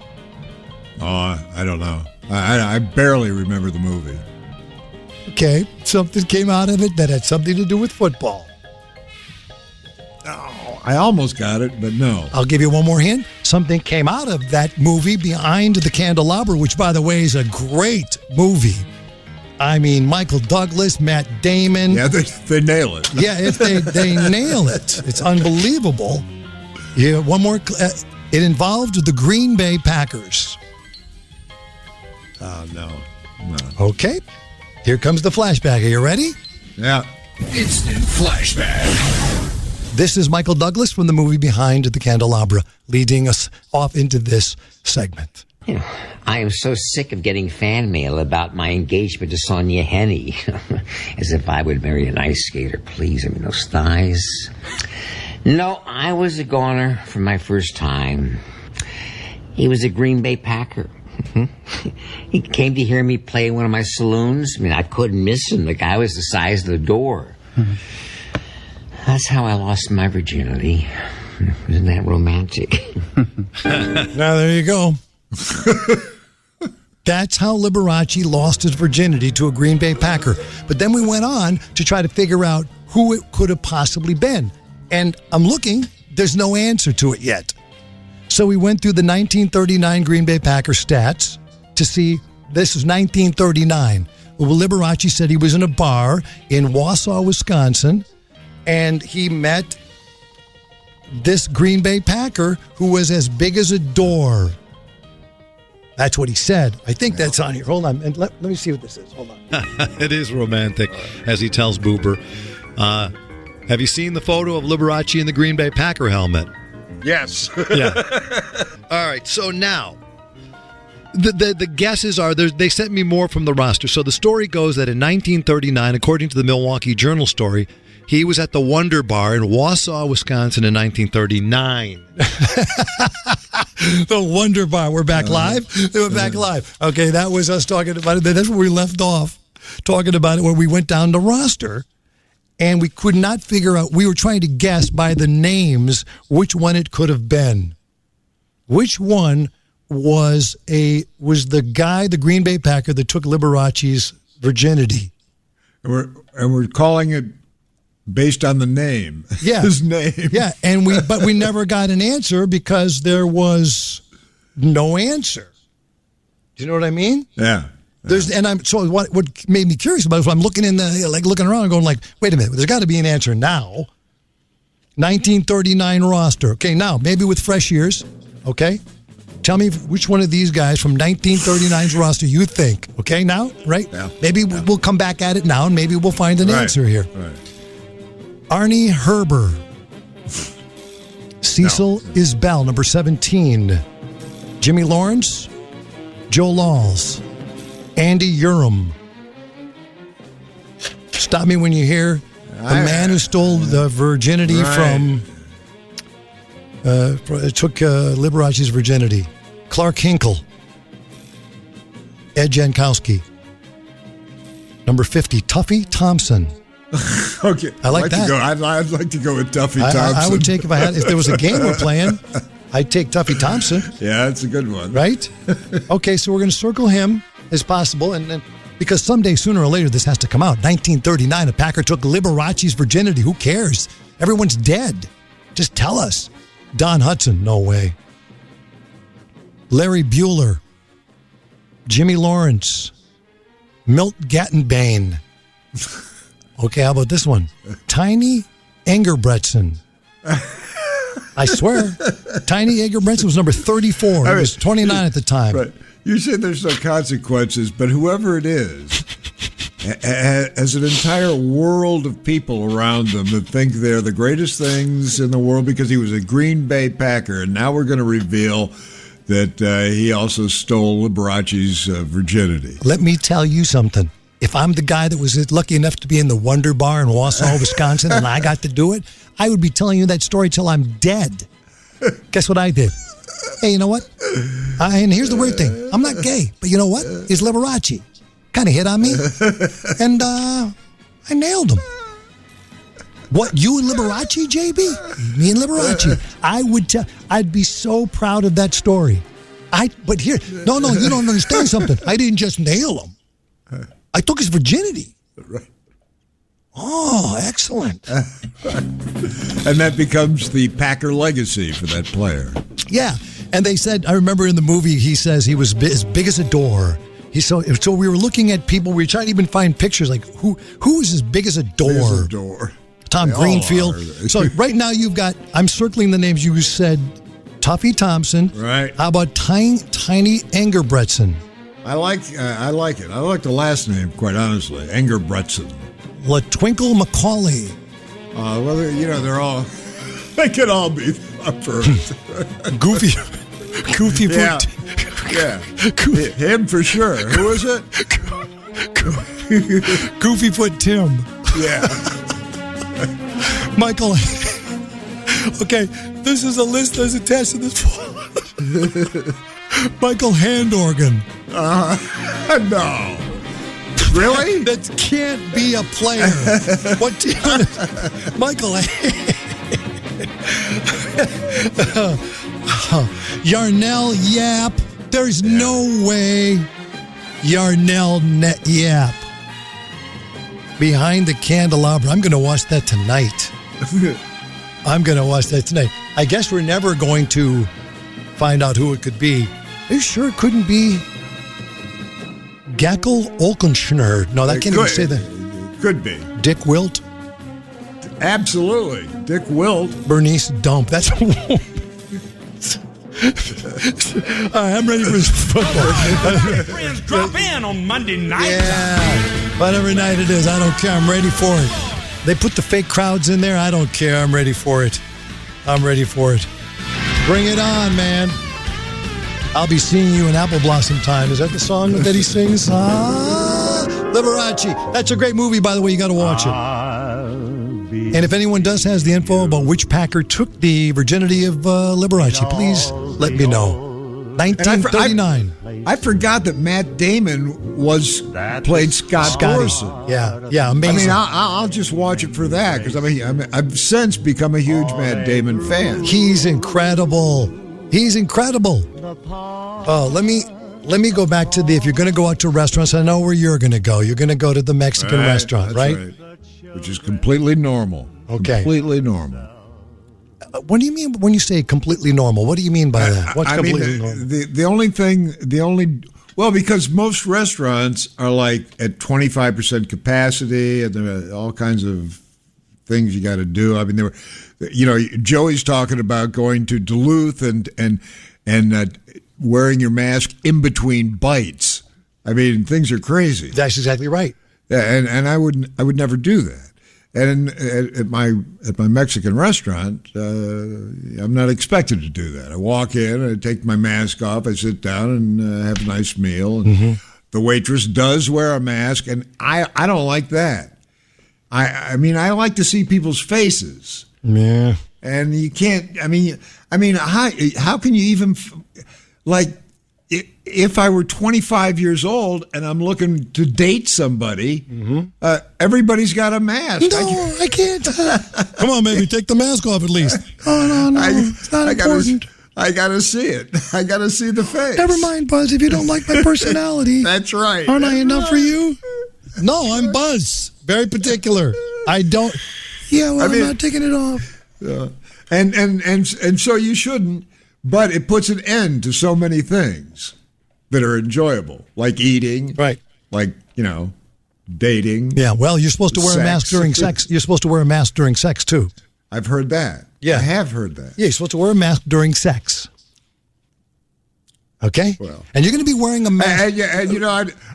Oh, I don't know. I barely remember the movie. Okay, something came out of it that had something to do with football. Oh, I almost got it, but no. I'll give you one more hint. Something came out of that movie, Behind the Candelabra, which, by the way, is a great movie. I mean, Michael Douglas, Matt Damon. Yeah, they nail it. Yeah, they nail it. It's unbelievable. Yeah, one more. It involved the Green Bay Packers. Oh, no. Okay. Here comes the flashback. Are you ready? Yeah. Instant flashback. This is Michael Douglas from the movie Behind the Candelabra, leading us off into this segment. You know, I am so sick of getting fan mail about my engagement to Sonia Henney. As if I would marry an ice skater, please. I mean, those thighs. No, I was a goner from my first time. He was a Green Bay Packer. He came to hear me play in one of my saloons. I mean, I couldn't miss him. The guy was the size of the door. That's how I lost my virginity. Isn't that romantic? Now, there you go. That's how Liberace lost his virginity to a Green Bay Packer. But then we went on to try to figure out who it could have possibly been. And I'm looking, there's no answer to it yet. So we went through the 1939 Green Bay Packer stats to see, this is 1939. Well, Liberace said he was in a bar in Wausau, Wisconsin, and he met this Green Bay Packer who was as big as a door. That's what he said. I think that's on here. Hold on. And let me see what this is. Hold on. It is romantic, as he tells Boober. Have you seen the photo of Liberace in the Green Bay Packer helmet? Yes. Yeah. All right. So now, the guesses are, they sent me more from the roster. So the story goes that in 1939, according to the Milwaukee Journal story, he was at the Wonder Bar in Wausau, Wisconsin in 1939. The Wonder Bar. We're back live? We're back live. Okay, that was us talking about it. That's where we left off, talking about it, where we went down the roster, and we could not figure out. We were trying to guess by the names which one it could have been. Which one was the guy, the Green Bay Packer, that took Liberace's virginity? And we're calling it based on the name. Yeah. His name. Yeah, but we never got an answer because there was no answer. Do you know what I mean? Yeah. So what made me curious about it was I'm looking looking around and going like, wait a minute, there's got to be an answer now. 1939 roster. Okay, now maybe with fresh ears. Okay, tell me which one of these guys from 1939's roster you think. Okay, now, right? Yeah. Maybe we'll come back at it now and maybe we'll find an answer here. Right. Arnie Herber. Cecil Isbell, number 17. Jimmy Lawrence. Joe Laws. Andy Urim. Stop me when you hear the man who stole the virginity took Liberace's virginity. Clark Hinkle. Ed Jankowski. Number 50, Tuffy Thompson. Okay, I like that. I'd like to go with Tuffy Thompson. I would take if there was a game we're playing, I'd take Tuffy Thompson. Yeah, that's a good one. Right? Okay, so we're going to circle him as possible, and then because someday, sooner or later, this has to come out. 1939, a Packer took Liberace's virginity. Who cares? Everyone's dead. Just tell us. Don Hudson, no way. Larry Bueller. Jimmy Lawrence. Milt Gattenbane. Okay, how about this one? Tiny Engerbretson. I swear. Tiny Engerbretson was number 34. He was 29 at the time. Right. You said there's no consequences, but whoever it is has an entire world of people around them that think they're the greatest things in the world because he was a Green Bay Packer. And now we're going to reveal that he also stole Liberace's virginity. Let me tell you something. If I'm the guy that was lucky enough to be in the Wonder Bar in Wausau, Wisconsin, and I got to do it, I would be telling you that story till I'm dead. Guess what I did? Hey, you know what? And here's the weird thing. I'm not gay, but you know what? It's Liberace. Kind of hit on me. And I nailed him. What, you and Liberace, JB? Me and Liberace. I'd be so proud of that story. But here, no, you don't understand something. I didn't just nail him. I took his virginity. Right. Oh, excellent. And that becomes the Packer legacy for that player. Yeah. And they said, I remember in the movie, he says he was as big as a door. So we were looking at people, we were trying to even find pictures like who is as big as a door? Big as a door. Tom They all Greenfield. are. So right now I'm circling the names you said. Tuffy Thompson. Right. How about Tiny Engerbretson? I like it. I like the last name, quite honestly. Engerbretson. LaTwinkle Macaulay. Well, they're all, they could all be first. Goofy Yeah. Foot. Yeah. Him for sure. Who is it? Goofy Foot Tim. Yeah. Michael. Okay, this is a list that's attached to this form. Michael Handorgan. No. Really? That can't be a player. What team? Michael. Yarnell Yap. There's no way Yarnell Yap. Behind the Candelabra. I'm going to watch that tonight. I guess we're never going to find out who it could be. Are you sure it couldn't be Gackel Olkenschner? No, that can't even say that. Could be. Dick Wilt? Absolutely. Dick Wilt. Bernice Dump. That's... I'm ready for this football. Friends, drop in on Monday night. Yeah. Whatever night it is, I don't care. I'm ready for it. They put the fake crowds in there. I don't care. I'm ready for it. Bring it on, man. I'll be seeing you in Apple Blossom Time. Is that the song that he sings? Liberace. That's a great movie, by the way. You got to watch it. And if anyone has the info about which Packer took the virginity of Liberace, please let me know. 1939. I forgot that Matt Damon played Scott Dorson. Yeah, amazing. I mean, I'll just watch it for that because I've since become a huge Matt Damon fan. He's incredible. Oh, let me go back to if you're going to go out to restaurants, I know where you're going to go. You're going to go to the Mexican restaurant, right? Which is completely normal. Okay. Completely normal. What do you mean when you say completely normal? What do you mean by that? What's completely normal? Because most restaurants are like at 25% capacity, and there are all kinds of things you got to do. I mean, Joey's talking about going to Duluth and wearing your mask in between bites. I mean, things are crazy. That's exactly right. Yeah, and I would never do that. And at my Mexican restaurant, I'm not expected to do that. I walk in, I take my mask off, I sit down and have a nice meal. And the waitress does wear a mask, and I don't like that. I mean, I like to see people's faces. Yeah. And you can't. I mean, how can you even if I were 25 years old and I'm looking to date somebody, everybody's got a mask. No, I can't. Come on, baby, take the mask off at least. Oh, no, it's not important. I got to see it. I got to see the face. Never mind, Buzz, if you don't like my personality. That's right. Aren't I enough for you? No, I'm Buzz. Very particular. I don't. Yeah, well, I'm not taking it off. And so you shouldn't. But it puts an end to so many things that are enjoyable, like eating, right? Like, dating. Yeah, well, you're supposed to wear a mask during sex. You're supposed to wear a mask during sex, too. I've heard that. Yeah. I have heard that. Yeah, you're supposed to wear a mask during sex. Okay? Well. And you're going to be wearing a mask.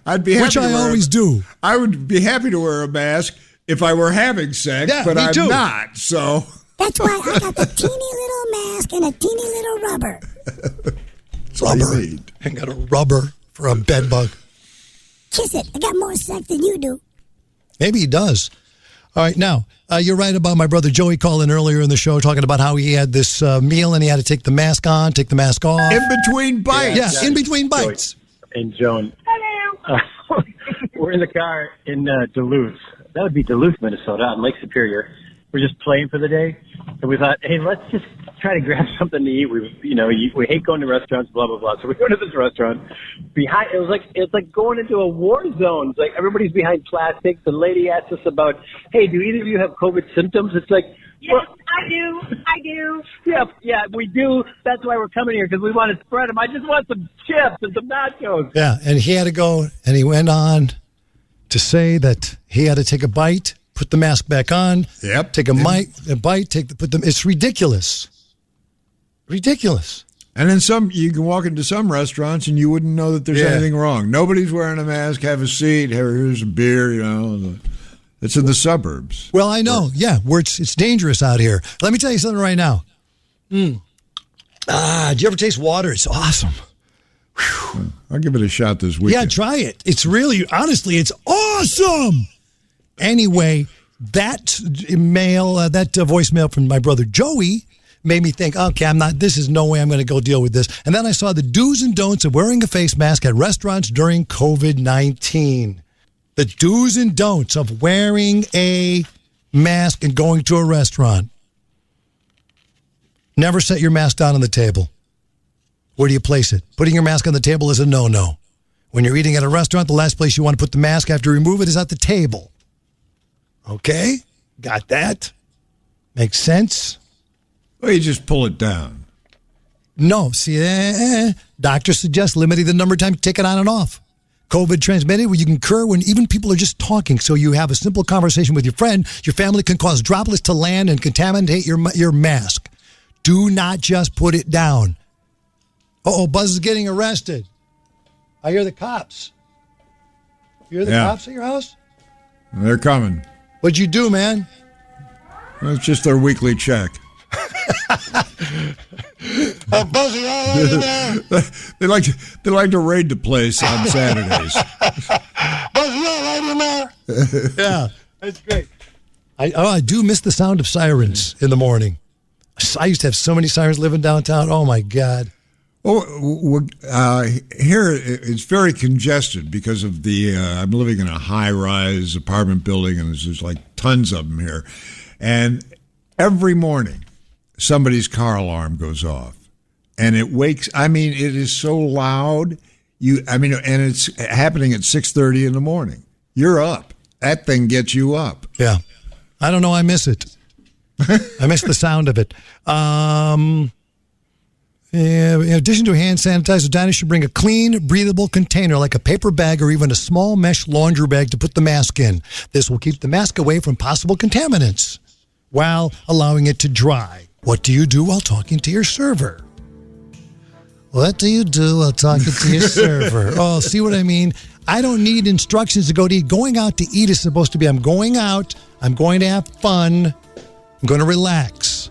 I'd be happy which I always do. I would be happy to wear a mask if I were having sex, but I'm not, so... That's why I got the teeny little mask and a teeny little rubber. Rubber. I got a rubber for a bed bug. Kiss it. I got more sex than you do. Maybe he does. All right, now, you're right about my brother Joey calling earlier in the show talking about how he had this meal and he had to take the mask on, take the mask off. In between bites. Yeah, in between bites. Joey and Joan. Hello. We're in the car in Duluth. That would be Duluth, Minnesota, on Lake Superior. were just playing for the day. And we thought, hey, let's just try to grab something to eat. We hate going to restaurants, blah, blah, blah. So we go to this restaurant. It's like going into a war zone. It's like everybody's behind plastic. The lady asked us about, hey, do either of you have COVID symptoms? It's like, yes, I do. Yeah, we do. That's why we're coming here, because we want to spread them. I just want some chips and some nachos. Yeah, and he had to go, and he went on to say that he had to take a bite, put the mask back on. Yep. Take a bite. It's ridiculous. Ridiculous. And then you can walk into some restaurants and you wouldn't know that there's anything wrong. Nobody's wearing a mask. Have a seat. Here's a beer. It's in the suburbs. Well, I know. Yeah, where it's dangerous out here. Let me tell you something right now. Did you ever taste water? It's awesome. Whew. I'll give it a shot this weekend. Yeah, try it. It's honestly, it's awesome. Anyway, that voicemail from my brother Joey made me think, okay, this is no way I'm going to go deal with this. And then I saw the do's and don'ts of wearing a face mask at restaurants during COVID-19. The do's and don'ts of wearing a mask and going to a restaurant. Never set your mask down on the table. Where do you place it? Putting your mask on the table is a no-no. When you're eating at a restaurant, the last place you want to put the mask after you remove it is at the table. Okay? Got that? Makes sense? Well, you just pull it down. No. See, doctors suggest limiting the number of times you take it on and off. COVID transmitted, where you can occur when even people are just talking. So you have a simple conversation with your friend. Your family can cause droplets to land and contaminate your mask. Do not just put it down. Buzz is getting arrested. I hear the cops. You hear the cops at your house? They're coming. What'd you do, man? Well, it's just their weekly check. Buzzy, all right in there? They like to raid the place on Saturdays. Buzzy, all right in there? Yeah, that's great. I do miss the sound of sirens in the morning. I used to have so many sirens living downtown. Oh my God. Well, here it's very congested because of I'm living in a high-rise apartment building, and there's just like tons of them here. And every morning, somebody's car alarm goes off, and it wakes. I mean, it is so loud. And it's happening at 6:30 in the morning. You're up. That thing gets you up. Yeah, I don't know. I miss it. I miss the sound of it. In addition to hand sanitizer, diners should bring a clean, breathable container like a paper bag or even a small mesh laundry bag to put the mask in. This will keep the mask away from possible contaminants while allowing it to dry. What do you do while talking to your server? What do you do while talking to your server? Oh, see what I mean? I don't need instructions to go to eat. Going out to eat is supposed to be, I'm going out, I'm going to have fun, I'm going to relax.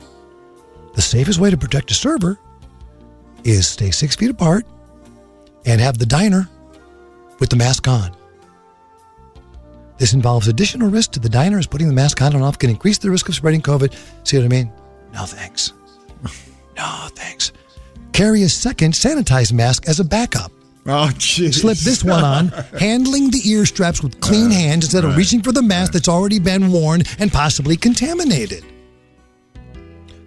The safest way to protect a server is stay 6 feet apart and have the diner with the mask on. This involves additional risk to the diner as putting the mask on and off can increase the risk of spreading COVID. See what I mean? No, thanks. No, thanks. Carry a second sanitized mask as a backup. Oh, jeez. Slip this one on, handling the ear straps with clean hands instead of reaching for the mask that's already been worn and possibly contaminated.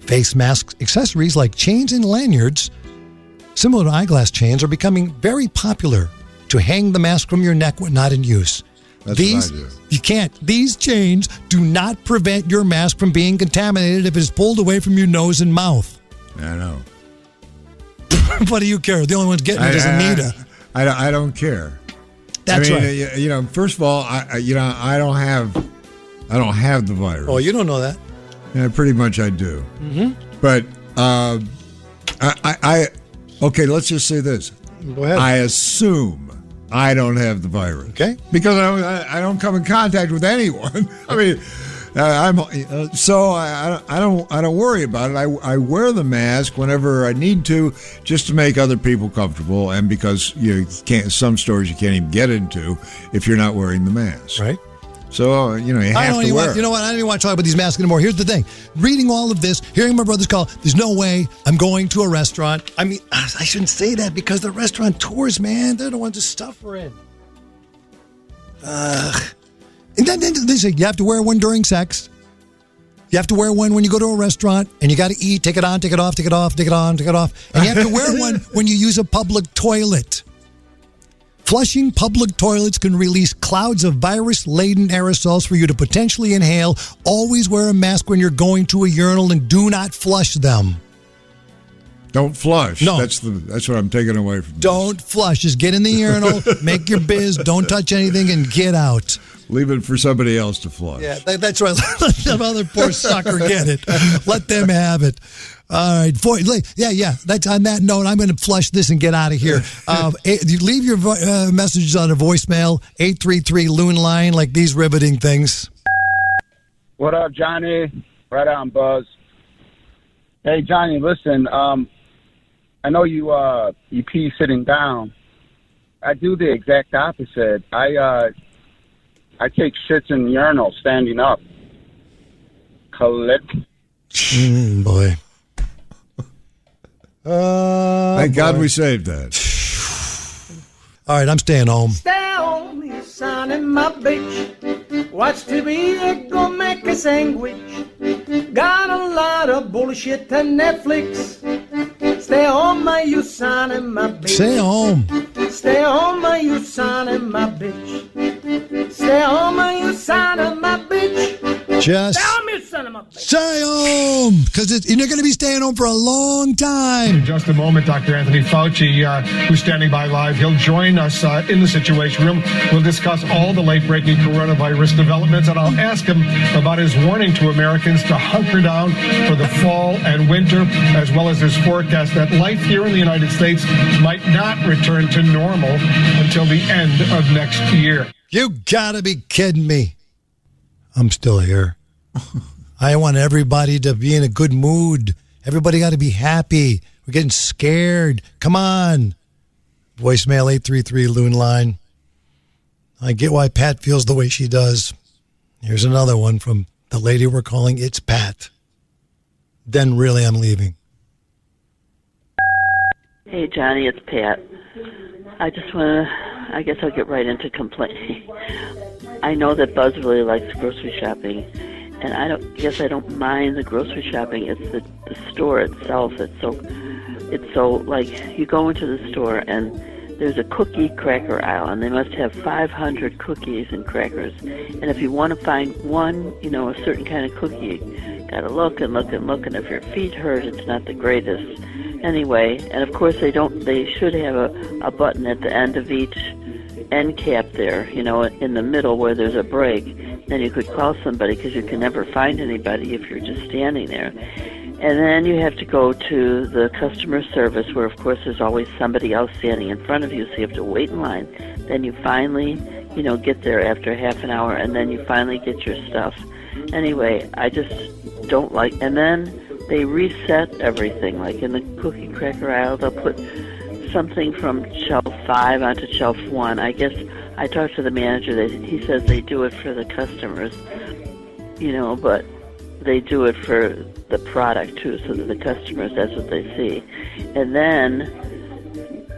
Face mask accessories like chains and lanyards, similar to eyeglass chains, are becoming very popular to hang the mask from your neck when not in use. That's what I do. You can't. These chains do not prevent your mask from being contaminated if it is pulled away from your nose and mouth. I know. What do you care? The only one's getting it doesn't need it. I don't care. That's right. First of all, I don't have the virus. Oh, you don't know that. Yeah, pretty much I do. Mm-hmm. But okay, let's just say this. Go ahead. I assume I don't have the virus. Okay. Because I don't come in contact with anyone. I mean, I don't worry about it. I wear the mask whenever I need to, just to make other people comfortable, and because you can't, some stores you can't even get into if you're not wearing the mask. Right. So, you have to wear it. You know what? I don't even want to talk about these masks anymore. Here's the thing. Reading all of this, hearing my brother's call, there's no way I'm going to a restaurant. I mean, I shouldn't say that because the restaurateurs, man, they're the ones who stuff are in. And then they say you have to wear one during sex. You have to wear one when you go to a restaurant, and you got to eat. Take it on, take it off, take it off, take it on, take it off. And you have to wear one when you use a public toilet. Flushing public toilets can release clouds of virus-laden aerosols for you to potentially inhale. Always wear a mask when you're going to a urinal, and do not flush them. Don't flush. No. That's what I'm taking away from this. Don't flush. Just get in the urinal, make your biz, don't touch anything, and get out. Leave it for somebody else to flush. Yeah, that's right. Let that other poor sucker get it. Let them have it. All right. Yeah. That's on that note. I'm going to flush this and get out of here. You leave your messages on a voicemail, 833-LOON line, like these riveting things. What up, Johnny? Right on, Buzz. Hey, Johnny, listen. I know you pee sitting down. I do the exact opposite. I take shits in urinal standing up. Collect. Boy. Thank God we saved that. All right, I'm staying home. Stay home, you son of my bitch. Watch TV, go make a sandwich. Got a lot of bullshit on Netflix. Stay home, my you son of my bitch. Stay home. Stay home, my you son of my bitch. Stay home, my you son of my bitch. Just stay home, you son of my bitch. Stay home, because you're going to be staying home for a long time. In just a moment, Dr. Anthony Fauci, who's standing by live, he'll join us in the Situation Room. We'll discuss all the late-breaking coronavirus developments, and I'll ask him about his warning to Americans to hunker down for the fall and winter, as well as his forecast that life here in the United States might not return to normal until the end of next year. You gotta be kidding me. I'm still here. I want everybody to be in a good mood. Everybody got to be happy. We're getting scared. Come on. Voicemail 833-LOON line. I get why Pat feels the way she does. Here's another one from the lady we're calling It's Pat. Then really I'm leaving. Hey, Johnny, it's Pat. I just want to, I guess I'll get right into complaining. I know that Buzz really likes grocery shopping, and I don't mind the grocery shopping. It's the store itself. It's so like you go into the store and there's a cookie cracker aisle, and they must have 500 cookies and crackers. And if you want to find one, a certain kind of cookie, you gotta look and look and look. And if your feet hurt, it's not the greatest. Anyway, and of course they should have a button at the end of each end cap there, in the middle where there's a break. Then you could call somebody, because you can never find anybody if you're just standing there. And then you have to go to the customer service, where of course there's always somebody else standing in front of you, so you have to wait in line. Then you finally, get there after half an hour, and then you finally get your stuff. Anyway, I just don't like, and then they reset everything. Like in the cookie cracker aisle, they'll put something from shelf 5 onto shelf 1. I guess I talked to the manager. He says they do it for the customers, but they do it for the product too, so that the customers, that's what they see. And then,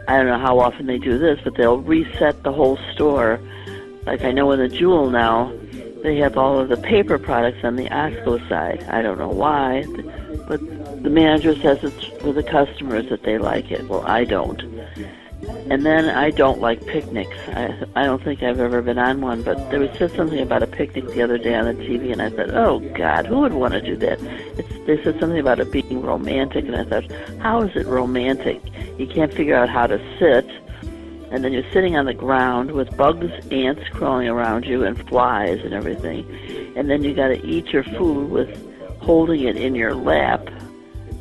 I don't know how often they do this, but they'll reset the whole store. Like I know in the Jewel now, they have all of the paper products on the Osco side. I don't know why, but the manager says it's for the customers that they like it. Well, I don't. And then I don't like picnics. I don't think I've ever been on one, but there was just something about a picnic the other day on the TV, and I thought, oh, God, who would want to do that? They said something about it being romantic, and I thought, how is it romantic? You can't figure out how to sit, and then you're sitting on the ground with bugs, ants crawling around you, and flies and everything. And then you got to eat your food with holding it in your lap,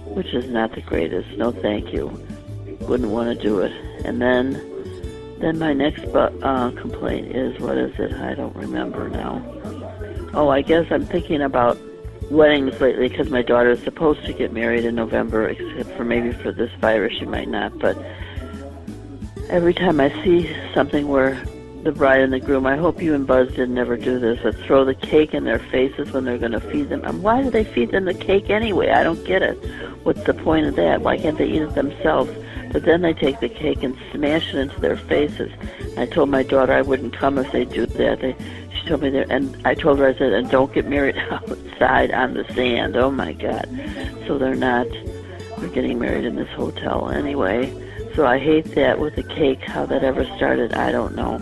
which is not the greatest. No, thank you. Wouldn't want to do it. And then my next complaint is, what is it? I don't remember now. Oh, I guess I'm thinking about weddings lately, because my daughter is supposed to get married in November, except for maybe for this virus she might not. But every time I see something where the bride and the groom, I hope you and Buzz didn't ever do this, but throw the cake in their faces when they're going to feed them. Why do they feed them the cake anyway? I don't get it. What's the point of that? Why can't they eat it themselves? But then they take the cake and smash it into their faces. I told my daughter I wouldn't come if they do that. she told me there, and I told her, I said, and don't get married outside on the sand. Oh my God! So they're getting married in this hotel anyway. So I hate that with the cake. How that ever started, I don't know.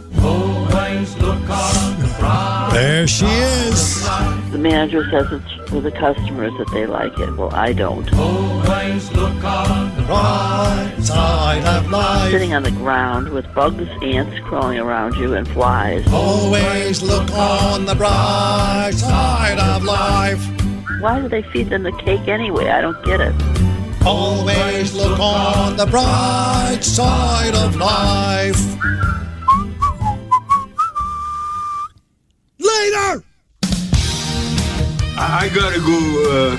There she is. The manager says it's for the customers that they like it. Well, I don't. Always look on the bright side of life. Sitting on the ground with bugs, ants crawling around you, and flies. Always look on the bright side of life. Why do they feed them the cake anyway? I don't get it. Always look on the bright side of life. Later! I gotta go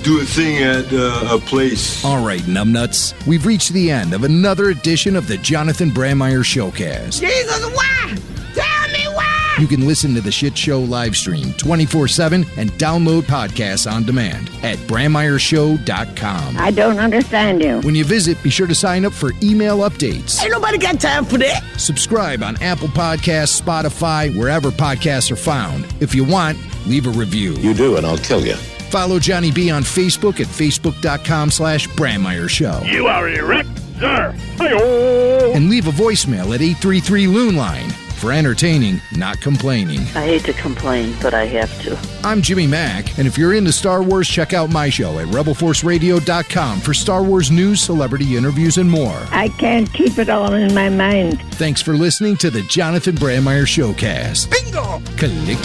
do a thing at a place. All right, numbnuts. We've reached the end of another edition of the Jonathan Brandmeier Showcast. Jesus, why? Tell me why! You can listen to the shit show live stream 24/7 and download podcasts on demand at BrandmeierShow.com. I don't understand you. When you visit, be sure to sign up for email updates. Ain't nobody got time for that. Subscribe on Apple Podcasts, Spotify, wherever podcasts are found. If you want, leave a review. You do, and I'll kill you. Follow Johnny B on Facebook at Facebook.com/Brandmeier Show. You are erect, sir. And leave a voicemail at 833-LOON line for entertaining, not complaining. I hate to complain, but I have to. I'm Jimmy Mack, and if you're into Star Wars, check out my show at RebelForceRadio.com for Star Wars news, celebrity interviews, and more. I can't keep it all in my mind. Thanks for listening to the Jonathan Brandmeier Showcast. Bingo! Click.